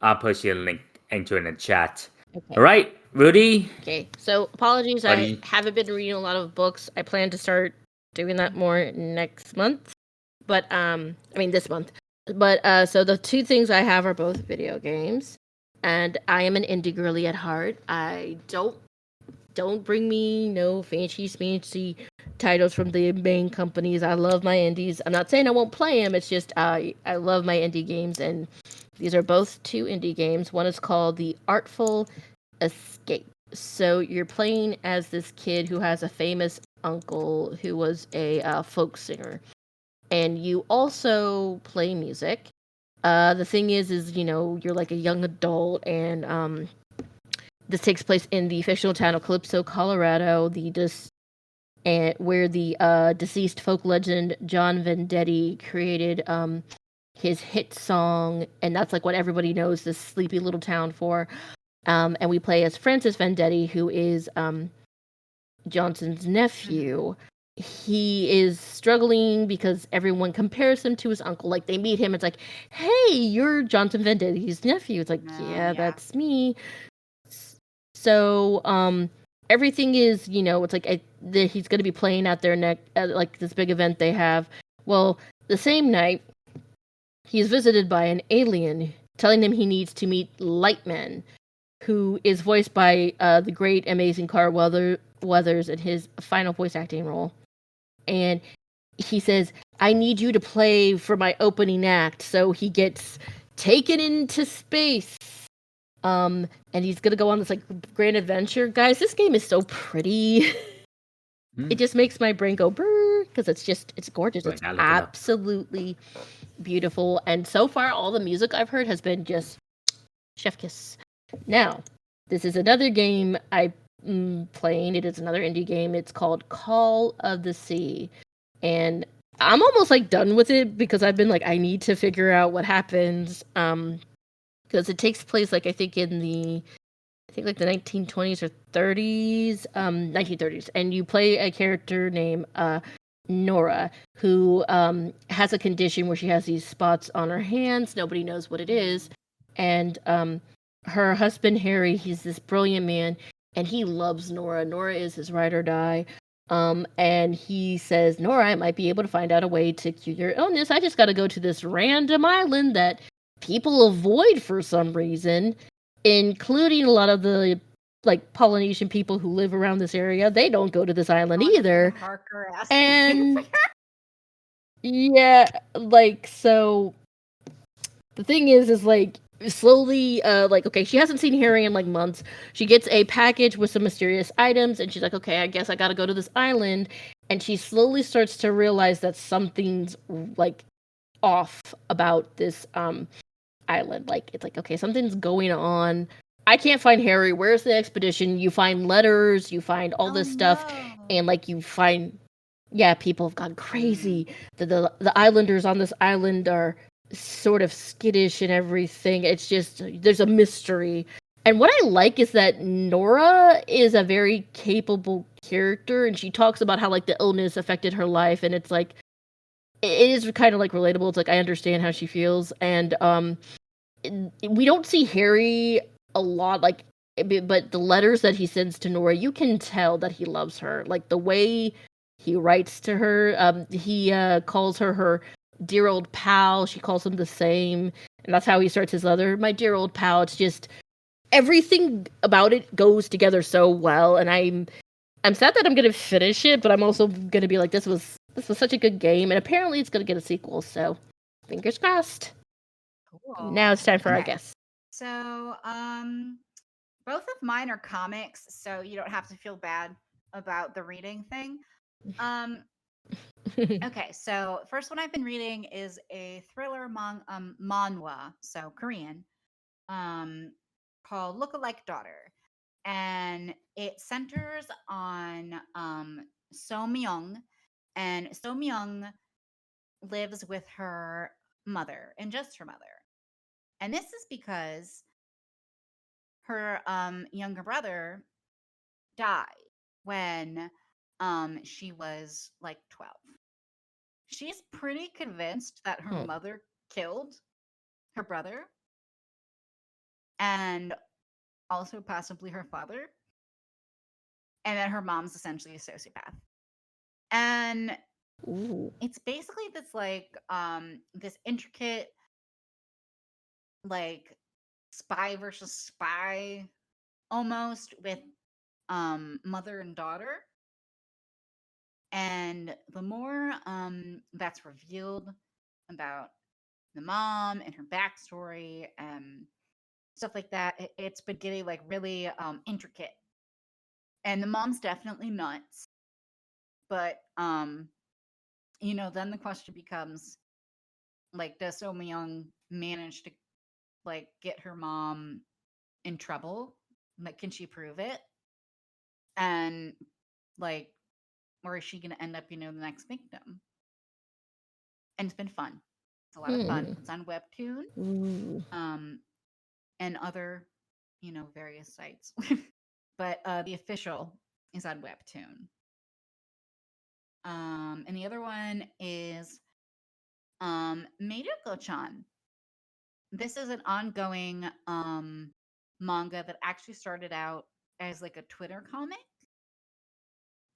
I'll post you a link into it in the chat. Okay. All right, Rooty. Okay. So apologies, I haven't been reading a lot of books. I plan to start doing that more next month. But this month. But so the two things I have are both video games, and I am an indie girly at heart. I don't bring me no fancy titles from the main companies. I love my indies. I'm not saying I won't play them. It's just I love my indie games, and these are both two indie games. One is called The Artful Escape. So you're playing as this kid who has a famous uncle who was a folk singer. And you also play music. The thing is you're like a young adult, and this takes place in the fictional town of Calypso, Colorado, where the deceased folk legend John Vendetti created his hit song, and that's like what everybody knows this sleepy little town for. And we play as Francis Vendetti, who is Johnson's nephew. He is struggling because everyone compares him to his uncle. Like, they meet him, it's like, hey, you're Johnson Vendetti's nephew. It's like, yeah, that's me. So, everything is, it's like he's going to be playing at their neck at like this big event they have. Well, the same night, he's visited by an alien telling him he needs to meet Lightman, who is voiced by the great, amazing Carl Weathers in his final voice acting role. And he says, I need you to play for my opening act. So he gets taken into space. And he's going to go on this like grand adventure. Guys, this game is so pretty. It just makes my brain go brrr, because it's gorgeous. It's absolutely beautiful. And so far, all the music I've heard has been just chef kiss. Now, this is another game I'm playing. It is another indie game. It's called Call of the Sea. And I'm almost like done with it because I've been like, I need to figure out what happens. Because it takes place like I think the 1920s or 30s, 1930s, and you play a character named Nora, who has a condition where she has these spots on her hands. Nobody knows what it is, and her husband Harry, he's this brilliant man, and he loves Nora. Nora is his ride or die. And he says, Nora, I might be able to find out a way to cure your illness. I just got to go to this random island that people avoid for some reason, including a lot of the like Polynesian people who live around this area, they don't go to this island Honestly, either. Harker asked And yeah, like so the thing is like slowly like okay, she hasn't seen Harry in like months. She gets a package with some mysterious items and she's like, okay, I guess I gotta go to this island. And she slowly starts to realize that something's like off about this island. Like it's like, okay, something's going on. I can't find Harry. Where's the expedition? You find letters, you find all this stuff, and like you find yeah, people have gone crazy. The islanders on this island are sort of skittish and everything. It's just there's a mystery. And what I like is that Nora is a very capable character and she talks about how like the illness affected her life and it's like it is kind of like relatable. It's like I understand how she feels and we don't see Harry a lot like but the letters that he sends to Nora, you can tell that he loves her. Like the way he writes to her, he calls her dear old pal. She calls him the same, and that's how he starts his letter. My dear old pal. It's just everything about it goes together so well, and I'm sad that I'm gonna finish it, but I'm also gonna be like, this was such a good game, and apparently it's gonna get a sequel. So fingers crossed. Cool. Now it's time for our Okay. guess. So, both of mine are comics, so you don't have to feel bad about the reading thing. Okay, so first one I've been reading is a thriller manhwa, so Korean, called Lookalike Daughter, and it centers on So Myung, and So Myung lives with her mother and just her mother, and this is because her younger brother died when she was like 12. She's pretty convinced that her Hmm. mother killed her brother and also possibly her father, and that her mom's essentially a sociopath. And Ooh. it's basically this intricate like spy versus spy almost with mother and daughter. And the more that's revealed about the mom and her backstory and stuff like that, it's been getting like really intricate. And the mom's definitely nuts, but then the question becomes like, does So Myung manage to like get her mom in trouble? Like, can she prove it? And like, or is she going to end up, the next victim? And it's been fun. It's a lot of fun. It's on Webtoon, Ooh. and other, various sites. But the official is on Webtoon. And the other one is Meruko-chan. This is an ongoing manga that actually started out as like a Twitter comic,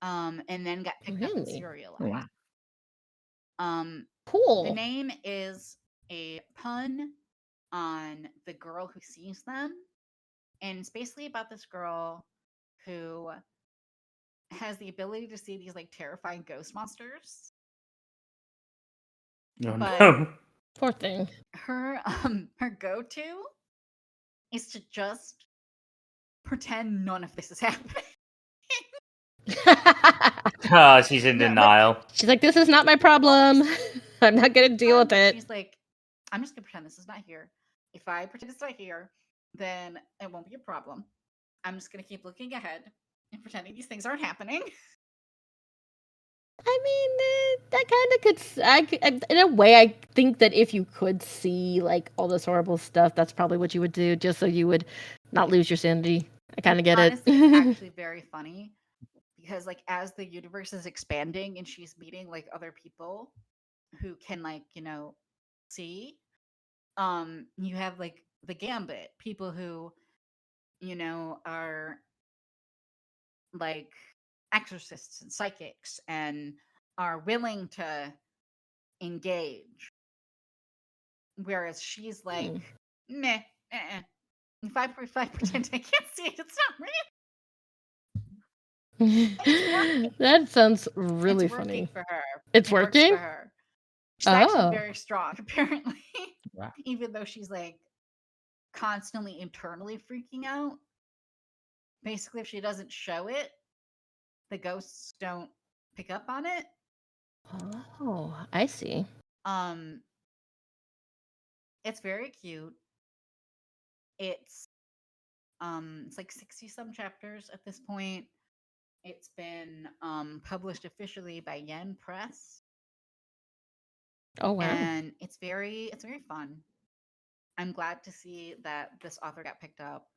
and then got picked up and Really? serialized. Wow. The Cool. name is a pun on The Girl Who Sees Them, and it's basically about this girl who has the ability to see these like terrifying ghost monsters. Oh But no. Poor thing. her her go-to is to just pretend none of this is happening. Oh, she's in No, but denial. She's like, this is not my problem. I'm not gonna deal with it. she's like, I'm just gonna pretend this is not here. If I pretend it's not here, then it won't be a problem. I'm just gonna keep looking ahead and pretending these things aren't happening. I mean, that kind of in a way, I think that if you could see like all this horrible stuff, that's probably what you would do, just so you would not lose your sanity. I kind of get Honestly, it's it. actually very funny because like as the universe is expanding and she's meeting like other people who can like, see, you have like the gambit, people who, are like exorcists and psychics and are willing to engage. Whereas she's like, meh, if I pretend I can't see it, it's not real. working. That sounds really It's working funny. for her. It's It works working? for her. She's actually Oh. very strong, apparently. Wow. Even though she's like constantly internally freaking out. Basically, if she doesn't show it, the ghosts don't pick up on it. Oh, I see. Um, it's very cute. It's it's like 60 some chapters at this point. It's been published officially by Yen Press, Oh wow. and it's very fun. I'm glad to see that this author got picked up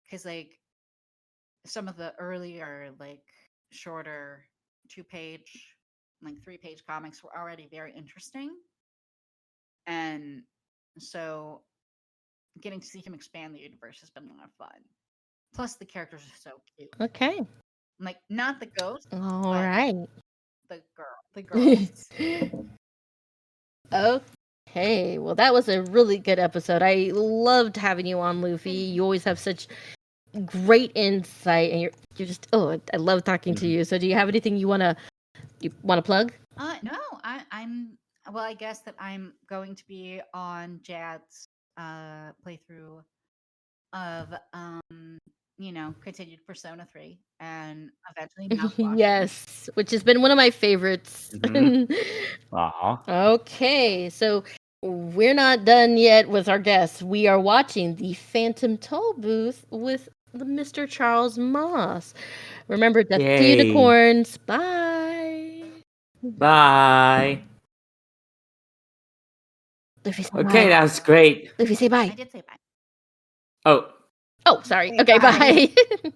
because like some of the earlier like shorter 2-page, like 3-page comics were already very interesting, and so getting to see him expand the universe has been a lot of fun. Plus, the characters are so cute. Okay. Like not the ghosts, All but right. the girls. Okay. Well, that was a really good episode. I loved having you on, Luffy. You always have such great insight, and you're just I love talking to you. So, do you have anything you wanna plug? No, I'm well. I guess that I'm going to be on Jad's playthrough of continued Persona 3 and eventually Mouthwash. Yes, which has been one of my favorites. Aw. Okay, so we're not done yet with our guests. We are watching the Phantom Toll booth with the Mr. Charles Moss. Remember, death to Yay. unicorns. Bye. Bye. Luffy, say Okay, bye. that was great. Luffy, say I bye. did say bye. Oh. Oh, sorry. Say Okay, bye. bye.